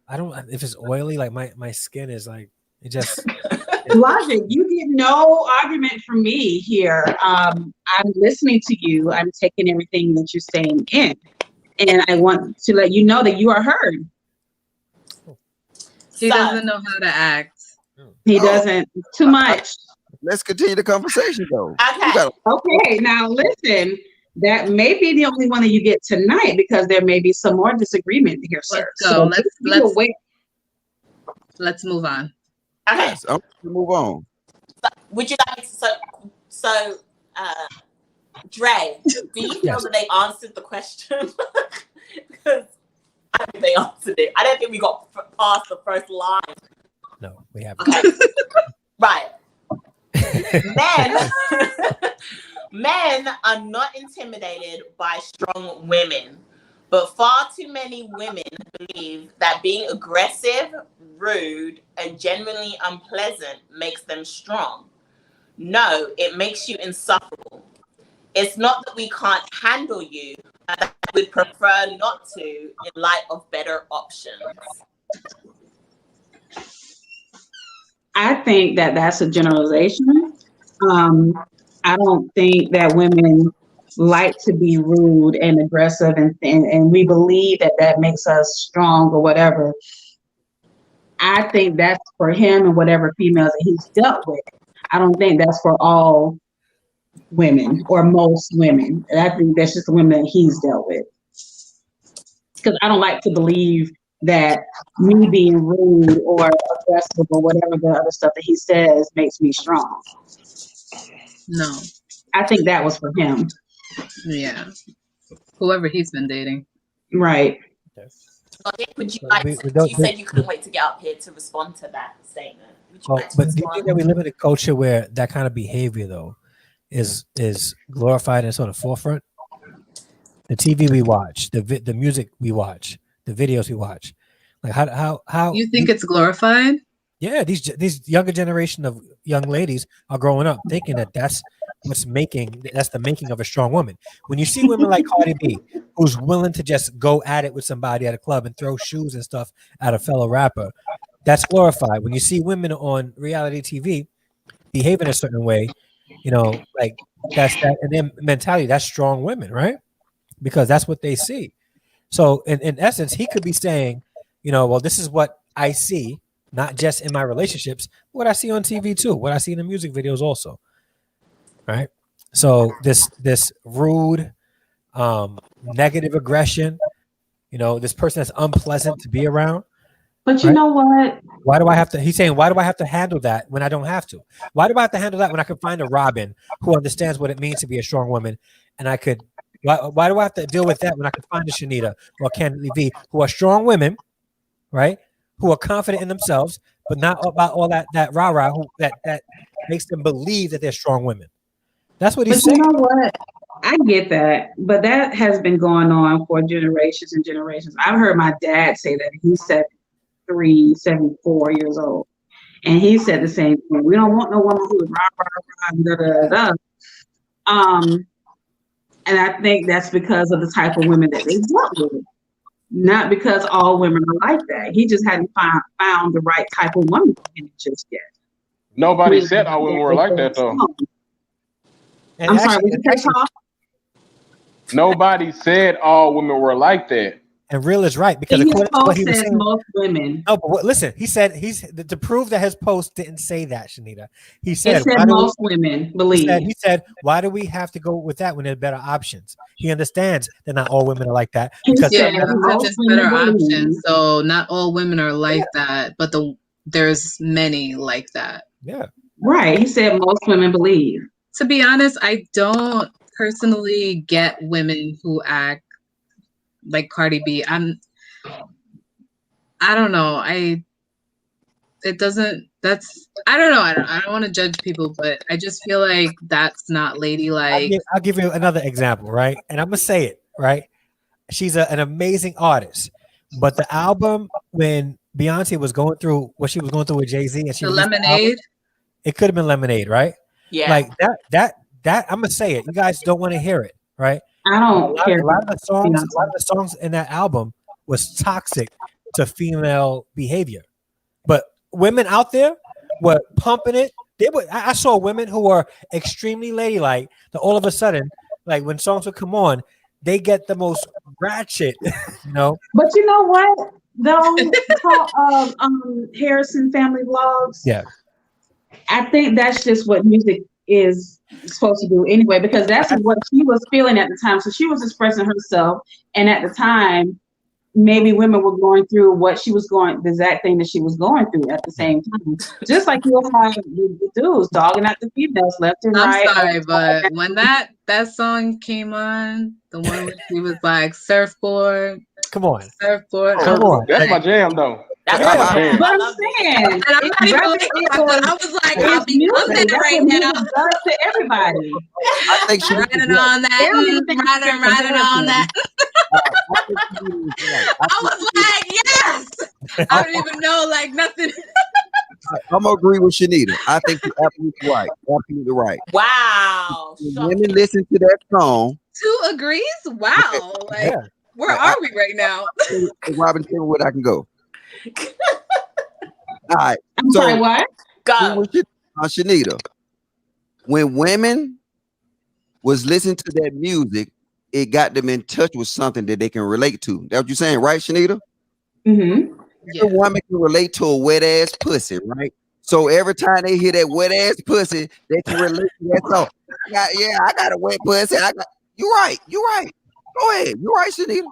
I don't, if it's oily, like my skin is like, it just. Logic, you get no argument from me here. I'm listening to you. I'm taking everything that you're saying in. And I want to let you know that you are heard. He doesn't know how to act. He doesn't. Too much. Let's continue the conversation, though. Okay. Now listen. That may be the only one that you get tonight because there may be some more disagreement here, sir. Let's go. Let's move on. Okay. Yes, I'm gonna move on. Would you like Dre? Do you feel that they answered the question? Because I don't think they answered it. I don't think we got past the first line. No, we haven't. Okay. Right. Men are not intimidated by strong women, but far too many women believe that being aggressive, rude, and genuinely unpleasant makes them strong. No, it makes you insufferable. It's not that we can't handle you, but that we'd prefer not to in light of better options. I think that that's a generalization. I don't think that women like to be rude and aggressive and we believe that makes us strong or whatever. I think that's for him and whatever females that he's dealt with. I don't think that's for all women or most women. I think that's just the women that he's dealt with. Because I don't like to believe that me being rude or aggressive or whatever the other stuff that he says makes me strong. No. I think that was for him. Yeah. Whoever he's been dating. Right. Would you like to, you said you couldn't wait to get up here to respond to that statement. Would you like to but do you respond? think that we live in a culture where that kind of behavior though is glorified and sort of forefront? The TV we watch, the music we watch, the videos we watch, like how you think it's glorified? Yeah, these younger generation of young ladies are growing up thinking that that's the making of a strong woman. When you see women like Cardi B, who's willing to just go at it with somebody at a club and throw shoes and stuff at a fellow rapper, that's glorified. When you see women on reality TV behaving a certain way, like that's that, and their mentality, that's strong women, right? Because that's what they see. So in essence, he could be saying, well, this is what I see, not just in my relationships, what I see on TV too, what I see in the music videos also. Right. So this rude, negative aggression, this person that's unpleasant to be around. But you know what? Why do I have to? He's saying, why do I have to handle that when I don't have to? Why do I have to handle that when I can find a Robin who understands what it means to be a strong woman, and I could? Why do I have to deal with that when I can find a Shanita or Candidly V who are strong women, right? Who are confident in themselves, but not about all that rah-rah that makes them believe that they're strong women. That's what he's saying. You know what? I get that, but that has been going on for generations and generations. I've heard my dad say that. He's 74 years old, and he said the same thing. We don't want no woman who is rah. And I think that's because of the type of women that they dealt with, not because all women are like that. He just hadn't found the right type of woman for him just yet. Nobody said all women were like that, though. I'm sorry, what did you say, Tom? Nobody said all women were like that. And Real is right, because His according to what post he was says saying, most women. no, but listen, he said to prove that his post didn't say that, Shanita. He said, most women believe. He said, why do we have to go with that when there's better options? He understands that not all women are like that. Because there's better options. So not all women are like that, but there's many like that. Yeah. Right. He said most women believe. To be honest, I don't personally get women who act like Cardi B. I don't know. I don't know. I don't want to judge people, but I just feel like that's not ladylike. I'll give you another example, right? And I'm gonna say it, right? She's an amazing artist, but the album when Beyonce was going through what she was going through with Jay-Z, and she the Lemonade, it could have been Lemonade, right? Yeah. Like that I'm gonna say it. You guys don't want to hear it, right? I don't care. A lot of the songs in that album was toxic to female behavior, but women out there were pumping it. I saw women who were extremely ladylike that all of a sudden, like when songs would come on, they get the most ratchet, But you know what? Though, Harrison Family Vlogs. Yeah. I think that's just what music is supposed to do anyway, because that's what she was feeling at the time. So she was expressing herself, and at the time, maybe women were going through the exact thing that she was going through at the same time. Just like you'll have the dudes dogging at the females left and right. I'm sorry, but when that song came on, the one where she was like surfboard. Come on. Surfboard. Come on. That's my jam, though. That's my jam. But I'm saying, and I'm not even like that, I was like, I'll be pumping it right now. To everybody. I think she riding on that. Riding on that. I was like, yes. I don't even know, like nothing. I'm gonna agree with Shanita. I think you're absolutely right. Absolutely right. Wow. When women listen to that song. 2 agrees? Wow. Like, where are we right now? Robin, tell me where I can go. All right. I'm sorry, what? Go. Shanita. When women was listening to that music, it got them in touch with something that they can relate to. That's what you're saying, right, Shanita? Mm-hmm. A woman can relate to a wet ass pussy, right? So every time they hear that wet ass pussy, they can relate to that song. I got a wet pussy. You're right. Go ahead. You're right, Shanita.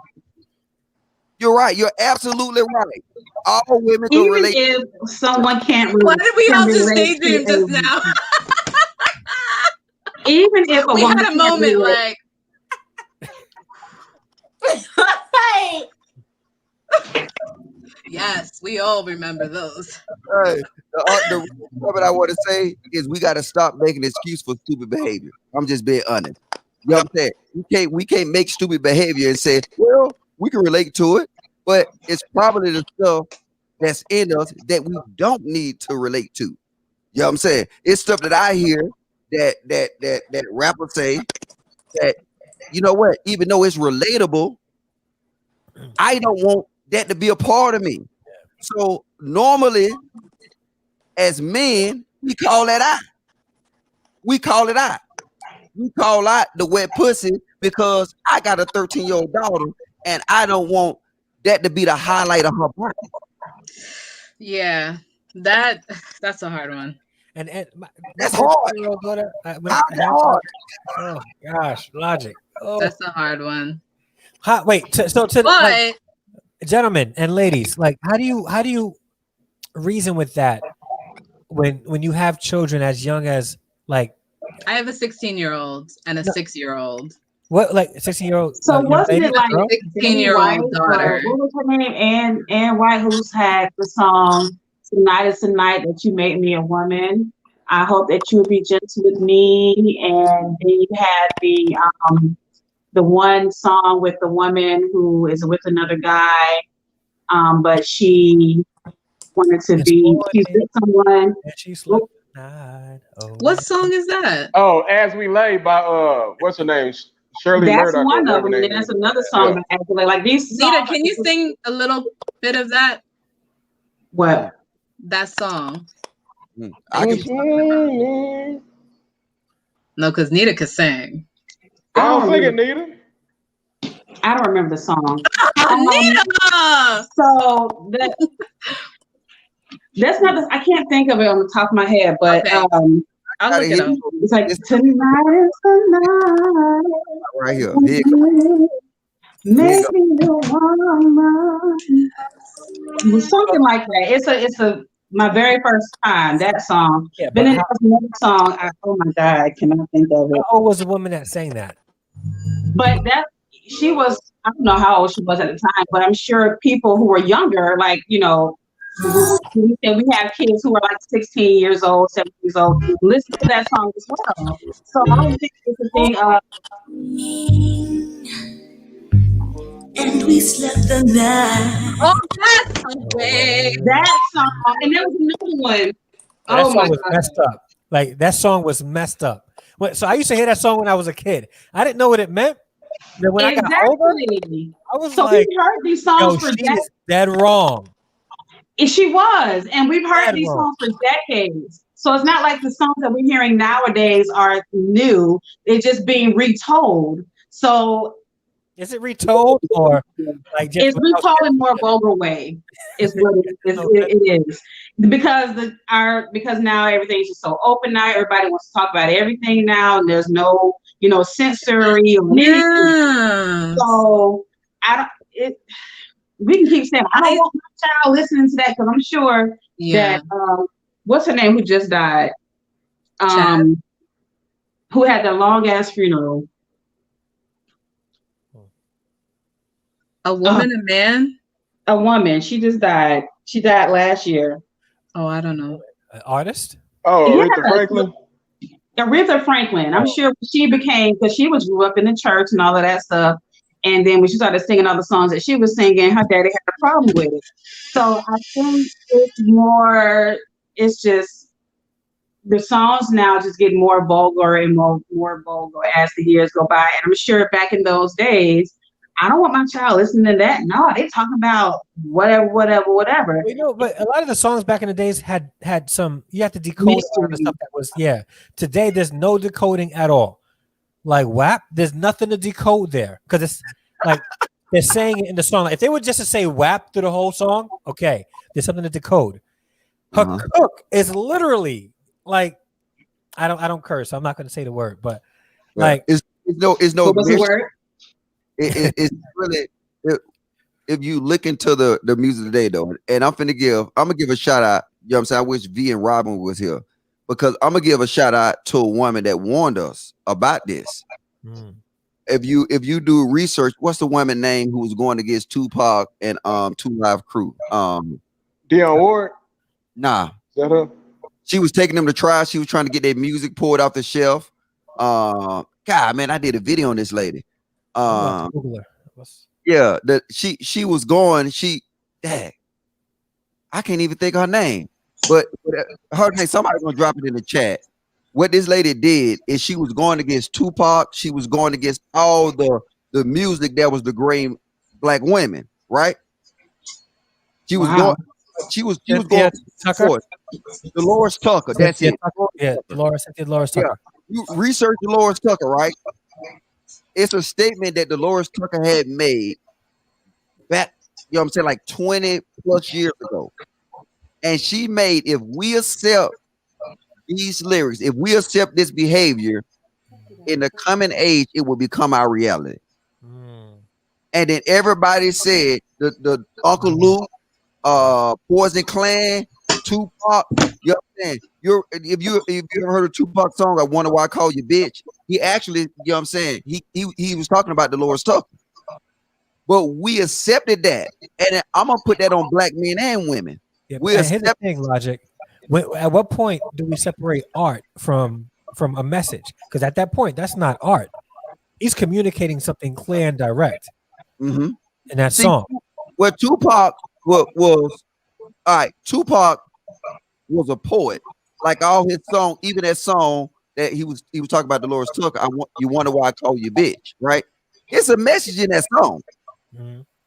You're right. You're absolutely right. All women can Even relate. if someone can't Why did we can all just relate daydream to just now? even if a We woman had a can't moment relate, like, Hey, yes, we all remember those. The what I want to say is we got to stop making an excuse for stupid behavior. I'm just being honest. You know what I'm saying? We can't make stupid behavior and say, well, we can relate to it, but it's probably the stuff that's in us that we don't need to relate to. You know what I'm saying? It's stuff that I hear that rappers say that, you know what, even though it's relatable, I don't want that to be a part of me. So normally, as men, we call that out. We call it out. We call out the wet pussy because I got a 13-year-old daughter and I don't want that to be the highlight of her body. Yeah, that's a hard one. And that's hard. Daughter, oh gosh, logic. Oh. That's a hard one. Wait, like, gentlemen and ladies, like, how do you reason with that when you have children as young as, like, I have a 16-year-old and a 6-year-old. What, like, 16-year-old? so wasn't it like 16-year-old daughter? What was her name? Ann White, who's had the song "Tonight Is the Night That You Made Me a Woman." I hope that you would be gentle with me. And then you had the one song with the woman who is with another guy, but she wanted to be she's with someone. What song is that? Oh, As We Lay by what's her name? Shirley That's Murdoch. one of them. And that's another song that actually like these. Nita, can you sing a little bit of that? What? That song. No, No, because Nita could sing. I don't sing it, Nita. I don't remember the song. Nita! So that's not. I can't think of it on the top of my head, but okay. I'll look it up. It's like tonight is the night. Right here. Make me your woman. Something like that. It's my very first time, that song. Yeah, then there's another song. Oh my God, I cannot think of it. How old was the woman that sang that? But she was, I don't know how old she was at the time, but I'm sure people who were younger, like, you know, we have kids who are like 16 years old, 17 years old, listen to that song as well. So I don't think it's a thing of. And we slept the night. Oh, that's okay. That song, and there was another one. That song was messed up. Like, that song was messed up. So I used to hear that song when I was a kid. I didn't know what it meant. Then when I got older, I was like, we've heard these songs for decades. Is dead wrong. And she was, and we've heard these songs for decades. So it's not like the songs that we're hearing nowadays are new. They're just being retold. So is it retold or like just it's retold in a more vulgar way? Is what it is. Because now everything's just so open now. Everybody wants to talk about everything now, and there's no, censory or anything. So we can keep saying, I don't want my child listening to that, because I'm sure that what's her name who just died? Who had the long ass funeral? A woman, a man? A woman. She just died. She died last year. Oh, I don't know. An artist? Oh, Aretha Franklin. Aretha Franklin. I'm sure she became, because she grew up in the church and all of that stuff. And then when she started singing all the songs that she was singing, her daddy had a problem with it. So I think it's just, the songs now just get more vulgar and more vulgar as the years go by. And I'm sure back in those days, I don't want my child listening to that. No, they talking about whatever. But a lot of the songs back in the days had some, you have to decode all the stuff that was, Today, there's no decoding at all. Like WAP, there's nothing to decode there, because it's like they're saying it in the song. Like, if they were just to say WAP through the whole song, okay, there's something to decode. Her cook is literally like, I don't curse, so I'm not going to say the word, but like it's no what was the word? It's really if you look into the music today though, and I'm gonna give a shout out. You know what I'm saying? I wish V and Robin was here because I'm gonna give a shout out to a woman that warned us about this. If you do research, what's the woman name who was going against Tupac and 2 Live Crew? Dionne Ward? Nah. Is that her? She was taking them to trial. She was trying to get their music pulled off the shelf. God, man, I did a video on this lady. Yeah, she was going. Dang, I can't even think of her name. But her name, somebody's gonna drop it in the chat. What this lady did is she was going against Tupac. She was going against all the music that was degrading black women, right? She was going. She was going. Tucker? Dolores Tucker. That's it. Yeah, Dolores Tucker. Yeah. You research Dolores Tucker, right? It's a statement that Dolores Tucker had made back, you know what I'm saying, like 20 plus years ago. And she made, if we accept these lyrics, if we accept this behavior in the coming age, it will become our reality. And then everybody said the Uncle Luke, Poison Clan, Tupac, you know what I'm saying? If you ever heard a Tupac song, I Wonder Why I Call You Bitch, he actually, you know what I'm saying, he was talking about Dolores Tucker. But we accepted that. And I'm gonna put that on black men and women. Yeah, here's the thing, Logic. At what point do we separate art from a message? Because at that point, that's not art. He's communicating something clear and direct in that song. Well, Tupac was all right. Tupac was a poet. Like all his songs, even that song that he was talking about Dolores Tucker. You wonder why I call you bitch, right? It's a message in that song.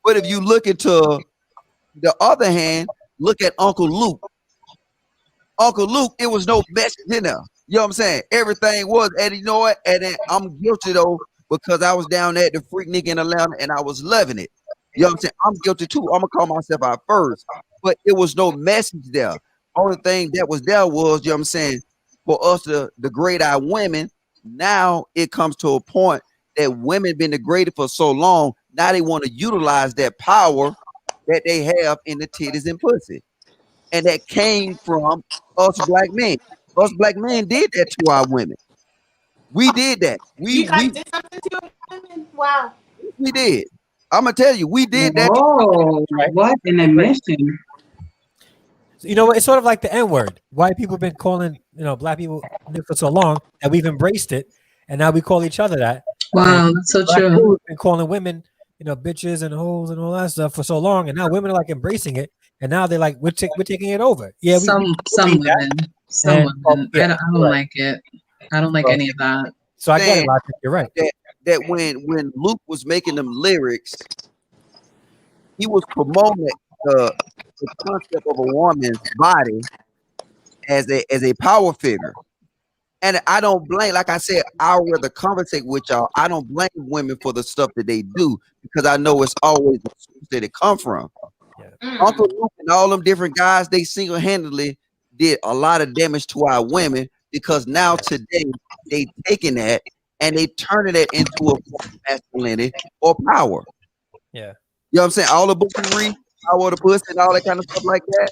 But if you look into the other hand, look at Uncle Luke. Uncle Luke, it was no message in there. You know what I'm saying? Everything was, and you know what? And then I'm guilty though, because I was down there at the Freaknik in Atlanta and I was loving it. You know what I'm saying? I'm guilty too. I'm gonna call myself out first. But it was no message there. Only thing that was there was, you know what I'm saying, for us to degrade our women. Now it comes to a point that women been degraded for so long. Now they want to utilize that power that they have in the titties and pussy. And that came from us black men. Us black men did that to our women. We did that. You guys did something to your women? Wow. We did. I'm gonna tell you, we did that. Oh, what an admission. You know, it's sort of like the N-word. White people have been calling, black people for so long that we've embraced it, and now we call each other that. Wow, and that's so black true. people have been calling women, bitches and hoes and all that stuff for so long, and now women are like embracing it, and now they're like, we're taking it over. Yeah, some women. I don't like it. I don't like any of that. So I get it. I think you're right. That when Luke was making them lyrics, he was promoting the concept of a woman's body as a power figure. And I don't blame, like I said, I'll rather conversate with y'all. I don't blame women for the stuff that they do because I know it's always the source that it come from. Uncle Luke and all them different guys, they single-handedly did a lot of damage to our women because now today they taking that and they turning it into a form of masculinity or power. Yeah. You know what I'm saying? All the books you read, power of the pussy and all that kind of stuff like that,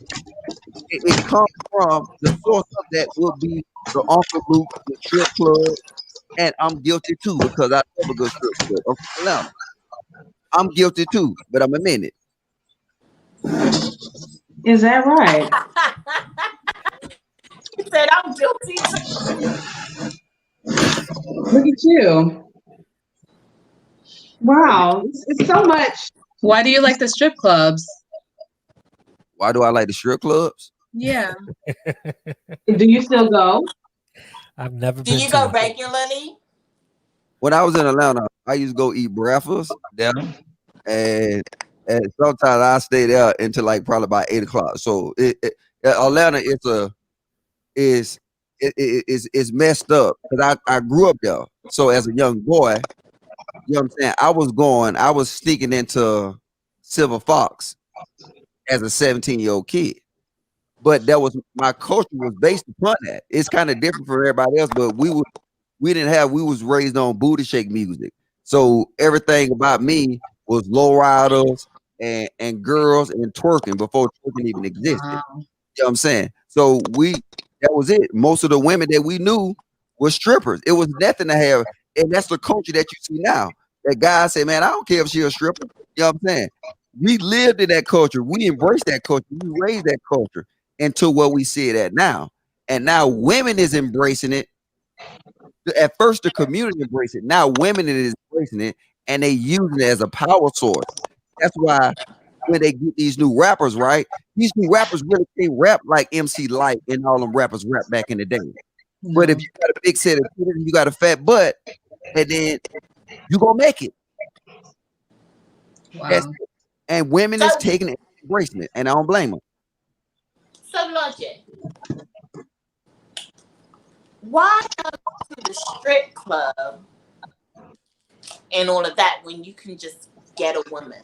it comes from the source of that will be the Uncle Luke, the strip club, and I'm guilty too because I love a good strip club. I'm from Atlanta. I'm guilty too, but I'm admitting it. Is that right? He said, I'm guilty. Look at you. Wow, it's so much. Why do you like the strip clubs? Why do I like the strip clubs? Yeah. Do you still go? I've never Do been. you go regularly? When I was in Atlanta, I used to go eat breakfast there, and sometimes I stay there until like probably about 8 o'clock. So Atlanta is messed up because I grew up there. So as a young boy, you know what I'm saying, I was sneaking into Silver Fox as a 17-year-old kid. But that was my culture was based upon that. It's kind of different for everybody else, but we was raised on booty shake music. So everything about me was lowriders, and girls and twerking before twerking even existed. Wow. You know what I'm saying? So that was it. Most of the women that we knew were strippers. It was nothing to have, and that's the culture that you see now. That guy say, man, I don't care if she's a stripper. You know what I'm saying? We lived in that culture. We embraced that culture. We raised that culture into what we see it at now. And now women is embracing it. At first, the community embraced it. Now women is embracing it, and they use it as a power source. That's why when they get these new rappers, right? These new rappers really can't rap like MC Light and all them rappers rap back in the day. No. But if you got a big set of titties, you got a fat butt, and then you gonna make it. Wow. That's it. And women is taking it, embracing it, and I don't blame them. So Logic, why go to the strip club and all of that when you can just get a woman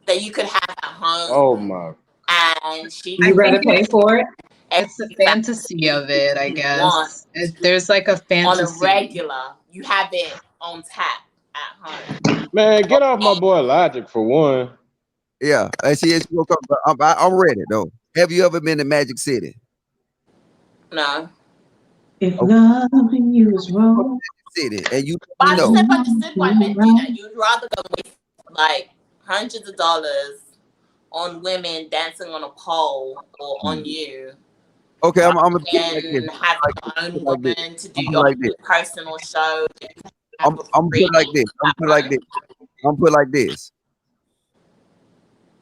that you could have at home? Oh my! And she You rather pay for it? It's the fantasy of it, I guess. There's like a fantasy. On a regular, you have it on tap at home. Man, get off my boy Logic for one. Yeah, I see it. I'm ready though. Have you ever been to Magic City? No. If loving you is wrong. City, and you But I know. just never understood why men do that. You'd rather go waste like hundreds of dollars on women dancing on a pole or on you. Okay, I'm gonna put and like this. have your own Like woman this. to do I'm your like this. personal show. I'm put like this. I'm put like this. I'm put like this.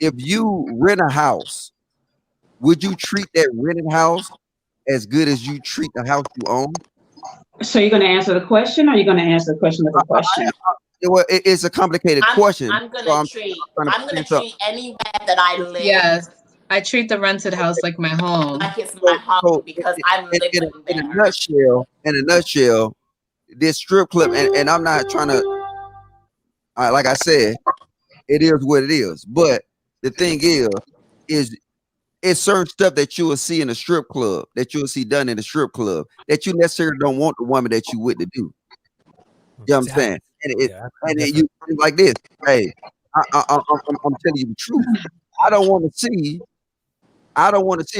If you rent a house, would you treat that rented house as good as you treat the house you own? So you're going to answer the question, or you're going to answer the question with a question? Well, it's a complicated question. I'm gonna treat anywhere that I live. Yes, I treat the rented house like my home. Like it's my home because I'm living there. In a nutshell, this strip club, and I'm not trying to, like I said, it is what it is. But the thing is it's certain stuff that you will see in a strip club, that you will see done in a strip club, that you necessarily don't want the woman that you with to do. You know what I'm saying? And you like this. Hey, I'm telling you the truth. I don't want to see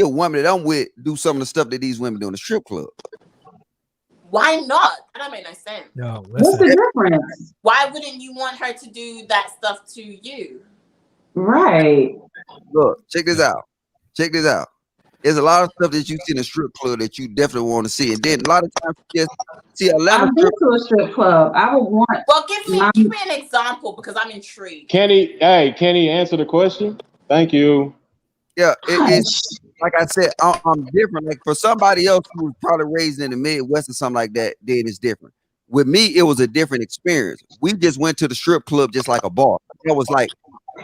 a woman that I'm with do some of the stuff that these women do in the strip club. Why not? That don't make no sense. No, what's the difference? Why wouldn't you want her to do that stuff to you? Right. Look, check this out. Check this out. There's a lot of stuff that you see in a strip club that you definitely want to see, and then a lot of times you just see Atlanta. I've been to a strip club. I would want. Well, give me an example because I'm intrigued. Can he answer the question? Thank you. Yeah, it's like I said, I'm different. Like for somebody else who was probably raised in the Midwest or something like that, then it's different. With me, it was a different experience. We just went to the strip club just like a bar. It was like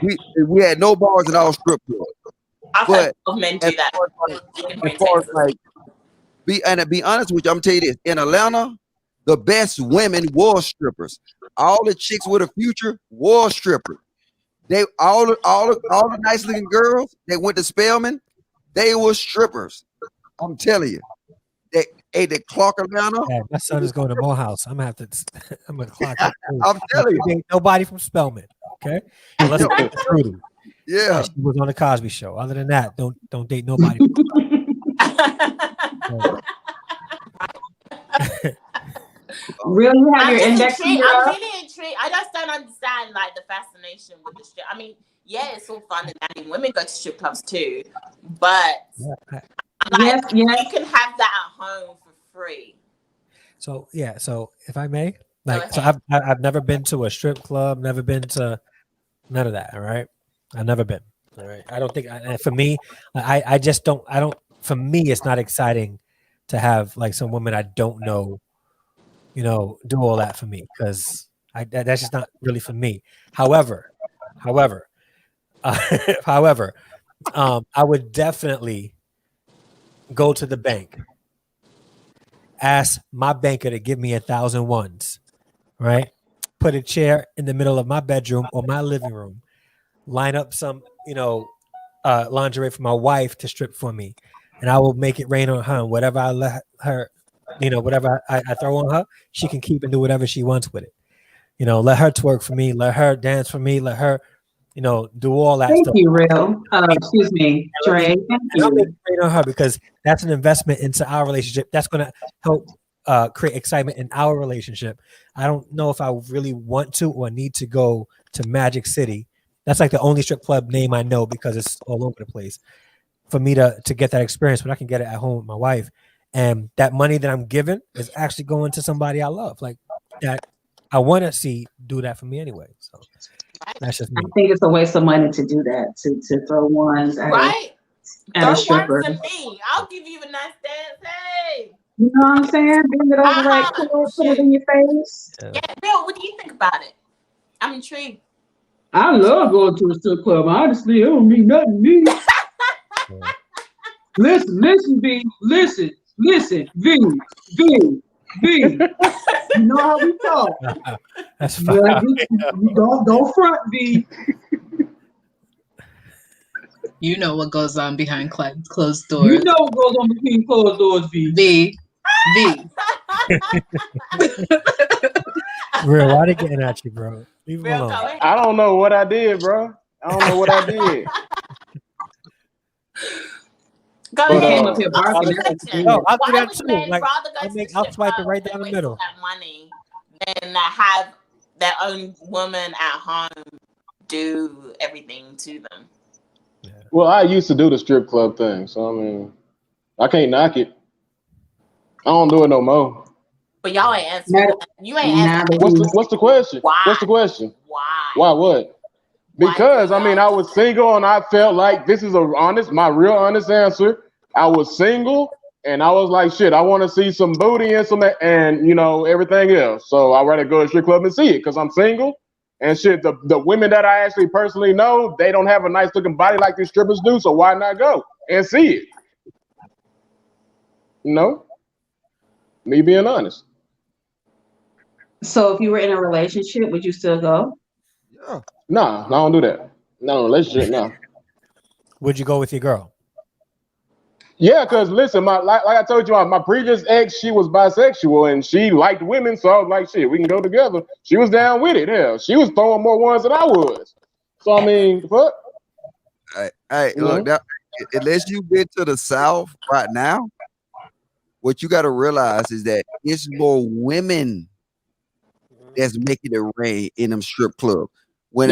we had no bars at all strip clubs. But men do that. As far as like, to be honest with you, I'm gonna tell you this: in Atlanta, the best women were strippers. All the chicks with a future were strippers. They all the nice looking girls that went to Spelman, they were strippers. I'm telling you. The Clark Atlanta. Yeah, my son is going to Morehouse. I'm gonna clock it. I'm telling you. Ain't nobody from Spelman. Okay, let's get the truth. Yeah, she was on the Cosby Show. Other than that, don't date nobody. Really, you have your index? I'm really intrigued. I just don't understand like the fascination with the strip. I mean, yeah, it's all fun and dandy. Women go to strip clubs too, but yes, you can have that at home for free. So if I may, I've never been to a strip club, never been to none of that. All right, I've never been. All right, I don't think for me, I just don't. I don't. For me, it's not exciting to have like some woman I don't know, do all that for me because that's just not really for me. However, I would definitely go to the bank, ask my banker to give me 1,000 ones, right? Put a chair in the middle of my bedroom or my living room, line up some, lingerie for my wife to strip for me, and I will make it rain on her. Whatever I let her, whatever I throw on her, she can keep and do whatever she wants with it. Let her twerk for me, let her dance for me, let her, do all that Thank stuff. you, Real. Excuse me, Dre. Thank I'll make you. it great on her because that's an investment into our relationship. That's going to help create excitement in our relationship. I don't know if I really want to or need to go to Magic City. That's like the only strip club name I know because it's all over the place for me to get that experience, but I can get it at home with my wife. And that money that I'm giving is actually going to somebody I love. Like that I want to see do that for me anyway. So that's just me. I think it's a waste of money to do that, to throw ones at, at a stripper. Throw ones to me. I'll give you a nice dance. Hey. You know what I'm saying? Bring it over right quick, put it in your face. Yeah, Bill, what do you think about it? I'm intrigued. I love going to a strip club. Honestly, it don't mean nothing to me. Listen, V. Listen, V. You know how we talk. That's fine. Don't front, V. You know what goes on behind closed doors. You know what goes on between closed doors, V. Real, why they getting at you, bro? Leave him alone. I don't know what I did, bro. I don't know what I did. Go ahead. No, I'll do that too. Men Like, rather go to the I'll strip swipe it club right down the and middle. waste that money than have their own woman at home do everything to them? Well, I used to do the strip club thing, so I mean, I can't knock it. I don't do it no more. But y'all ain't answering. You ain't answering. What's the question? Why? What's the question? Why? Why what? Because I mean, I was single and I felt like this is my real honest answer. I was single and I was like, shit, I want to see some booty and and everything else. So I'd rather go to a strip club and see it because I'm single. And shit, the women that I actually personally know, they don't have a nice looking body like these strippers do. So why not go and see it? Me being honest. So if you were in a relationship, would you still go? Yeah. Nah, I don't do that. No relationship, no. Would you go with your girl? Yeah, because listen, like I told you, my previous ex, she was bisexual and she liked women, so I was like, shit, we can go together. She was down with it. Hell, she was throwing more ones than I was. So I mean, what? Hey, look, unless you've been to the South right now, what you got to realize is that it's more women that's making it rain in them strip clubs. I'm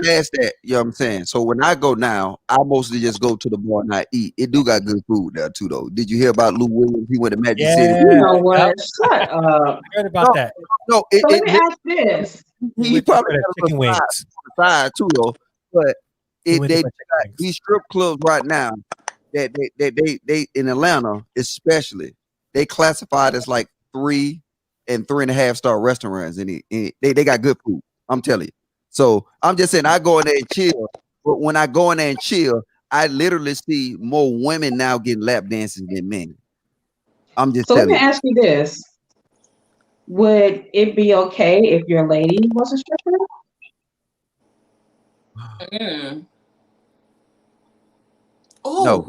past that, you know what I'm saying? So when I go now, I mostly just go to the bar and I eat. It do got good food there too, though. Did you hear about Lou Williams? He went to Magic City. You know what? Shut up. I heard about that. No, so let me ask this. He probably got chicken wings on the side too, though. But they got these strip clubs right now that they in Atlanta, especially, they classified as like 3 and 3.5 star restaurants, and they got good food. I'm telling you. So I'm just saying, I go in there and chill. But when I go in there and chill, I literally see more women now getting lap dances than men. I'm just so telling you. let me ask you this: would it be okay if your lady was a stripper? No,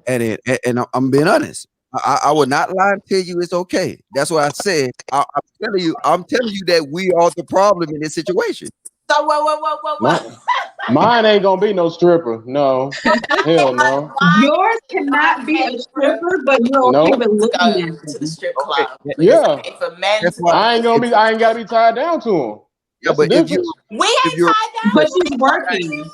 and I'm being honest. I would not lie and tell you it's okay. That's what I said. I'm telling you that we are the problem in this situation. So what? Mine ain't gonna be no stripper. No, hell no. Yours cannot be a stripper, but you're okay with looking at to the strip club. Okay. Yeah, okay for men. I ain't gotta be tied down to them. Yeah, but if you tied down, but she's working.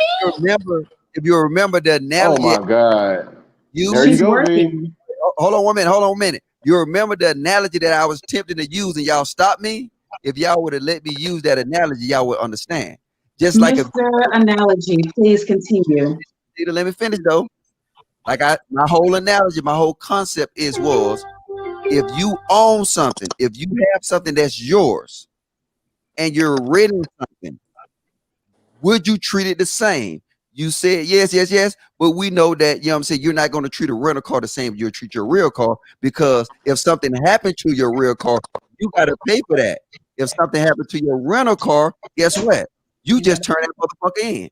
If you remember the analogy. Oh my God. She's working. Hold on 1 minute. You remember the analogy that I was tempting to use and y'all stopped me? If y'all would have let me use that analogy, y'all would understand. Just like Mr. Analogy, please continue. Let me finish though. Like my whole analogy, my whole concept was if you own something, if you have something that's yours and you're renting something, would you treat it the same? You said yes, but we know that, you know what I'm saying, you're not going to treat a rental car the same as you'll treat your real car, because if something happened to your real car, you got to pay for that. If something happened to your rental car, guess what? You just turn that motherfucker in.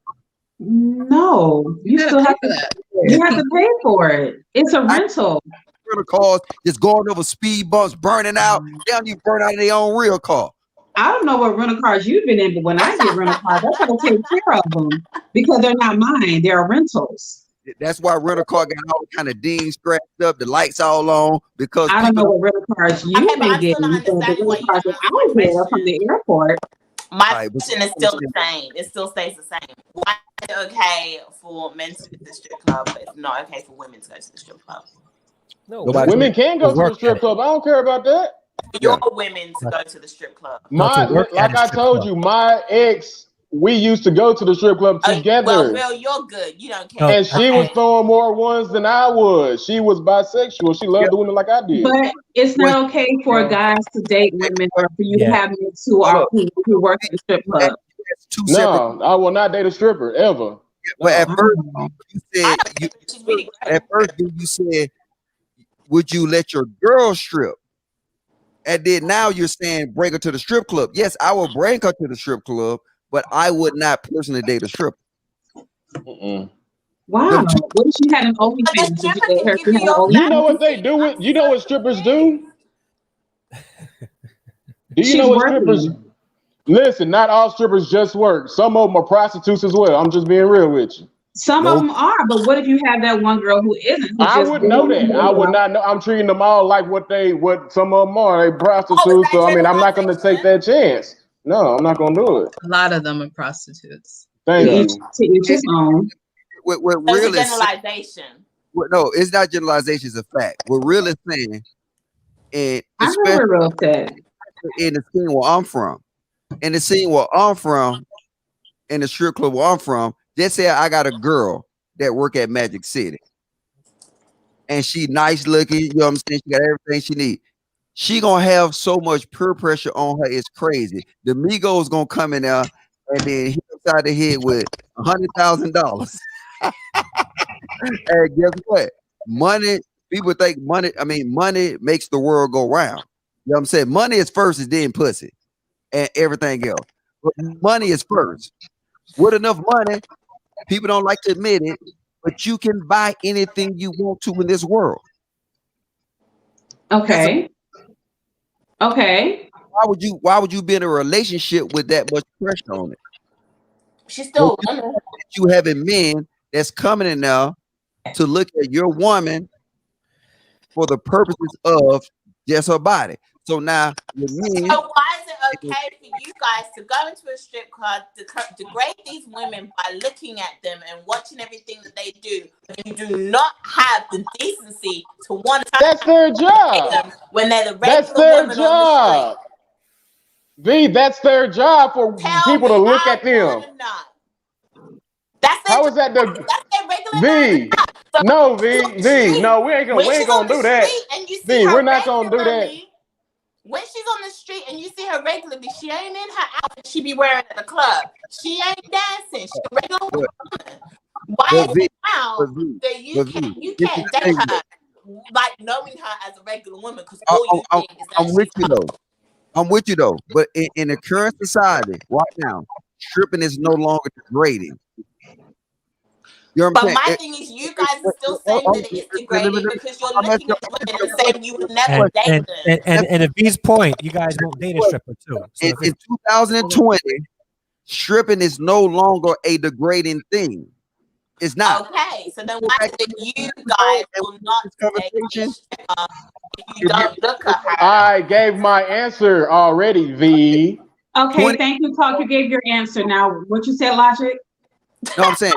No, you still have to. You have to pay for it. It's a rental. Rental cars just going over speed bumps, burning out. They don't even burn out of their own real car. I don't know what rental cars you've been in, but when I get rental cars, I try to take care of them because they're not mine. They're rentals. That's why rental car got all kind of dings scratched up, the lights all on, because I don't know people. what rental cars you've Okay, but been I'm still not getting, but the understanding rental why you cars didn't that answer my I get from question. the airport. My Right, but question is still the same. It still stays the same. Why is it okay for men to go to the strip club, but it's not okay for women to go to the strip club? No, nobody. Women can go to work the strip at it. club. I don't care about that. For Yeah. your women to go to the strip club. No, to work at Like a I strip told club. you, my ex, we used to go to the strip club Well, together. Will, you're good. You don't No, care. And she was throwing more ones than I was. She was bisexual. She loved doing it like I did. But it's Well, not okay for no. guys to date women or for you to Yeah. have mates who hold are up. who work at the strip club. That's two separate. No, I will not date a stripper ever. But at No. first, Oh. you I said don't you. think she's really good. At first, you said, "Would you let your girl strip?" And then now you're saying, "Bring her to the strip club." Yes, I will bring her to the strip club, but I would not personally date a stripper. Mm-mm. Wow. Them two, What if she had an But the OnlyFans? Would you stripper date can her if give she you had an your You know OnlyFans? what they do? You know what strippers do? Do you She's know what strippers? working. Listen, not all strippers just work. Some of them are prostitutes as well. I'm just being real with you. Some of no, them are, but what if you have that one girl who isn't, who I just would know that. I would not know. I'm treating them all like what some of them are. They Oh, is prostitutes. So that I mean, I'm not going to take generalization? that chance. No, I'm not going to do it. A lot of them are prostitutes. Thank yeah. you. to each his own? What So it's a real is generalization. no, it's not generalization. It's a fact. What real is saying, and I heard especially what Real said. in the scene where I'm from, in the scene where I'm from, in the strip club where I'm from, just say I got a girl that work at Magic City, and she nice looking. You know what I'm saying? She got everything she need. She gonna have so much peer pressure on her. It's crazy. The Migos gonna come in there and then hit upside the head with $100,000. And guess what? Money. People think money. I mean, money makes the world go round. You know what I'm saying? Money is first, and then pussy, and everything else. But money is first. With enough money, people don't like to admit it, but you can buy anything you want to in this world. Okay. Okay. Why would you be in a relationship with that much pressure on it? She's still Well, a woman. you having men that's coming in now to look at your woman for the purposes of just her body. So now with men, So why is it okay for you guys to go into a strip club, degrade these women by looking at them and watching everything that they do, but you do not have the decency to want to That's their job. them when they're the That's regular their woman on the job. street? That's their job for Tell people me, to look I at them. want to know. That's their How is that job. the That's their regular V? job. So No, when she's on V, the V. street, No, we ain't gonna do that. and you see V, her we're not gonna do that. regularly, when she's on the street and you see her regularly, she ain't in her outfit she be wearing at the club. She ain't dancing. She's a regular woman. Why but is V, it now but V, that you but V, can't this is date her, like knowing her as a regular woman, because all you think is that I'm with she's you though. I'm with you though. But in the current society right now, stripping is no longer degrading. You know what I'm But my saying? thing is, you guys are still saying that it's degrading because you're I'm looking asking at women and saying you would never date And them. and at V's point, you guys won't date a stripper too. So if in it's 2020, stripping is no longer a degrading thing. It's not. Okay, so then why is it you guys will not date a stripper if you don't look at her? I gave my answer already, V. Okay, 20 thank you, Talk. You gave your answer. Now, what you said, Logic? No, I'm saying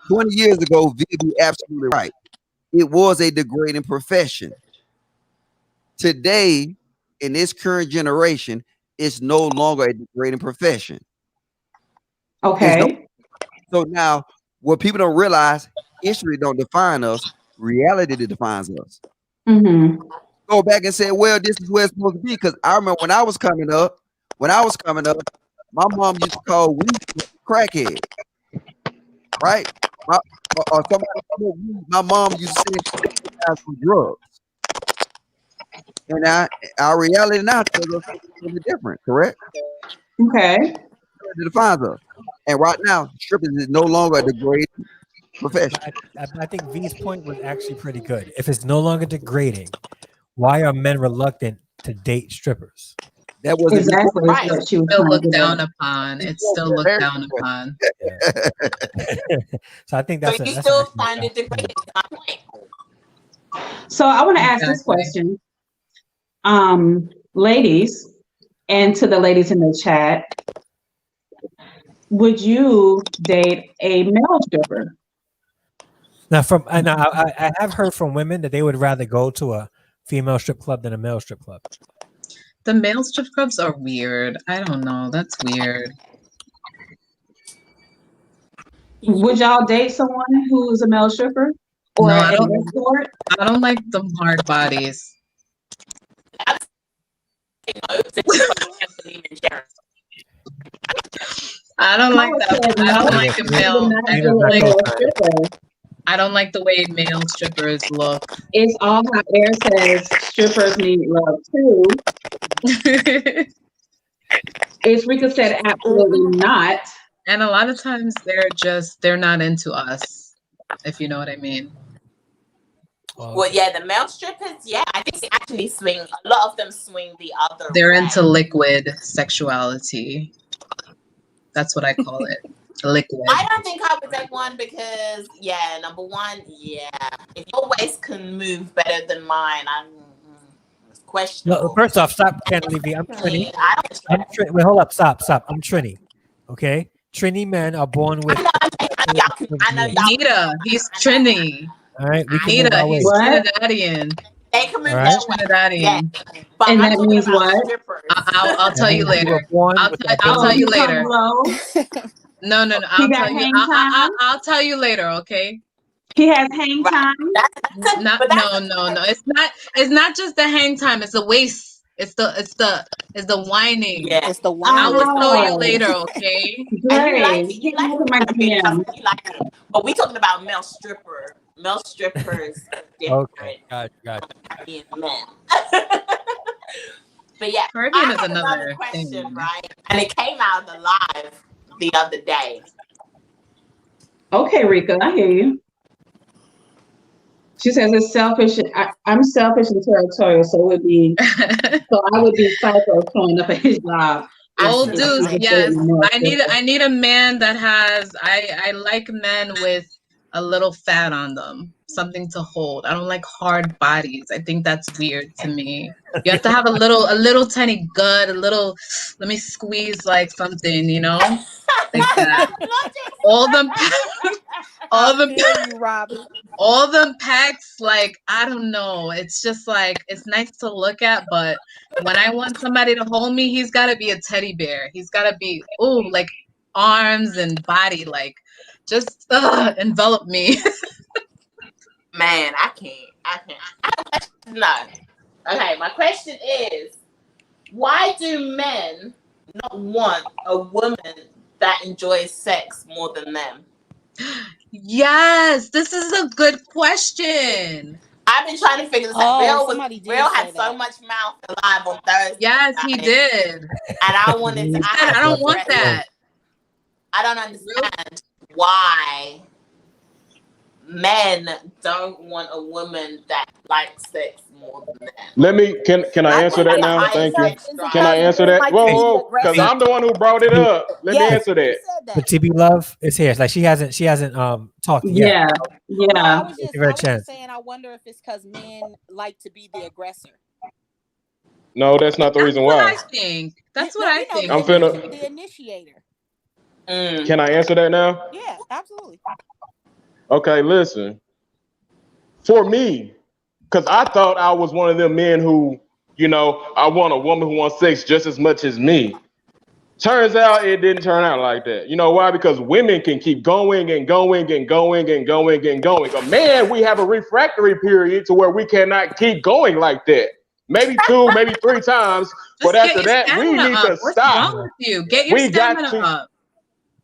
20 years ago, V be absolutely right. It was a degrading profession. Today, in this current generation, it's no longer a degrading profession. Okay. So now, what people don't realize, history don't define us, reality defines us. Mm-hmm. Go back and say, well, this is where it's supposed to be. Because I remember when I was coming up, my mom used to call weed crackhead, right? My mom used to say some drugs. And our reality now tells us something different, correct? Okay. It defines us. And right now, stripping is no longer a degrading profession. I think V's point was actually pretty good. If it's no longer degrading, why are men reluctant to date strippers? That wasn't me. Exactly. Is Right. what she was Still trying to looked get down at. upon. It's still looked down upon. So I think So that's you that's still actually find it degrading. My point. So I want to ask this Exactly. question, ladies, and to the ladies in the chat, would you date a male stripper? now I have heard from women that they would rather go to a female strip club than a male strip club. The male strip clubs are weird. I don't know. That's weird. Would y'all date someone who's a male stripper or No, an escort? I don't like them hard bodies. I don't like that. I don't like a male. I don't like the way male strippers look. It's all how Air says strippers need love too. It's Rika said absolutely not. And a lot of times they're not into us, if you know what I mean. Well, yeah, the male strippers, yeah, I think they actually swing. A lot of them swing the other They're way. into liquid sexuality. That's what I call it. Liquid. I don't think I would take one because, yeah, number one, yeah, if your waist can move better than mine, it's questionable. No, first off, stop, Kennedy V. I'm Trini. Wait, hold up, stop. I'm Trini. Okay, Trini men are born with. I know y'all. Nita, he's Trini. All right, we can Nita, move he's our way. Trinidadian. They can move All right. their way. Yeah. Trinidadian. But And I'm that talking means about what? strippers. I'll tell you later. I'll tell you later. No. I'll tell you. I'll tell you later. Okay. He has hang time. No. It's not just the hang time. It's the waist. It's the whining. Yeah. It's the whining. I will tell you later. Okay. And you like it. But we talking about male strippers. Different. Okay, gotcha. Being men. But yeah, Caribbean I is have another question, thing. right? And it came out of the live the other day. Okay, Rika, I hear you. She says it's selfish. I'm selfish and territorial, so I would be psycho showing up at his job. Old dudes, yes. I need a man that has. I like men with a little fat on them, something to hold. I don't like hard bodies. I think that's weird to me. You have to have a little tiny gut, a little. Let me squeeze like something, you know, like that. All them packs, like I don't know. It's just like it's nice to look at, but when I want somebody to hold me, he's got to be a teddy bear. He's got to be like arms and body, like just envelop me. Man, I can't. No. Okay, my question is, why do men not want a woman that enjoys sex more than them? Yes, this is a good question. I've been trying to figure this out. Real had so much mouth alive on Thursday. Yes, he did. And I wanted to. I don't want that. I don't understand why men don't want a woman that likes sex more than them. Can I answer that now? Thank you. Can I answer that? Whoa, because I'm the one who brought it up. Let me answer that. But TB Love is here. It's like she hasn't talked yet. Yeah. I was just saying, I wonder if it's because men like to be the aggressor. No, that's not the reason why. That's what I think. I'm finna. The initiator. Can I answer that now? Yeah, absolutely. Okay, listen. For me, because I thought I was one of them men who, I want a woman who wants sex just as much as me. Turns out it didn't turn out like that. You know why? Because women can keep going and going and going and going and going. A man, we have a refractory period to where we cannot keep going like that. Maybe 2, maybe 3 times. But after that, we need to stop. What's wrong with you? Get your stamina up.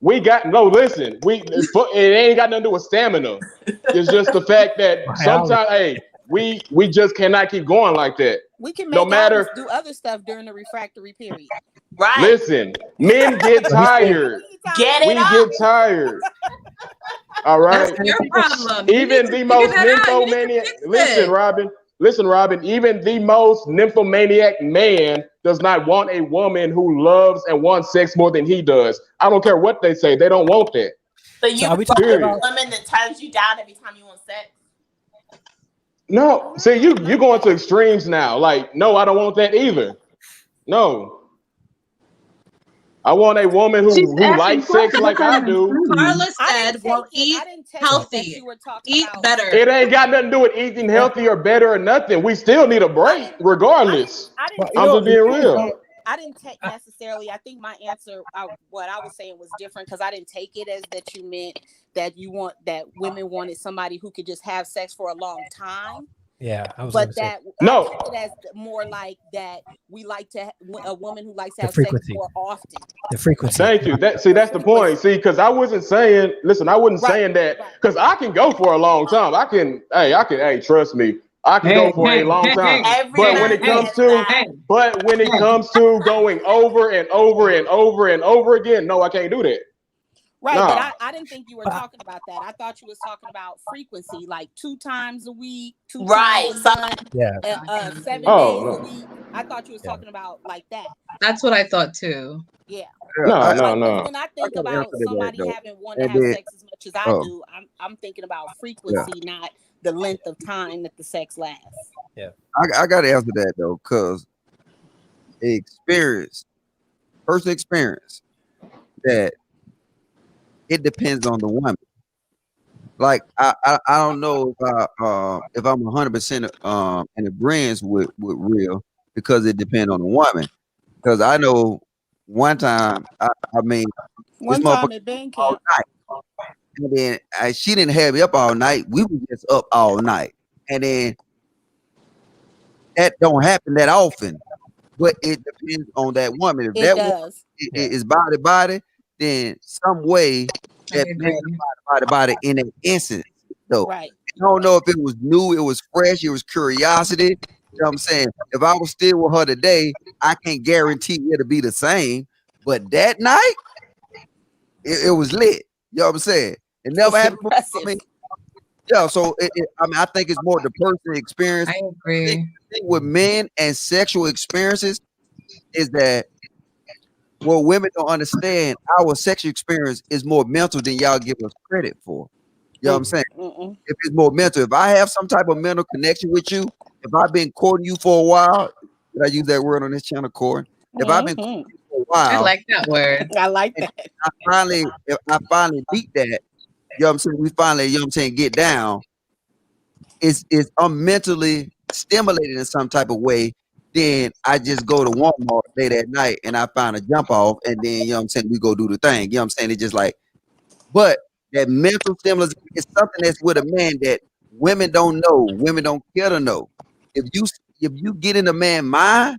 Listen, it ain't got nothing to do with stamina. It's just the fact that sometimes, we just cannot keep going like that. We can make do other stuff during the refractory period. Right. Listen, men get tired. We get tired. All right. That's your problem. Even the most nymphomaniac. Listen, Robin. Listen, Robin, even the most nymphomaniac man does not want a woman who loves and wants sex more than he does. I don't care what they say. They don't want that. So you are we want talking a about? woman that turns you down every time you want sex? No, see, you're going to extremes now. Like, no, I don't want that either. No. I want a woman She's who asking likes sex questions. What like I kind of do. Carla I said, didn't "Well, take it. eat I didn't take it that healthy, you were talking eat about better." It ain't got nothing to do with eating healthy or better or nothing. We still need a break, regardless. I didn't I'm just being take real. that. I didn't take necessarily. I think my answer, what I was saying, was different because I didn't take it as that you meant that women wanted somebody who could just have sex for a long time. Yeah, I was But gonna say that No. I took it as more like that we like to a woman who likes to the have sex frequency. more often. The frequency. Thank you. That's the point. See, because I wasn't saying, listen, I wasn't saying that because I can go for a long time. Hey, trust me, I can go for a long time. But when it comes to going over and over and over and over again, no, I can't do that. Right, Nah. but I didn't think you were talking about that. I thought you was talking about frequency, like 2 times a week, 2 times a month, 7 days a week. I thought you was talking about like that. That's what I thought too. Yeah. No. When I think about somebody having one to And have then- sex as much as I do, I'm thinking about frequency, not the length of time that the sex lasts. Yeah. I got to answer that though, because personal experience, that it depends on the woman. Like I don't know if I'm 100% in agreement with real, because it depends on the woman. Because I know one time, I mean, One this time motherfucker at band all camp, night, and then she didn't have me up all night. We were just up all night, and then that don't happen that often. But it depends on that woman. If it that does. woman is body, then some way that man body in an instance. So Right. I don't know if it was new, it was fresh, it was curiosity. You know what I'm saying? If I was still with her today, I can't guarantee it'll be the same. But that night, it was lit. You know what I'm saying? It never happened before. I mean, yeah, so I think it's more the personal experience. I agree. The thing with men and sexual experiences is that what women don't understand, our sexual experience is more mental than y'all give us credit for. You know what I'm saying? If it's more mental, if I have some type of mental connection with you, if I've been courting you for a while, did I use that word on this channel, courting? If I've been courting you for a while, I like that word. I like that. If I finally beat that, you know what I'm saying? We finally, you know what I'm saying, get down. I'm mentally stimulated in some type of way. Then I just go to Walmart late at night and I find a jump off, and then you know what I'm saying, we go do the thing. You know what I'm saying? It's just like, but that mental stimulus is something that's with a man that women don't know, women don't care to know. If you get in a man's mind,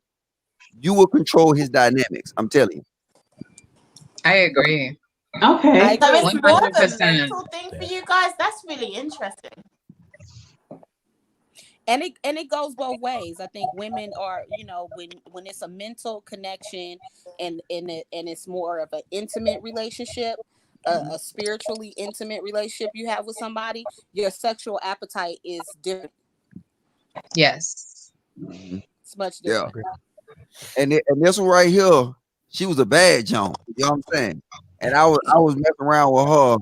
you will control his dynamics. I'm telling you. I agree. Okay. So it's more of a 100%. mental thing for you guys. That's really interesting. And it goes both ways. I think women are, when it's a mental connection and it's more of an intimate relationship, a spiritually intimate relationship you have with somebody, your sexual appetite is different. Yes. It's much different. Yeah. And this one right here, she was a bad junk. You know what I'm saying? And I was messing around with her.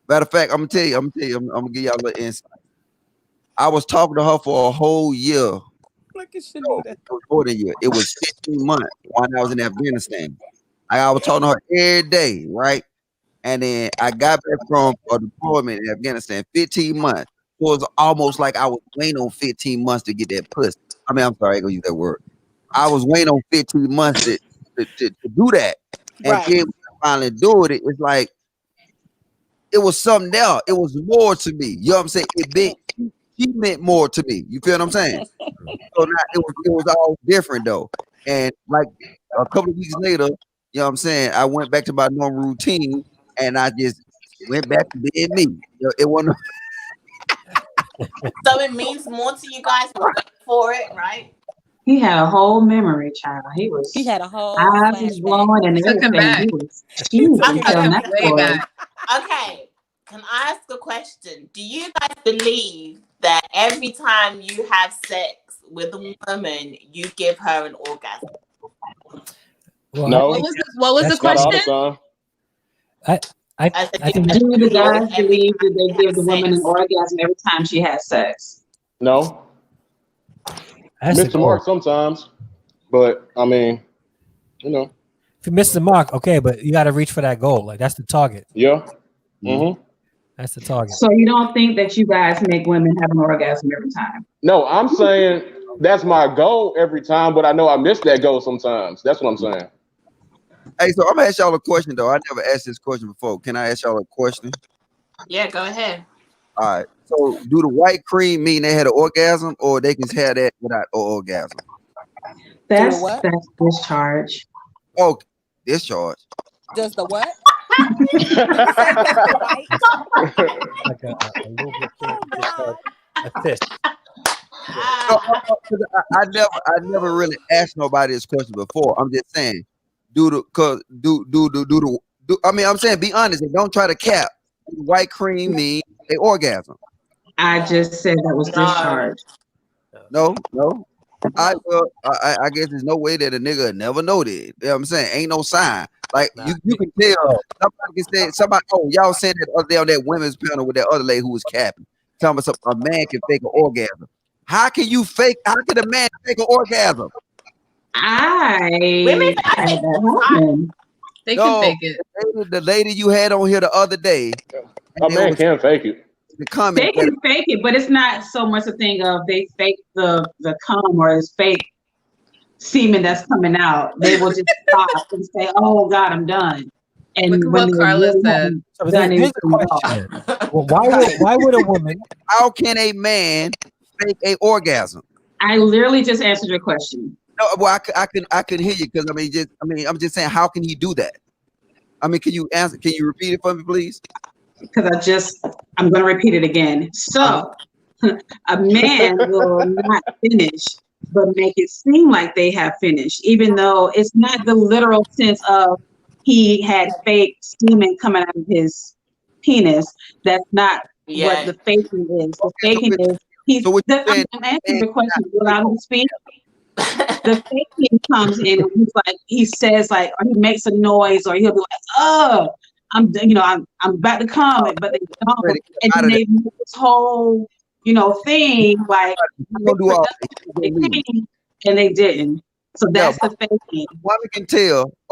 Matter of fact, I'm gonna give y'all a little insight. I was talking to her for a whole year. Look at Shanita. It was more than a year. It was 15 months while I was in Afghanistan. I was talking to her every day, right? And then I got back from a deployment in Afghanistan, 15 months. It was almost like I was waiting on 15 months to get that pussy. I mean, I'm sorry, I ain't gonna use that word. I was waiting on 15 months to do that. And then when I finally do it, it's like, it was something else. It was more to me. You know what I'm saying? He meant more to me. You feel what I'm saying? So now it was all different though. And like a couple of weeks later, you know what I'm saying, I went back to my normal routine and I just went back to being me. It wasn't. So it means more to you guys. We'll wait for it, right? He had a whole memory, child. He had a whole eyes was blowing and Took him everything. back. He was cheesing Okay, telling that way story. back. Okay. Can I ask a question? Do you guys believe that every time you have sex with a woman, you give her an orgasm? Well, No. What was the Not all the question? time. I think Do the guys every believe time that they you give have the woman an sex. orgasm every time she has sex? No. that's Miss the mark sometimes, but I mean, you know. If you miss the mark, okay, but you got to reach for that goal. Like that's the target. Yeah. Mm-hmm. That's the target. So you don't think that you guys make women have an orgasm every time? No, I'm saying that's my goal every time, but I know I miss that goal sometimes. That's what I'm saying. Hey, so I'm gonna ask y'all a question though. I never asked this question before. Can I ask y'all a question? Yeah, go ahead. All right. So do the white cream mean they had an orgasm, or they can have that without an orgasm? That's what? discharge. Oh, discharge. Does the what? Did you say does the white? Like a lubricant, a fish. I never really asked nobody this question before. I'm just saying, I mean, I'm saying, be honest and don't try to cap. White cream mean a orgasm. I just said that was discharge. No. I guess there's no way that a nigga never know that. You know what I'm saying? Ain't no sign. Like you can tell somebody can say somebody. Oh, y'all said that other day on that women's panel with that other lady who was capping. Telling us a man can fake an orgasm. How can a man fake an orgasm? Women They can fake it. The lady you had on here the other day. A man can fake it. The comment. They can fake it, but it's not so much a thing of they fake the cum or it's fake semen that's coming out. They will just stop and say, "Oh God, I'm done." And Look at when what they Carla really said. haven't So done here's anything the at all. question. Well, why would a woman? How can a man fake a orgasm? I literally just answered your question. No, well, I can hear you because I'm just saying, how can he do that? I mean, can you answer? Can you repeat it for me, please? Because I'm going to repeat it again. So a man will not finish, but make it seem like they have finished, even though it's not the literal sense of he had fake semen coming out of his penis. That's not what the faking is. The faking is I'm answering the question. You allow me to speak? The faking comes in and he's like, he says like, or he makes a noise, or he'll be like, "Oh, I'm about to come," but they don't, and then they make this whole, thing like and they didn't. So that's the faking. A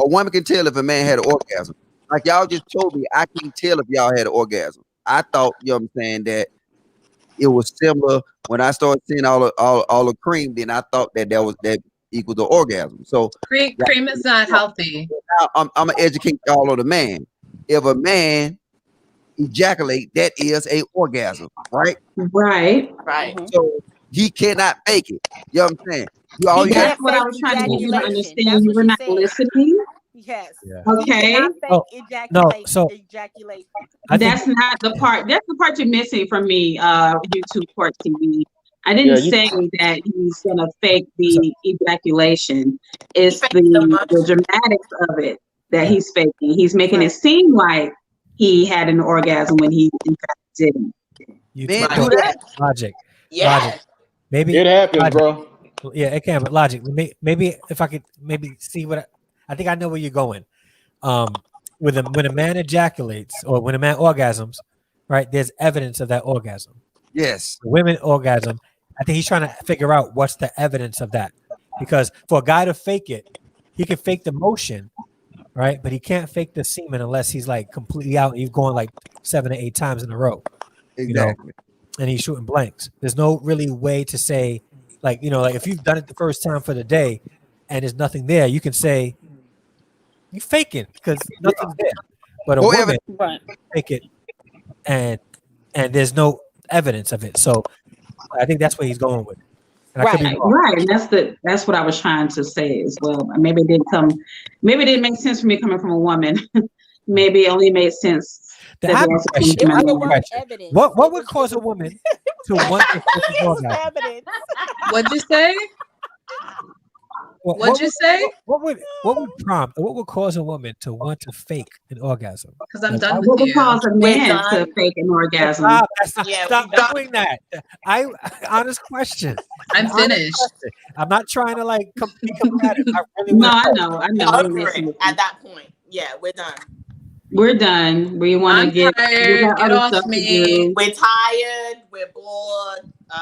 woman can tell if a man had an orgasm. Like y'all just told me, I can tell if y'all had an orgasm. I thought, you know what I'm saying, that it was similar when I started seeing all the cream. Then I thought that equals the orgasm. So Cream is not healthy. I'm gonna educate y'all on the man. If a man ejaculate, that is a orgasm, right? Right. So he cannot fake it. You know what I'm saying? That's what I was trying to get you to understand. You were not listening. Yes. Okay. No. So ejaculate. That's not the part. That's the part you're missing from me. YouTube Court TV. I didn't say that he's gonna fake the ejaculation. It's the dramatics of it that he's faking. He's making it seem like he had an orgasm when he in fact didn't. You Man, do that. Logic. Maybe it happens, bro. Yeah, it can. But logic. Maybe if I could see what I think I know where you're going. When a man ejaculates or when a man orgasms, right? There's evidence of that orgasm. Yes. Women orgasm. I think he's trying to figure out what's the evidence of that, because for a guy to fake it, he can fake the motion, right? But he can't fake the semen unless he's like completely out. And he's going like 7 or 8 times in a row, exactly. And he's shooting blanks. There's no really way to say, like if you've done it the first time for the day and there's nothing there, you can say you faking because nothing's there. But a woman fake it, and there's no evidence of it. So I think that's where he's going with it. And I could be wrong. Right, and that's what I was trying to say as well. Maybe it didn't make sense for me coming from a woman. Maybe it only made sense. What would cause a woman to want to fake an orgasm? What'd you say? What'd you say? What would prompt? What would cause a woman to want to fake an orgasm? Because I'm Like, done What with would you. cause a We're man to done. fake an orgasm? Stop doing that. Honest question. I'm finished. I'm not trying to like be combative. I really No, want I know. We're Over messing it with you. at that point. Yeah, we're done. We're done. We want I'm to we tired. got Get other off stuff to me. do. We're tired. We're bored.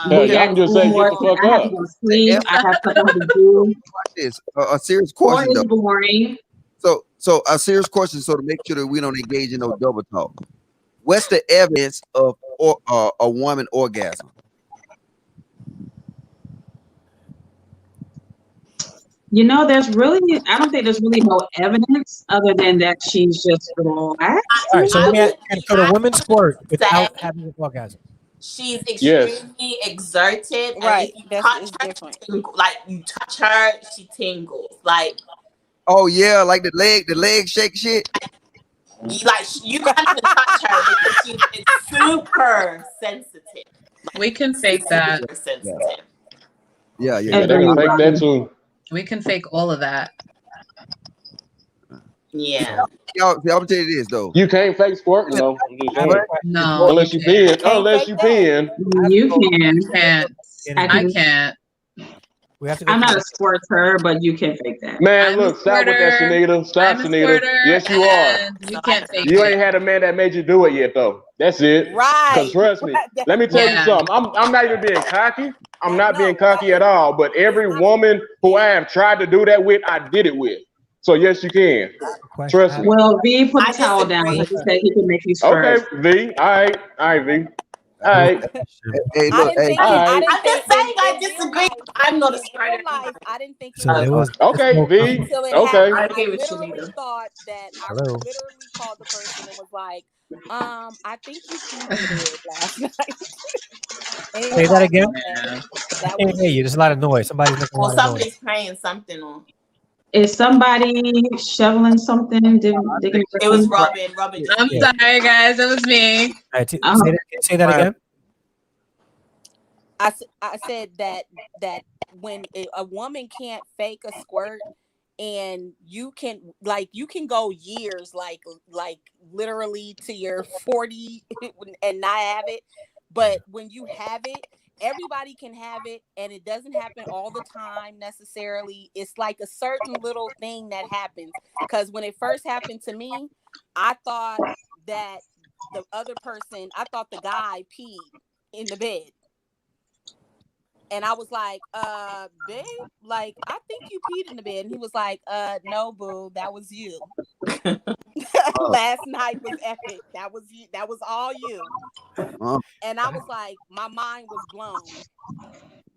We y'all got can just say get the fuck I have to up. go to sleep. I have something to do. Watch this. A serious Or question it's though. boring. So a serious question, so to make sure that we don't engage in no double talk. What's the evidence of a woman orgasm? You know, I don't think there's really no evidence other than that she's just relaxed. All right, so let me ask, could a woman squirt say without having an orgasm? she's Yes. extremely exerted, and Right. if you That's touch it's her, different. she tingles. Like you touch her, she tingles. Like Oh yeah, like the leg shake shit. you can't even touch her because she's super sensitive. We can fake that. Super sensitive. Yeah. Yeah, they can fake that too. We can fake all of that. Yeah. Y'all, see, I'm gonna tell you this though. You can't fake squirting though. I'm just saying. No. Unless you pin. Unless you pin. You can. I can't. We have to I'm not a squirter, but you can fake that. Man, look, stop with that, Shanita. Stop, Shanita. Yes, you are. You can't fake You it. ain't had a man that made you do it yet, though. That's it. Right. Because trust me, let me tell you something. I'm not even being cocky. I'm not being cocky at all. But every woman who I have tried to do that with, I did it with. So yes, you can. Trust me. Well, V, put the towel down. Like you said, he can make you Okay, squirt. V. All right, V. All right. Hey, look, hey. I'm just saying I disagree. I'm not a squirter. I didn't think So there was okay, V. until it Okay. happened. I I agree with literally Shanita. thought that Hello. I literally called the person and was like, I think you peed in the bed last night. And he Say was that like, again. okay, that I can't was hear you. There's a lot of noise. Somebody's making a Well, lot of noise. somebody's praying something on. Is somebody shoveling something? Digging It was Robin. Robin. I'm sorry, guys. It was me. All right, say that again. I said that when a woman can't fake a squirt, and you can go years, like literally to your 40 and not have it, but when you have it, everybody can have it, and it doesn't happen all the time necessarily. It's like a certain little thing that happens, because when it first happened to me, I thought that the guy peed in the bed. And I was like, babe, like, I think you peed in the bed. And he was like, no, boo, that was you. Last night was epic. That was you. That was all you. And I was like, my mind was blown.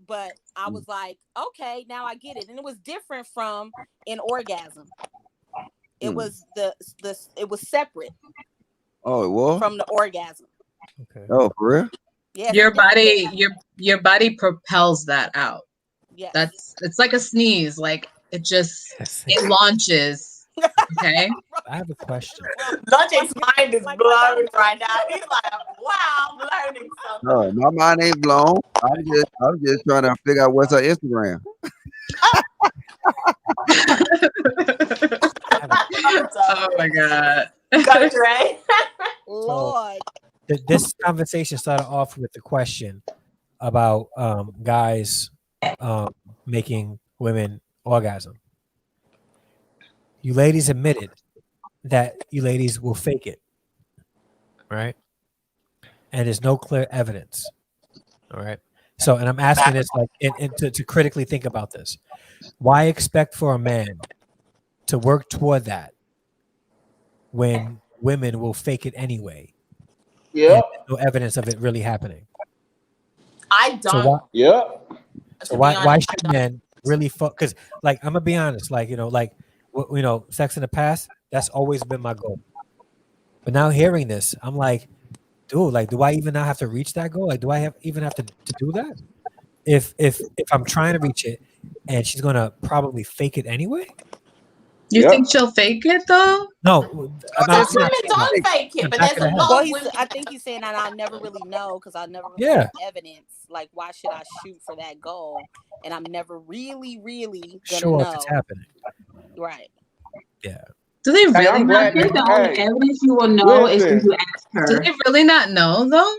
But I was like, okay, now I get it. And it was different from an orgasm. It was it was separate. Oh, it was from the orgasm. Okay. Oh, for real? Yes, your body propels that out. Yes. It's like a sneeze. Like it launches. Okay. I have a question. Logic's mind is blown right now. He's like, wow, I'm learning something. No, my mind ain't blown. I'm just trying to figure out what's her Instagram. Oh my god. Go, Dre. Lord. This conversation started off with the question about guys making women orgasm. You ladies admitted that you ladies will fake it, right? And there's no clear evidence. All right. So, and I'm asking this like to critically think about this. Why expect for a man to work toward that when women will fake it anyway? Yeah. No evidence of it really happening. I don't. So why should men really because like I'm gonna be honest, like sex in the past, that's always been my goal. But now hearing this, I'm like, dude, like, do I even not have to reach that goal? Like, do I even have to do that? If I'm trying to reach it and she's gonna probably fake it anyway? You think she'll fake it though? No, Some women don't fake it, but there's a lot Well, of women. I think he's saying that I'll never really know because I'll never really Yeah. have evidence. Like, why should I shoot for that goal? And I'm never really gonna sure know. if it's happening. Right. Yeah. Do they really I'm not? glad I think the that- only hey, evidence you will know is if listen. you ask her. Do they really not know though?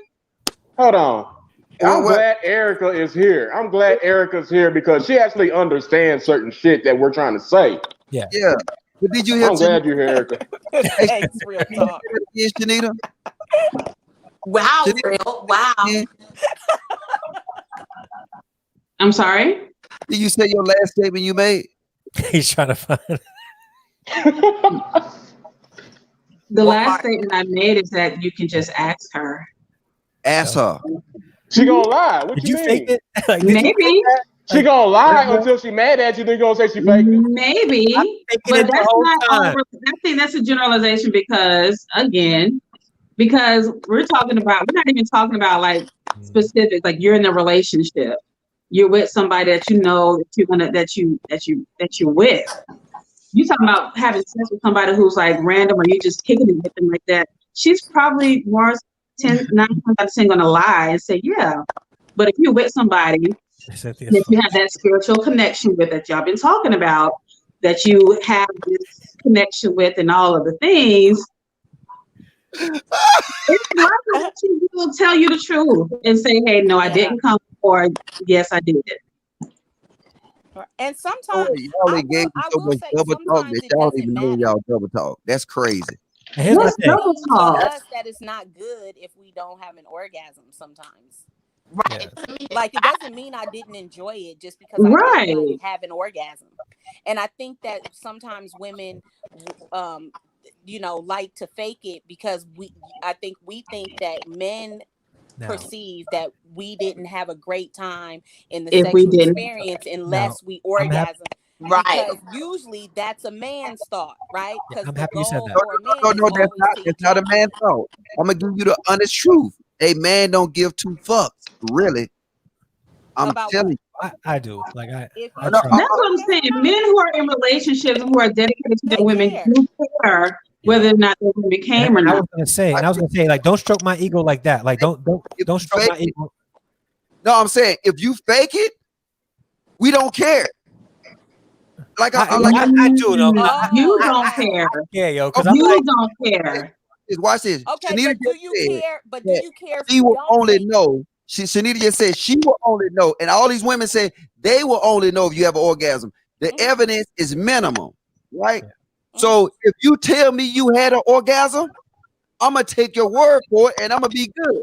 Hold on. I'm what? glad Erica is here. I'm glad Erica's here because she actually understands certain shit that we're trying to say. Yeah. Yeah. But did you hear? I'm glad you're here, Erica. Thanks, real talk. Yes, Shanita. Wow, Did it- real. Wow. Yeah. I'm sorry? Did you say your last statement you made? He's trying to find. The last statement I made is that you can just ask her. Ask her. She gonna lie. What Did you you mean? fake it? Like, did you Maybe. fake that? She gonna lie until she mad at you. Then you gonna say she faked it. Maybe. faking But it the that's whole not time. I think that's a generalization because we're not even talking about like specific, like you're in a relationship. You're with somebody that you know that you're with. You talking about having sex with somebody who's like random or you just kicking it with them like that. She's probably 9 times out of 10 gonna lie and say, yeah. But if you're with somebody that you have that spiritual connection with that y'all been talking about, that you have this connection with and all of the things, it's likely that she will tell you the truth and say, hey, no, I didn't come, or yes, I did. And sometimes Y'all engage in so much double talk that y'all don't even know y'all double talk. That's crazy. What's double talk? us that it's not good if we don't have an orgasm sometimes. Right. Like it doesn't mean I didn't enjoy it just because I didn't have an orgasm. And I think that sometimes women like to fake it because we think that men perceive that we didn't have a great time in the sexual experience unless we orgasm. Right. Because usually that's a man's thought, right? Because I'm happy you said that. No, that's not a man's thought. I'm gonna give you the honest truth. A man don't give two fucks, really. I'm telling you. I do. Like I that's what I'm saying. Men who are in relationships who are dedicated to their women do care whether or not their women came or not. I was gonna say, like, don't stroke my ego like that. Like, don't stroke my ego. No, I'm saying if you fake it, we don't care. Like I do know. You don't care. Yeah, yo, because you don't care. Watch this. Okay, Shanita but do you care? But do you care? She will only know. Shanita just said she will only know, and all these women say they will only know if you have an orgasm. The evidence is minimum, right? So if you tell me you had an orgasm, I'm gonna take your word for it, and I'm gonna be good.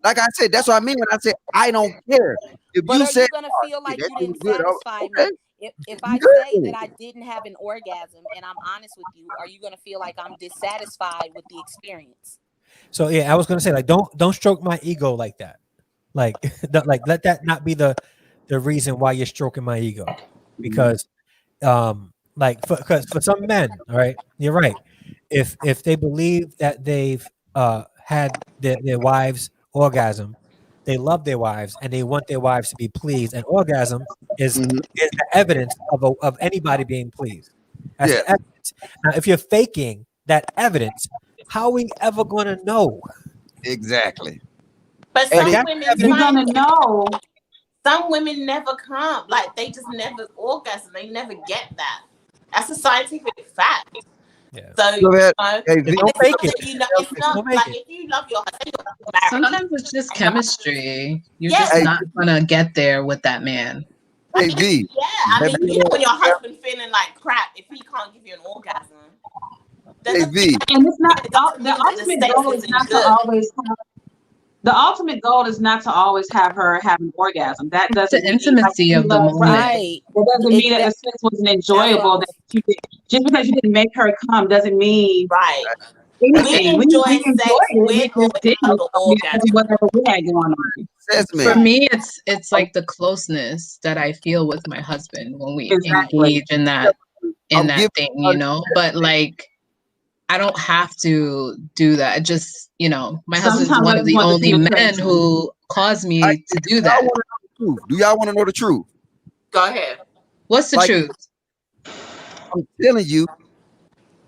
Like I said, that's what I mean when I say I don't care. If but you are say you gonna feel like you didn't satisfy me? If I say that I didn't have an orgasm and I'm honest with you, are you gonna feel like I'm dissatisfied with the experience? So yeah, I was gonna say, like, don't stroke my ego like that. Like, let that not be the reason why you're stroking my ego, because like for some men, all right, you're right. If they believe that they've had their wives orgasm, they love their wives and they want their wives to be pleased, and orgasm is the evidence of anybody being pleased. That's the evidence. Now, if you're faking that evidence, how are we ever gonna know? Exactly. But some women, you're gonna know. Some women never come. Like they just never orgasm. They never get that. That's a scientific fact. Yeah. So don't fake it. It's not like if you love your husband, sometimes it's just chemistry. You're just not gonna get there with that man. I mean, when your husband feeling like crap, if he can't give you an orgasm, and it's not the ultimate goal is not to always have. The ultimate goal is not to always have her have an orgasm. That doesn't the intimacy of the moment. Right. That doesn't mean that the sex wasn't enjoyable. That you did, just because you didn't make her come doesn't mean anything. We enjoy it. Whatever we had going on. For me, it's like the closeness that I feel with my husband when we engage in that thing, you know. But like, I don't have to do that. Just, you know, my husband's one of the only men who caused me to do that. Do y'all want to know the truth? Go ahead. What's the truth? I'm telling you,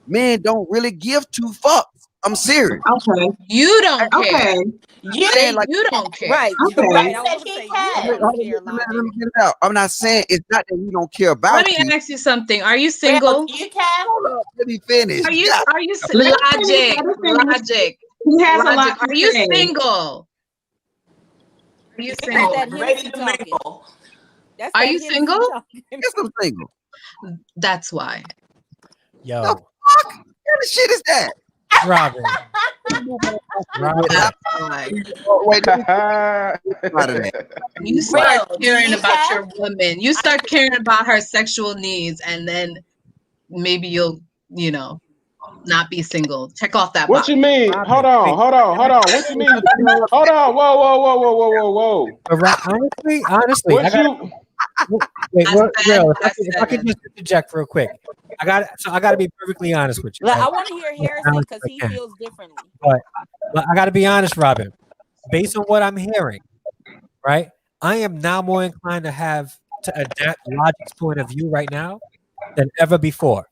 men don't really give two fucks. I'm serious. Okay. You don't care. Okay. You, saying, like, You don't care. Right. Okay. Right. I said was he gonna say cares. you Let don't care, Logic. me get it out. I'm not saying it's not that we don't care about Let me you. ask you something. Are you Real, single? you care? Hold up, let me finish. Are you God, Let him finish, logic? let him finish. Logic. He has a lot Logic. to Are you say. single? Are you That's single? that Ready Hennessy to talking. mingle. That's Are that you Hennessy single? talking. yes, I'm single. That's why. The Yo, fuck? What kind of shit is that? Robin. Robin. That's why. Oh, wait, let me get out of that. You start Real, do caring you about care? your woman. You start caring about her sexual needs, and then maybe you'll, not be single. Check off that What box. you mean? Robin. Wait, Hold on. What you mean? Hold on. Whoa. but honestly, What you? wait, I said, if I could just interject real quick. I got to be perfectly honest with you. Look, Right? I want to hear Harrison Honest because as I he can. feels differently. But I got to be honest, Robin. Based on what I'm hearing, right? I am now more inclined to adapt Logic's point of view right now than ever before.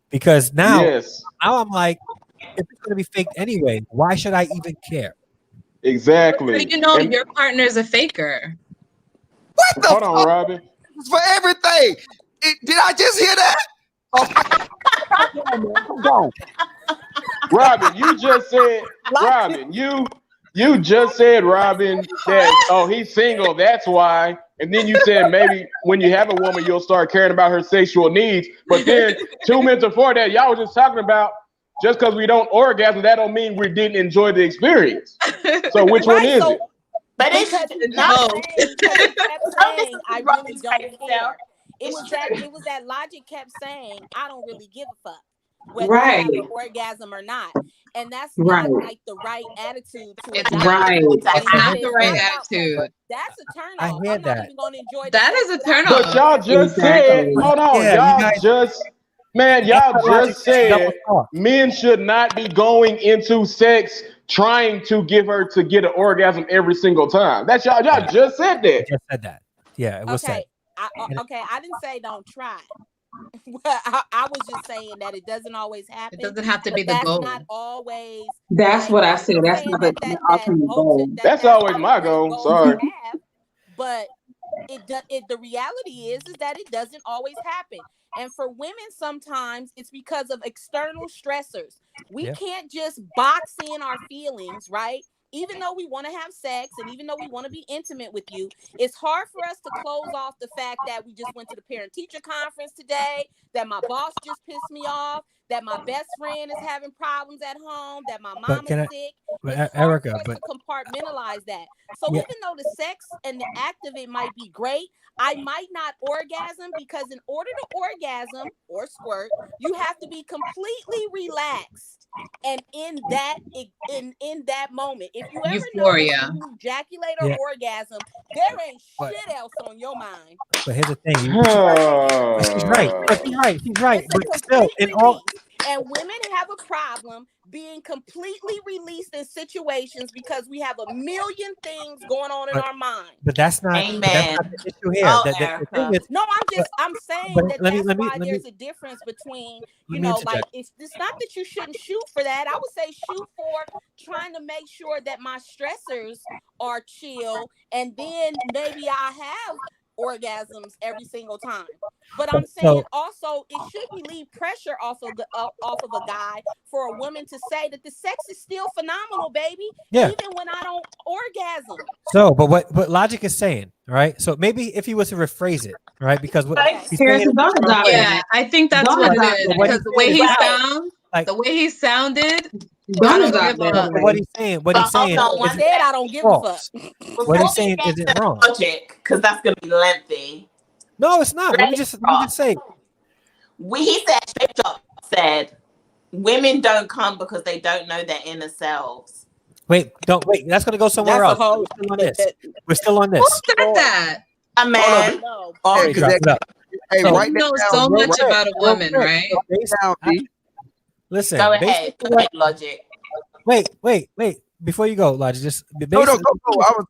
Because now Yes, I'm like, if it's going to be faked anyway, why should I even care? so exactly. And your partner's a faker. What the hold on, fuck? Robin. This is for everything. Did I just hear that? Oh, come on, man. Come on. Robin, you just said, Robin, you just said, Robin, that he's single, that's why. And then you said maybe when you have a woman, you'll start caring about her sexual needs. But then 2 minutes before that, y'all was just talking about just because we don't orgasm, that don't mean we didn't enjoy the experience. So which one is it? But it's Because not. he kept saying, I really Robin's don't crazy care. self. It was that Logic kept saying, I don't really give a fuck whether Right. you have an orgasm or not. And that's Right. not like the right attitude to It's adopt. Right. It's not the right It's not- attitude. That's a turn I off. hear I'm not that. even going to enjoy the That sex is a without turn But off. y'all just said, Exactly. hold on, Yeah, you y'all guys- just, man, That's y'all what Logic just said, double said talk. men should not be going into sex trying to get her to get an orgasm every single time. That's y'all just said I that. just said that. Yeah, it was said. Okay, I didn't say don't try. I was just saying that it doesn't always happen. It doesn't have to but be the that's goal. not always. That's what I I'm said. not That's saying not that the ultimate goal. That's always my goal. goal Sorry. to have, but the reality is that it doesn't always happen. And for women, sometimes it's because of external stressors. We Yeah. can't just box in our feelings, right? Even though we want to have sex and even though we want to be intimate with you, it's hard for us to close off the fact that we just went to the parent-teacher conference today, that my boss just pissed me off, that my best friend is having problems at home, that my But mom can is I, sick. but It's hard Erica, for us but to compartmentalize that. So yeah, even though the sex and the act of it might be great, I might not orgasm because in order to orgasm or squirt, you have to be completely relaxed. And in that moment, if you ever notice Euphoria. when you ejaculate or yeah, orgasm, there ain't but shit else on your mind. here's the thing. She's right. Complete But she's release. right. She's right. It's a But still, complete in all, release. And women have a problem being completely released in situations because we have a million things going on in but our mind. but that's not Amen. the issue here. Oh, The thing Erica. is, No, but, I'm saying but that let me that's why let me there's a difference between, let me like interject. it's not that you shouldn't shoot for that. I would say shoot for trying to make sure that my stressors are chill, and then maybe I have orgasms every single time. But I'm saying So also it should relieve pressure off of a guy for a woman to say that the sex is still phenomenal, baby, yeah. even when I don't orgasm. So, but what Logic is saying, right? So maybe if he was to rephrase it, right? Because what Okay. he's saying, Harrison, don't adopt Yeah, that. I think that's Don't what it adopt is. that. what Because he's the way saying he is Right. sounds, like the way he sounded, I Don't don't adopt give a that. what he's saying, what he's But hold saying on I one is said I don't give a fuck. false. What Before he's we saying get to isn't the wrong. logic, because that's going to be lengthy. No, it's not. Let me Ready? just say. He said, Straight Up said, women don't come because they don't know their inner selves. Wait. That's gonna go somewhere That's a else. whole. We're still on this. We're still on Who this. said that? A Hold man. on. No. Or Hey, drop it up. Hey, So, write You that know down. so real much quick, about a real woman, quick. right? So based, Down, B. listen. go Based ahead. on Go what, ahead, Logic. wait. Before you go, Logic, just No, based, go. I was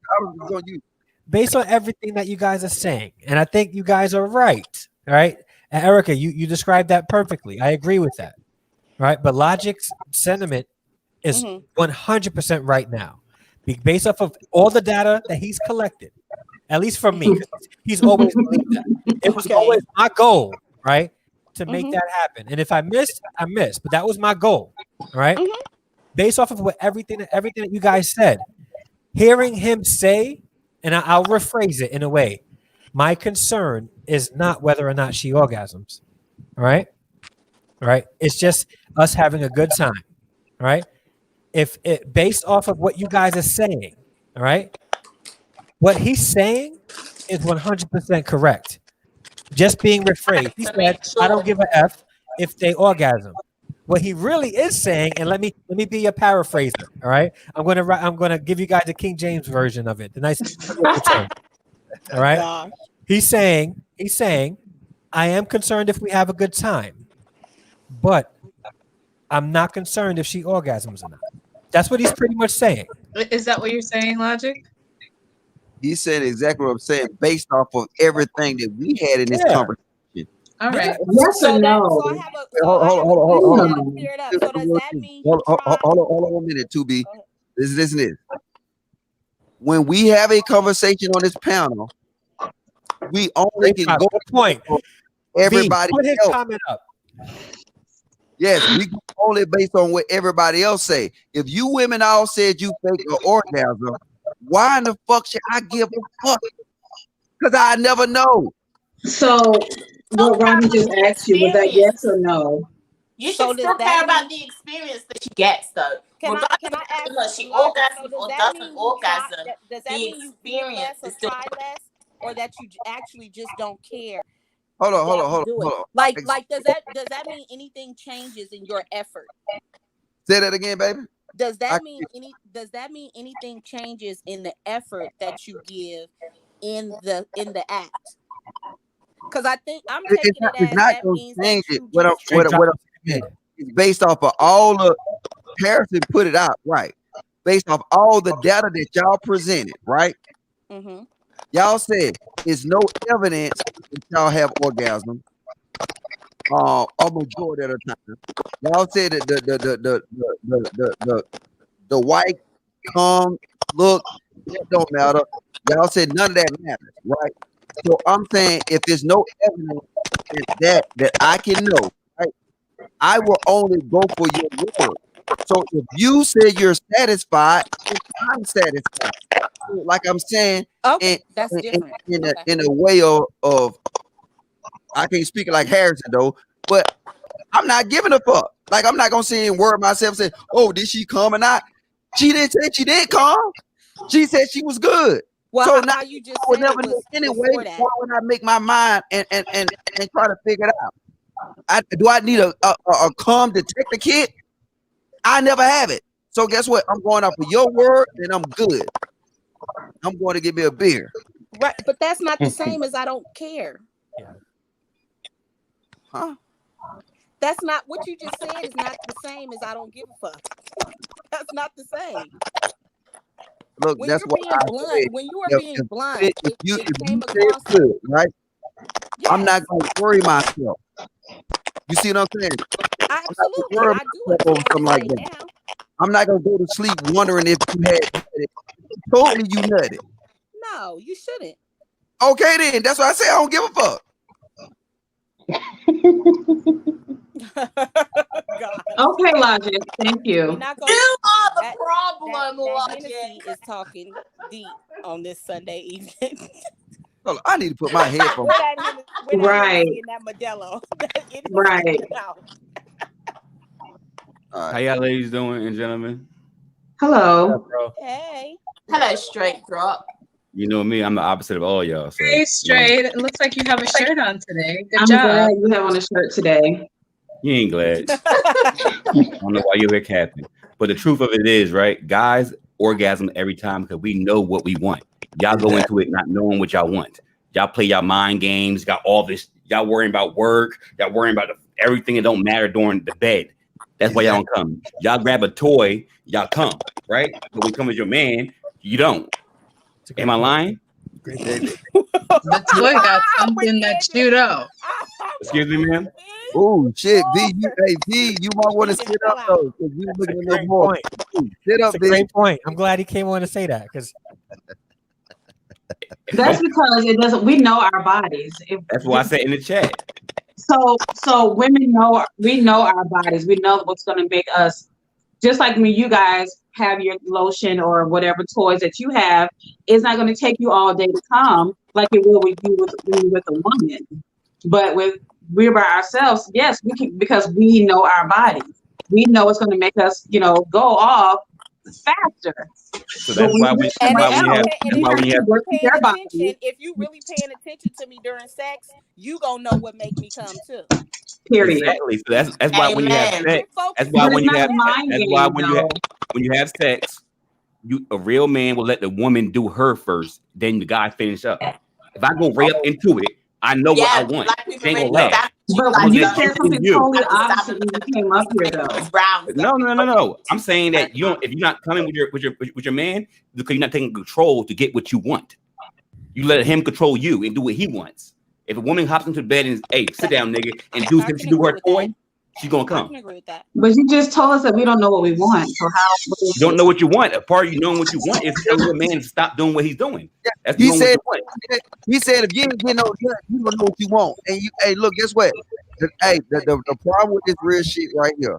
going to use. based on everything that you guys are saying, and I think you guys are right. All right. And Erica, you described that perfectly. I agree with that. Right? But Logic's sentiment is 100% right now. Based off of all the data that he's collected, at least from me, 'cause he's always believed that. It was always my goal, right? To make that happen. And if I missed, I missed. But that was my goal. Right? Based off of what everything that you guys said, hearing him say, and I'll rephrase it in a way, my concern is not whether or not she orgasms. All right? All right. It's just us having a good time. All right. If it based off of what you guys are saying, all right, what he's saying is 100% correct. Just being rephrased. He said, I don't give a F if they orgasm. What he really is saying, and let me be a paraphraser. All right. I'm gonna give you guys the King James version of it. The nice term. All right. Gosh. He's saying, I am concerned if we have a good time, but I'm not concerned if she orgasms or not. That's what he's pretty much saying. Is that what you're saying, Logic? He said exactly what I'm saying, based off of everything that we had in this conversation. All right. Yes or no? Hold on. Clear it up. So does that mean Hold on a minute, 2B. Listen to this. When we have a conversation on this panel, we only can go point. Everybody put his else. comment up. Yes, we can only based on what everybody else say. If you women all said you fake an orgasm, why in the fuck should I give a fuck? Because I never know. So what Rodney just asked you, was that yes or no? You should still care about the experience that she gets, though. Can I ask whether she Logic, orgasms or doesn't orgasm, does that the mean you give experience less is or still. try less, or that you actually just don't care? Hold on. Like does that mean anything changes in your effort? Say that again, baby. Does that mean anything changes in the effort that you give in the act? Because I think I'm taking it as that means that you what I'm saying is based off of all the Harrison put it out right, based off all the data that y'all presented, right? Mm-hmm. Y'all said there's no evidence that y'all have orgasm. A majority of the time, y'all said that the white come look, it don't matter. Y'all said none of that matters, right? So I'm saying if there's no evidence that I can know, right, I will only go for your word. So if you say you're satisfied, I'm satisfied. Like I'm saying, that's different. In a way of I can't speak like Harrison though, but I'm not giving a fuck. Like I'm not gonna sit and word myself and say, oh, did she come or not? She didn't say she didn't come. She said she was good. Well, so how now you just I would said never know anyway. Why would I make my mind and try to figure it out? Do I need a calm detector kit? I never have it. So guess what? I'm going off of your word and I'm good. I'm going to give me a beer. Right, but that's not the same as I don't care. Yeah. Huh? That's not what you just said is not the same as I don't give a fuck. That's not the same. Look, When that's you're what being I blunt, said. when you are being blunt, If you came say it's across good, right? Yes. I'm not going to worry myself. You see what I'm saying? Absolutely, I'm not I do over something like that. now. I'm not going to go to sleep wondering if you had nutted. You told me you nutted. No, you shouldn't. Okay, then. That's why I say I don't give a fuck. Okay, Logic. Thank you. You are the problem, that Logic. Hennessy is talking deep on this Sunday evening. Hold on, I need to put my headphones. Right. In that Modelo. Right. How y'all ladies doing and gentlemen? Hello. Hey. Hello, straight drop. You know me, I'm the opposite of all y'all. So, Hey, straight. It looks like you have a shirt on today. Good I'm job. glad you have on a shirt today. you ain't glad. I don't know why you're here capping. But the truth of it is, right? Guys orgasm every time because we know what we want. Y'all go into it not knowing what y'all want. Y'all play y'all mind games, got all this. Y'all worrying about work. Y'all worrying about everything that don't matter during the bed. That's why y'all don't come. Y'all grab a toy, y'all come, right? But when you come with your man, you don't. Am I lying? The toy got something that you know. Excuse me, ma'am. Oh shit, V, you might want to sit up though, because you looking a little Great more. point. Sit up, It's a V. great point. I'm glad he came on to say that because That's because it doesn't. We know our bodies. That's why I said in the chat. So women know. We know our bodies. We know what's going to make us. Just like when you guys have your lotion or whatever toys that you have, it's not going to take you all day to come like it will with you with a woman. But we're by ourselves, yes, we can, because we know our bodies. We know it's going to make us, go off faster. So that's why we And their body. if you really paying attention to me during sex, you gonna know what make me come too. Period. Exactly. So that's why when you have sex, that's why when you have sex, a real man will let the woman do her first, then the guy finish up. If I go right up into it, I know what I want. It ain't gonna last. But you said something totally opposite when you came up here, though. No. I'm saying that if you're not coming with your man, because you're not taking control to get what you want. You let him control you and do what he wants. If a woman hops into bed and hey, sit down, nigga, and do her toy, she's gonna come. I can agree with that. But you just told us that we don't know what we want. So how? You don't know what you want. A part of you knowing what you want is telling your man to stop doing what he's doing. That's He said if you ain't getting no good, you don't know what you want. And hey, look, guess what? The problem with this real shit right here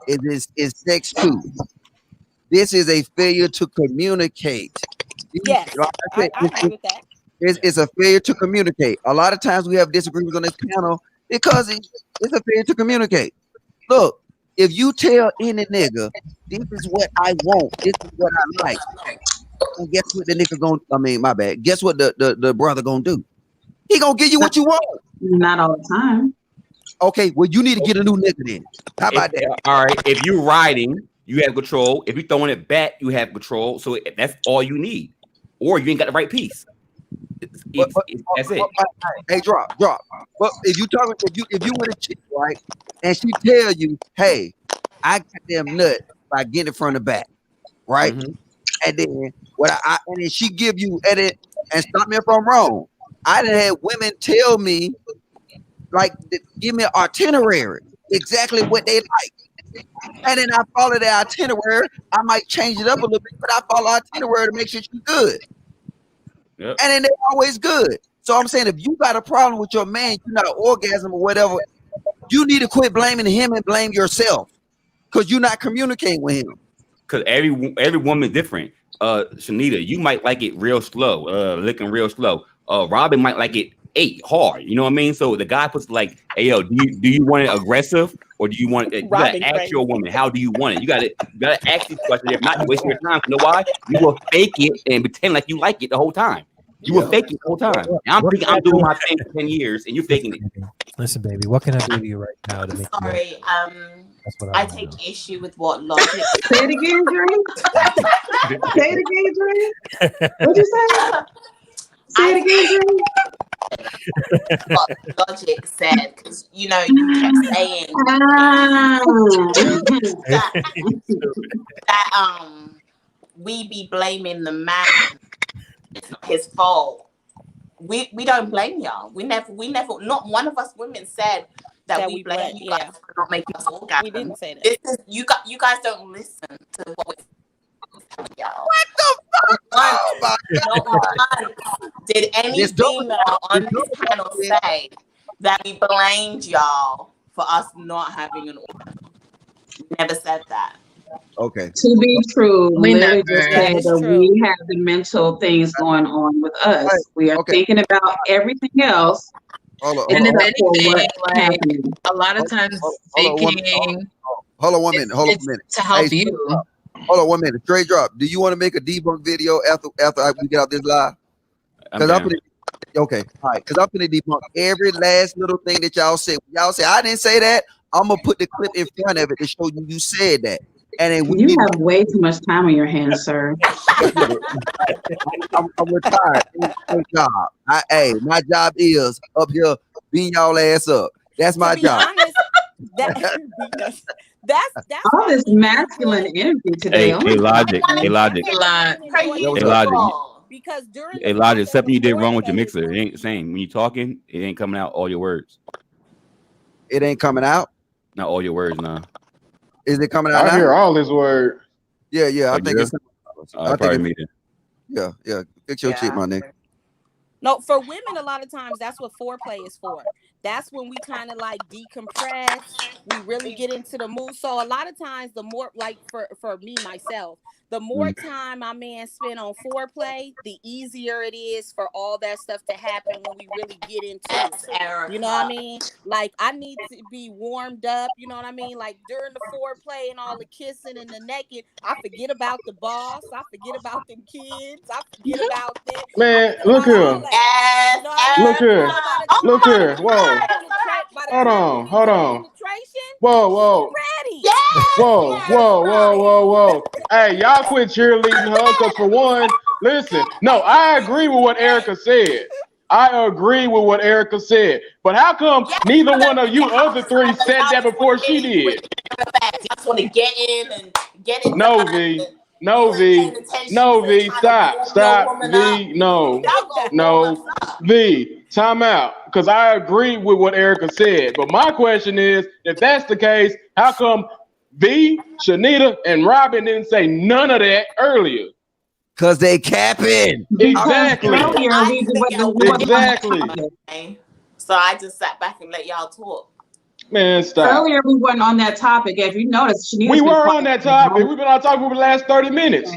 is sex too. This is a failure to communicate. Yes, I agree with that. It's a failure to communicate. A lot of times we have disagreements on this panel because it's a failure to communicate. Look, if you tell any nigga, this is what I want, this is what I like, and guess what the nigga guess what the brother gonna do? He gonna give you what you want. Not all the time. Okay, well, you need to get a new nigga then. How about that? All right, if you're riding, you have control. If you're throwing it back, you have control. So that's all you need. Or you ain't got the right piece. That's it. Hey, drop. But if you with a chick, right, and she tell you, hey, I got them nut by getting it from the back, right? Mm-hmm. And then and then she give you edit and stop me if I'm wrong. I done had women tell me, like, give me an itinerary, exactly what they like. And then I follow the itinerary. I might change it up a little bit, but I follow itinerary to make sure she's good. Yep. And then they're always good. So I'm saying if you got a problem with your man, you're not an orgasm or whatever, you need to quit blaming him and blame yourself because you're not communicating with him. Because every woman is different. Shanita, you might like it real slow, licking real slow. Robin might like it hard. You know what I mean? So the guy puts like, hey yo, do you want it aggressive or do you want it? You gotta ask your woman, how do you want it? You gotta ask these questions. If not, you waste your time. You know why? You will fake it and pretend like you like it the whole time. You will fake it the whole time. And I'm doing my thing for 10 years and you're faking it. Listen, baby, what can I do to you right now to make Sorry, I take issue with what logic. Say it again, Dre. Say it again, Dre. What'd you say? Say it again, Dre. What logic said, because you kept saying that we be blaming the man. It's not his fault. We don't blame y'all. We never. Not one of us women said that we blame you guys for not making us orgasm. We didn't say that. This is you guys don't listen to what we're telling y'all. What the fuck? Oh my God. Did any female on this panel say that we blamed y'all for us not having an orgasm? Never said that. Okay. To be true, We Lily never. just said that we have the mental things going on with us. Right. We are thinking about everything else. And if anything, like a lot of times faking. Hold on 1 minute. To help you. Hold on 1 minute. Straight drop. Do you want to make a debunk video after we get out this live? Because I'm gonna. Okay, all right. Because I'm gonna debunk every last little thing that y'all said. Y'all say I didn't say that. I'm gonna put the clip in front of it to show you said that. And then you have way too much time on your hands, sir. I'm retired. My job. My job is up here beating y'all ass up. That's my job. Honest, that's all this masculine energy today. Hey, Logic. Because during Logic, something you did wrong with your mixer. It ain't the same. When you're talking, it ain't coming out all your words. It ain't coming out. Not all your words now. Is it coming out I now? hear all this word. Yeah, yeah. I think it's. I probably made it. Yeah, yeah. Fix your shit, my nigga. No, for women, a lot of times that's what foreplay is for. That's when we kind of like decompress. We really get into the mood. So a lot of times, the more like for me myself, the more time my man spend on foreplay, the easier it is for all that stuff to happen when we really get into it. You know what I mean? Like I need to be warmed up. You know what I mean? Like during the foreplay and all the kissing and the naked, I forget about the boss. I forget about them kids. I forget about that. Man, look here. Yes, Look here. Look here. Whoa. Hold on. Hold on. Whoa, whoa. Whoa, whoa, whoa, whoa, whoa. Hey, y'all quit cheerleading her, because for one, listen, no, I agree with what Erica said. I agree with what Erica said. But how come neither one of you other three said that before she did? I just want to get in and get it. No, V. No, V. No, V. Stop. Stop. V. No. No. V. Time out. Because I agree with what Erica said. But my question is, if that's the case, how come V, Shanita, and Robin didn't say none of that earlier? Because they capping. Exactly. Exactly. So I just sat back and let y'all talk. Man, stop. Earlier we weren't on that topic. If you noticed, we were on that topic. We've been on topic for the last 30 minutes.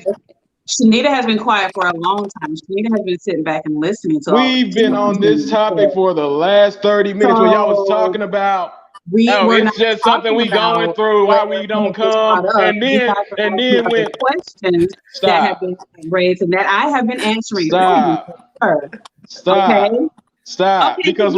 Shanita has been quiet for a long time. Shanita has been sitting back and listening to We've been on this topic for the last 30 minutes when y'all was talking about it's just something we going through, why we don't come. And then when questions that have been raised and that I have been answering. Stop. Okay, because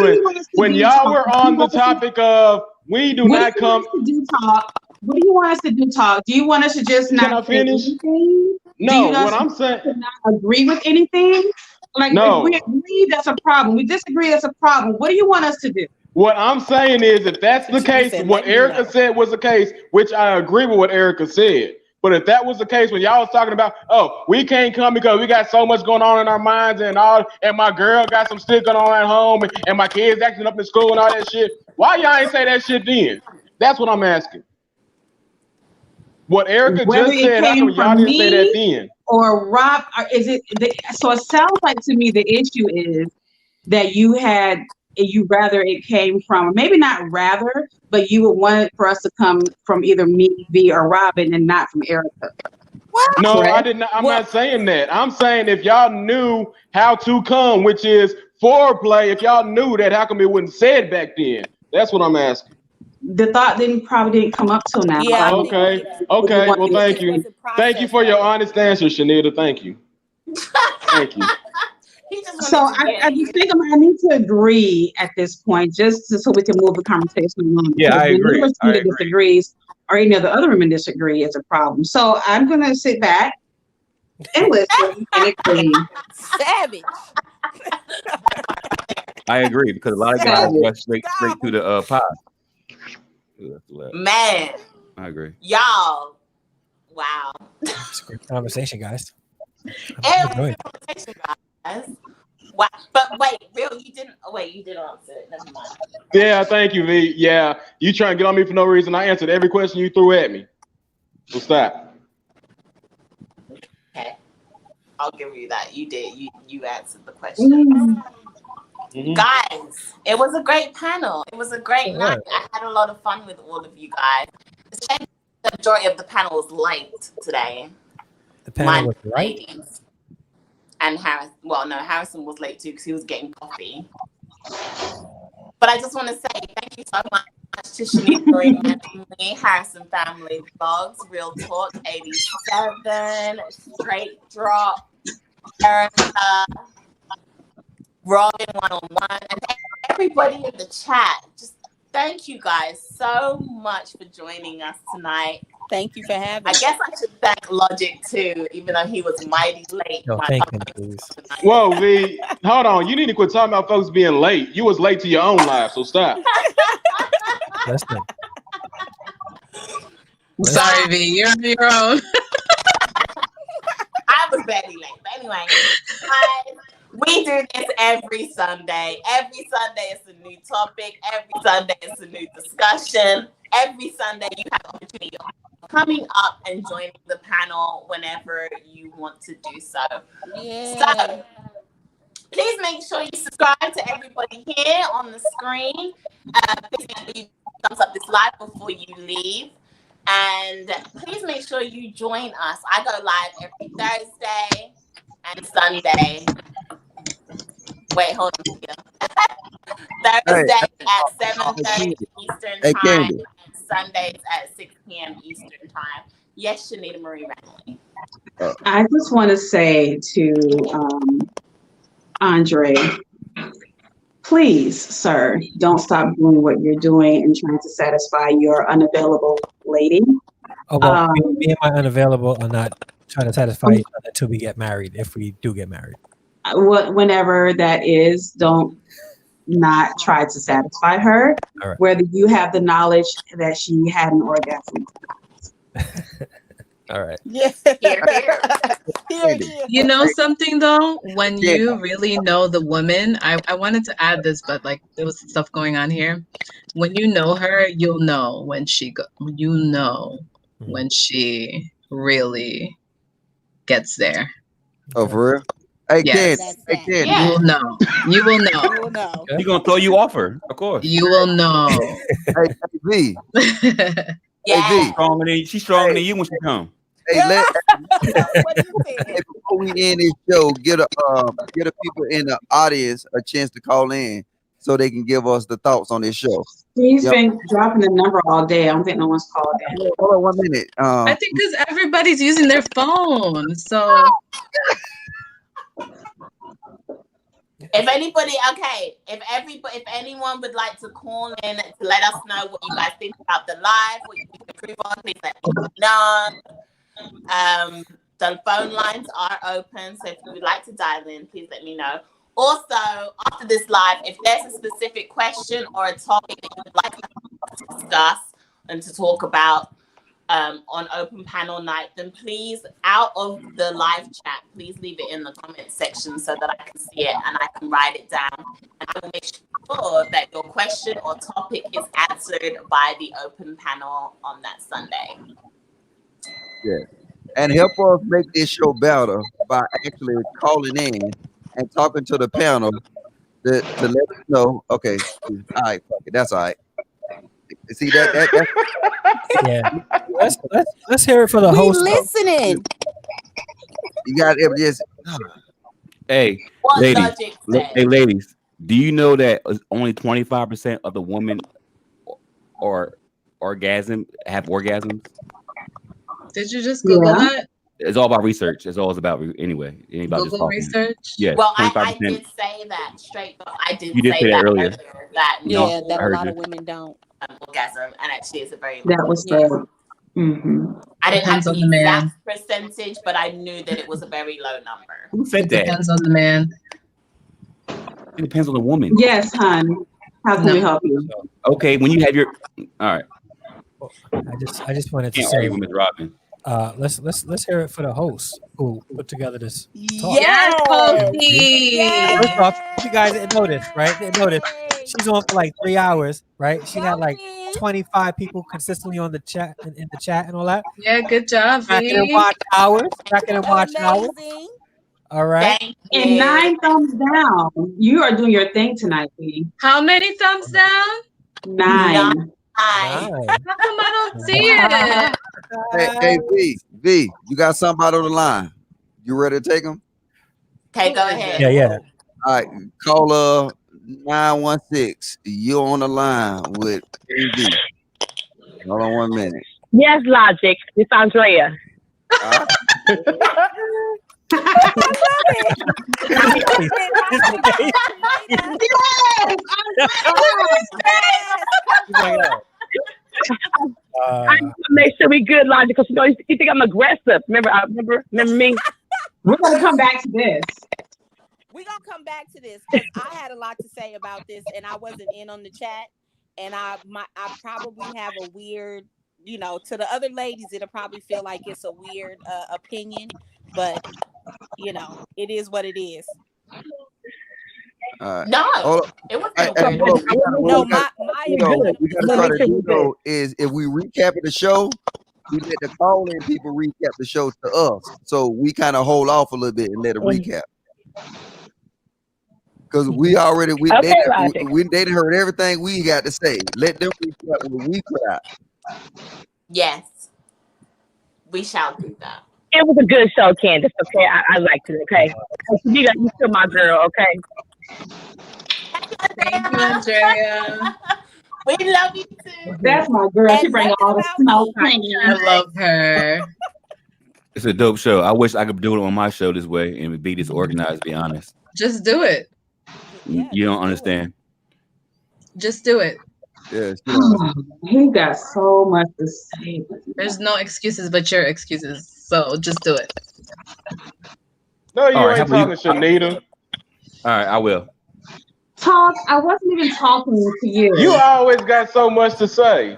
when y'all were on the topic of we do not come. What do you want us to do, talk? Do you want us to just not Can I finish? Anything? No, what I'm saying. To not agree with anything? Like, no. If we agree, that's a problem. We disagree, that's a problem. What do you want us to do? What I'm saying is, if that's the case, what Erica said was the case, which I agree with what Erica said. But if that was the case, when y'all was talking about, oh, we can't come because we got so much going on in our minds and my girl got some shit going on at home and my kids acting up in school and all that shit, why y'all ain't say that shit then? That's what I'm asking. What Erica just said, how come y'all didn't say that then? Or Rob, so it sounds like to me the issue is that you rather it came from, maybe not rather, but you would want it for us to come from either me, V, or Robin, and not from Erica. What? No, I did not. I'm not saying that. I'm saying if y'all knew how to come, which is foreplay, if y'all knew that, how come it wasn't said back then? That's what I'm asking. The thought probably didn't come up till now. Yeah. Okay. Well, thank you. Thank you for your honest answer, Shanita. Thank you. Thank you. So I just think I need to agree at this point, just so we can move the conversation along. Yeah, I agree. When disagrees or any of the other women disagree, is a problem. So I'm gonna sit back and listen and agree. Savage. I agree because a lot of guys rush straight to the pot. Man, I agree. Y'all, wow. It's a great conversation, guys. Conversation, guys. Wow. But wait, Bill, you didn't. Oh, wait, you did answer it. Never mind. Yeah, thank you, V. Yeah, you trying to get on me for no reason. I answered every question you threw at me. So stop. Okay, I'll give you that. You did. You answered the question. Guys, it was a great panel. It was a great night. I had a lot of fun with all of you guys. It's a shame the majority of the panel was late today. The panel was right. And Harrison was late too because he was getting coffee. But I just want to say thank you so much to Shanita and me, Harrison Family Vlogs, Real Talk 87, Straight Drop, Erica, Robin 101, and everybody in the chat. Just thank you guys so much for joining us tonight. Thank you for having me. I guess I should thank Logic too, even though he was mighty late. No, thank him, please. Whoa, V, hold on. You need to quit talking about folks being late. You was late to your own life, so stop. Listen. Sorry, V, you're on your own. I was barely late, but anyway, guys, We do this every Sunday. Every Sunday is a new topic. Every Sunday is a new discussion. Every Sunday you have the opportunity of coming up and joining the panel whenever you want to do so. Yeah. So please make sure you subscribe to everybody here on the screen. Please make sure you thumbs up this live before you leave. And please make sure you join us. I go live every Thursday and Sunday. Wait, hold on here. Thursday at 7:30 Eastern Hey, time Candy. and Sundays at 6 p.m. Eastern time. Yes, Shanita Marie Ranley. I just want to say to Andre, please, sir, don't stop doing what you're doing and trying to satisfy your unavailable lady. Oh, well, me and my unavailable are not trying to satisfy each other until we get married, if we do get married. Whenever that is, don't not try to satisfy her. All right. Whether you have the knowledge that she had an orgasm. All right. Yeah. You know something though, when you really know the woman, I wanted to add this, but like there was stuff going on here. When you know her, you'll know when she when she really gets there. Oh, for real? Hey, Yes. Candy. Hey, Candy. You will know. You will know. You will know. She's gonna throw you off her, of course. You will know. Hey, V. Yeah. She's stronger than you when she come. Hey, hey, before we end this show, get the people in the audience a chance to call in so they can give us the thoughts on this show. He's been dropping the number all day. I don't think no one's called in. Hold on 1 minute. I think because everybody's using their phone, so. If anybody, if anyone would like to call in to let us know what you guys think about the live, what you can improve on, please let me know. The phone lines are open, so if you would like to dial in, please let me know. Also, after this live, if there's a specific question or a topic that you would like us to discuss and to talk about on open panel night, then please, out of the live chat, please leave it in the comment section so that I can see it and I can write it down. And I will make sure that your question or topic is answered by the open panel on that Sunday. Yeah. And help us make this show better by actually calling in and talking to the panel to let us know. Okay, all right, fuck it, that's all right. See that? Yeah. Let's hear it for the host. Listening. You got it. Just hey, ladies, do you know that only 25% of the women have orgasms? Did you just Google that? It's all about research. It's all about anyway. About Google research. Yes. Well, I did say that straight up. I did You did say that earlier. That that a lot of women don't orgasm, and actually, it's a very that was said. Mm-hmm. I didn't have the exact percentage, but I knew that it was a very low number. Who said that? Depends on the man. It depends on the woman. Yes, hon. How can we help you? Okay, when you have your all right. I just wanted to say, let's hear it for the host who put together this talk. Yes, Posty. First off, you guys didn't notice, right? Didn't notice. She's on for like 3 hours, right? She had like 25 people consistently on the chat in the chat and all that. Yeah, good job, Tracking and watch hours. Tracking and watch hours. All right. And 9 thumbs down. You are doing your thing tonight, V. How many thumbs down? 9. How come I don't see it? Hey, V, you got somebody on the line. You ready to take them? Okay, go ahead. Yeah. All right, call 916. You on the line with V. Hold on 1 minute. Yes, Logic. It's Andrea. I make sure we good, Logic, because you think I'm aggressive. Remember me? We're gonna come back to this. We're gonna come back to this because I had a lot to say about this, and I wasn't in on the chat, and I probably have a weird, to the other ladies, it'll probably feel like it's a weird opinion, but it is what it is. No, it wasn't Hey, weird. No, we gotta try to do though is if we recap the show, we let the call-in people recap the show to us. So we kind of hold off a little bit and let it recap. Because we already they done heard everything we got to say. Let them recap what we put out. Yes, we shall do that. It was a good show, Candace. Okay, I liked it. Okay, you still my girl. Okay. Thank you, Andrea. We love you too. That's my girl. She bring all the smoke. I love her. It's a dope show. I wish I could do it on my show this way and be this organized. To be honest, Just do it. you don't understand. Just do it. Yes. He got so much to say. There's no excuses but your excuses. So just do it. No, you All right, ain't talking, Shanita. All right, I will. Talk. I wasn't even talking to you. You always got so much to say.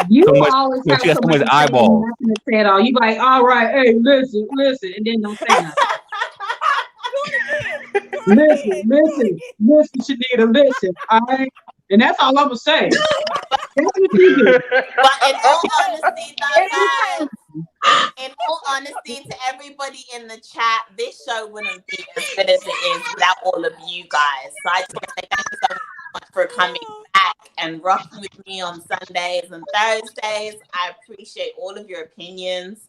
You So much- always but have you got so much to say eyeball. and nothing to say at all. You be like, all right, hey, listen, and then don't say nothing. Listen, Shanita, listen, all right? And that's all I'm gonna say. That's what you do. But in all honesty, though, guys, in all honesty, to everybody in the chat, this show wouldn't be as good as it is without all of you guys. So I just want to say thank you so much for coming back and rocking with me on Sundays and Thursdays. I appreciate all of your opinions.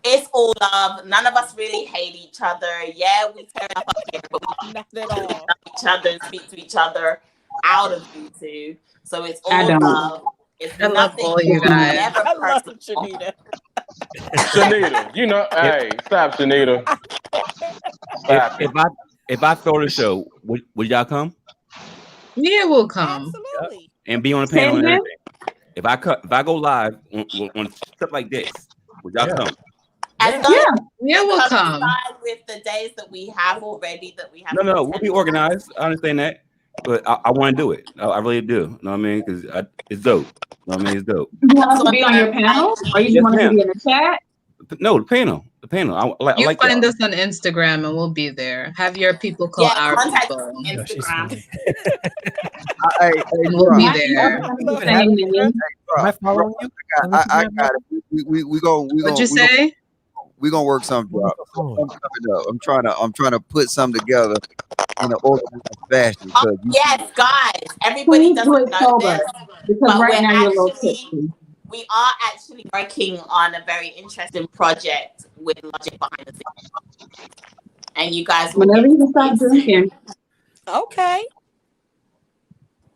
It's all love. None of us really hate each other. Yeah, we turn up here, but we Not at all. love each other and speak to each other out of YouTube. So it's I all don't. love. It's I love nothing. all you guys. Never I love personal. Shanita. Shanita, you know, hey, stop, Shanita. Stop it. If I throw the show, would y'all come Yeah, we'll come. Absolutely. and be on the Say panel and again? everything? If I go live on stuff like this, would y'all come? As long Yeah. as Yeah, we'll come. coincide with the days that we have already that we have. No, we'll be organized. I understand that, but I want to do it. I really do. You know what I mean? Because it's dope. You know what I mean? It's dope. You want us to be on your panel? Or you just Yes, want us to ma'am. be in the chat? No, the panel. I You like find y'all. us on Instagram and we'll be there. Have your people call Yeah, our contact us people. on No, she's Instagram. funny. Hey, And we'll be My there. email is You the even have same it? name. Am I following you? I got it. We What'd you say? we gonna work something out. I'm trying to put something together in an organized fashion. Because Yes, guys. Everybody Please do doesn't it know sober. this, Because but right now you're a little tipsy. we are actually working on a very interesting project with Logic behind the scenes, and you guys will Whenever get you to can stop see it soon. drinking. Okay.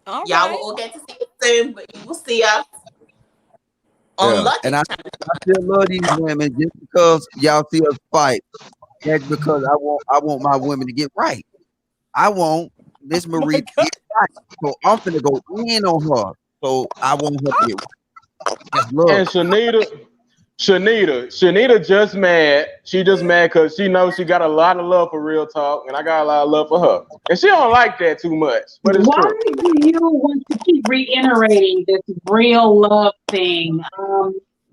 All Y'all right. will all get to see it soon, but you will see us on Logic and I channel. still love these women just because y'all see us fight. That's because I want my women to get right. I want Miss Marie to get right. So I'm finna go in on her. So I want her to get right. That's love. And Shanita just mad. She just mad because she knows she got a lot of love for Real Talk, and I got a lot of love for her. And she don't like that too much, but it's Why true. do you want to keep reiterating this real love thing?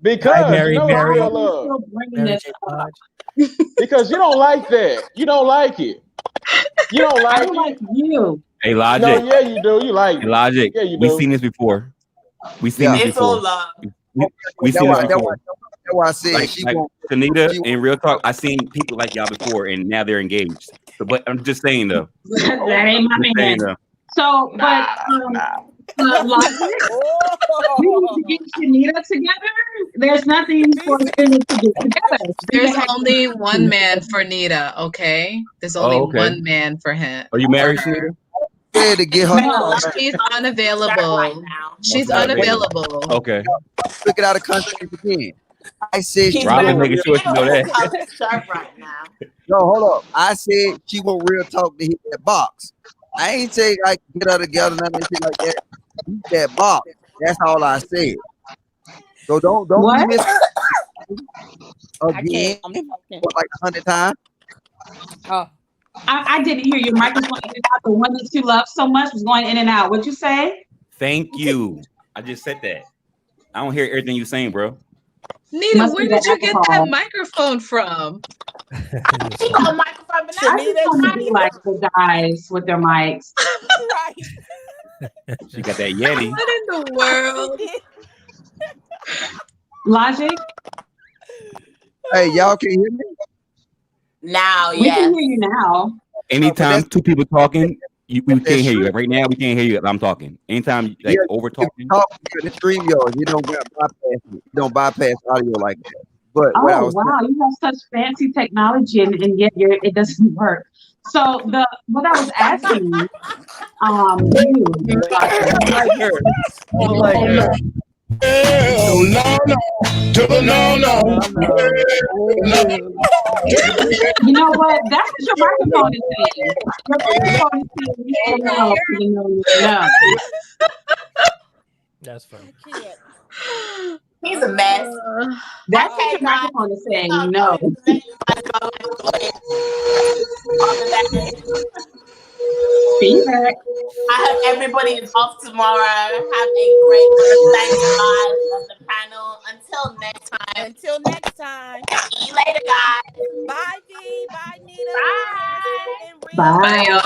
Because Mary, you know Mary. it's real Why are you love. still bringing Mary this J. up? Blige. Because you don't like that. You don't like it. You don't I like don't it. like you. Hey, No, Logic. yeah, you do. You like Hey, it. Logic. Yeah, you We do. seen this before. We seen Yeah. this It's all before. love. We That's seen this why before. I said Like she won't. Tanita she- in Real Talk, I seen people like y'all before, and now they're engaged. So, but I'm just saying though. That ain't my Just saying man. though. So, but Logic, we need to get Shanita together. There's nothing for Shanita to get together. There's only one man for Nita, okay? There's only Oh, okay. one man for him. Are you married, for her. Shanita? Said to get her. No, She's unavailable. right now. She's Okay. unavailable. Okay. Took it out of context again. I said He's she Rob very is won't making sure she know that. sharp right now. No, hold up. I said she want Real Talk to hit that box. I ain't say I can get her together, nothing shit like that. Hit that box. That's all I said. So don't What? be I again can't. I'm talking. like 100 times. Oh. I didn't hear your mic was going in and out. The one that you love so much was going in and out. What'd you say? Thank you. I just said that. I don't hear everything you saying, bro. Nita, Must where be the did you get alcohol. that microphone from? She got a microphone, but I just want to be like the guys with their mics. Right. She got that Yeti. What in the world? Logic. Hey, y'all can hear me? Now, We can hear you now. Anytime two people talking, we can't hear you. Right now, we can't hear you if I'm talking. Anytime like over talking. The stream yours, you don't bypass it. You don't bypass audio like that. But what I Oh was wow, you have such fancy technology, and yet it doesn't work. So what I was asking, you, you know what? That's what your microphone is saying. Your microphone is saying no. That's funny. He's a mess. That's what your microphone is saying. No. Feedback. I hope everybody is off tomorrow. Have a great week. Thanks, guys, on the panel. Until next time. Until next time. See you later, guys. Bye, V. Bye, Nita. Bye. Bye, y'all.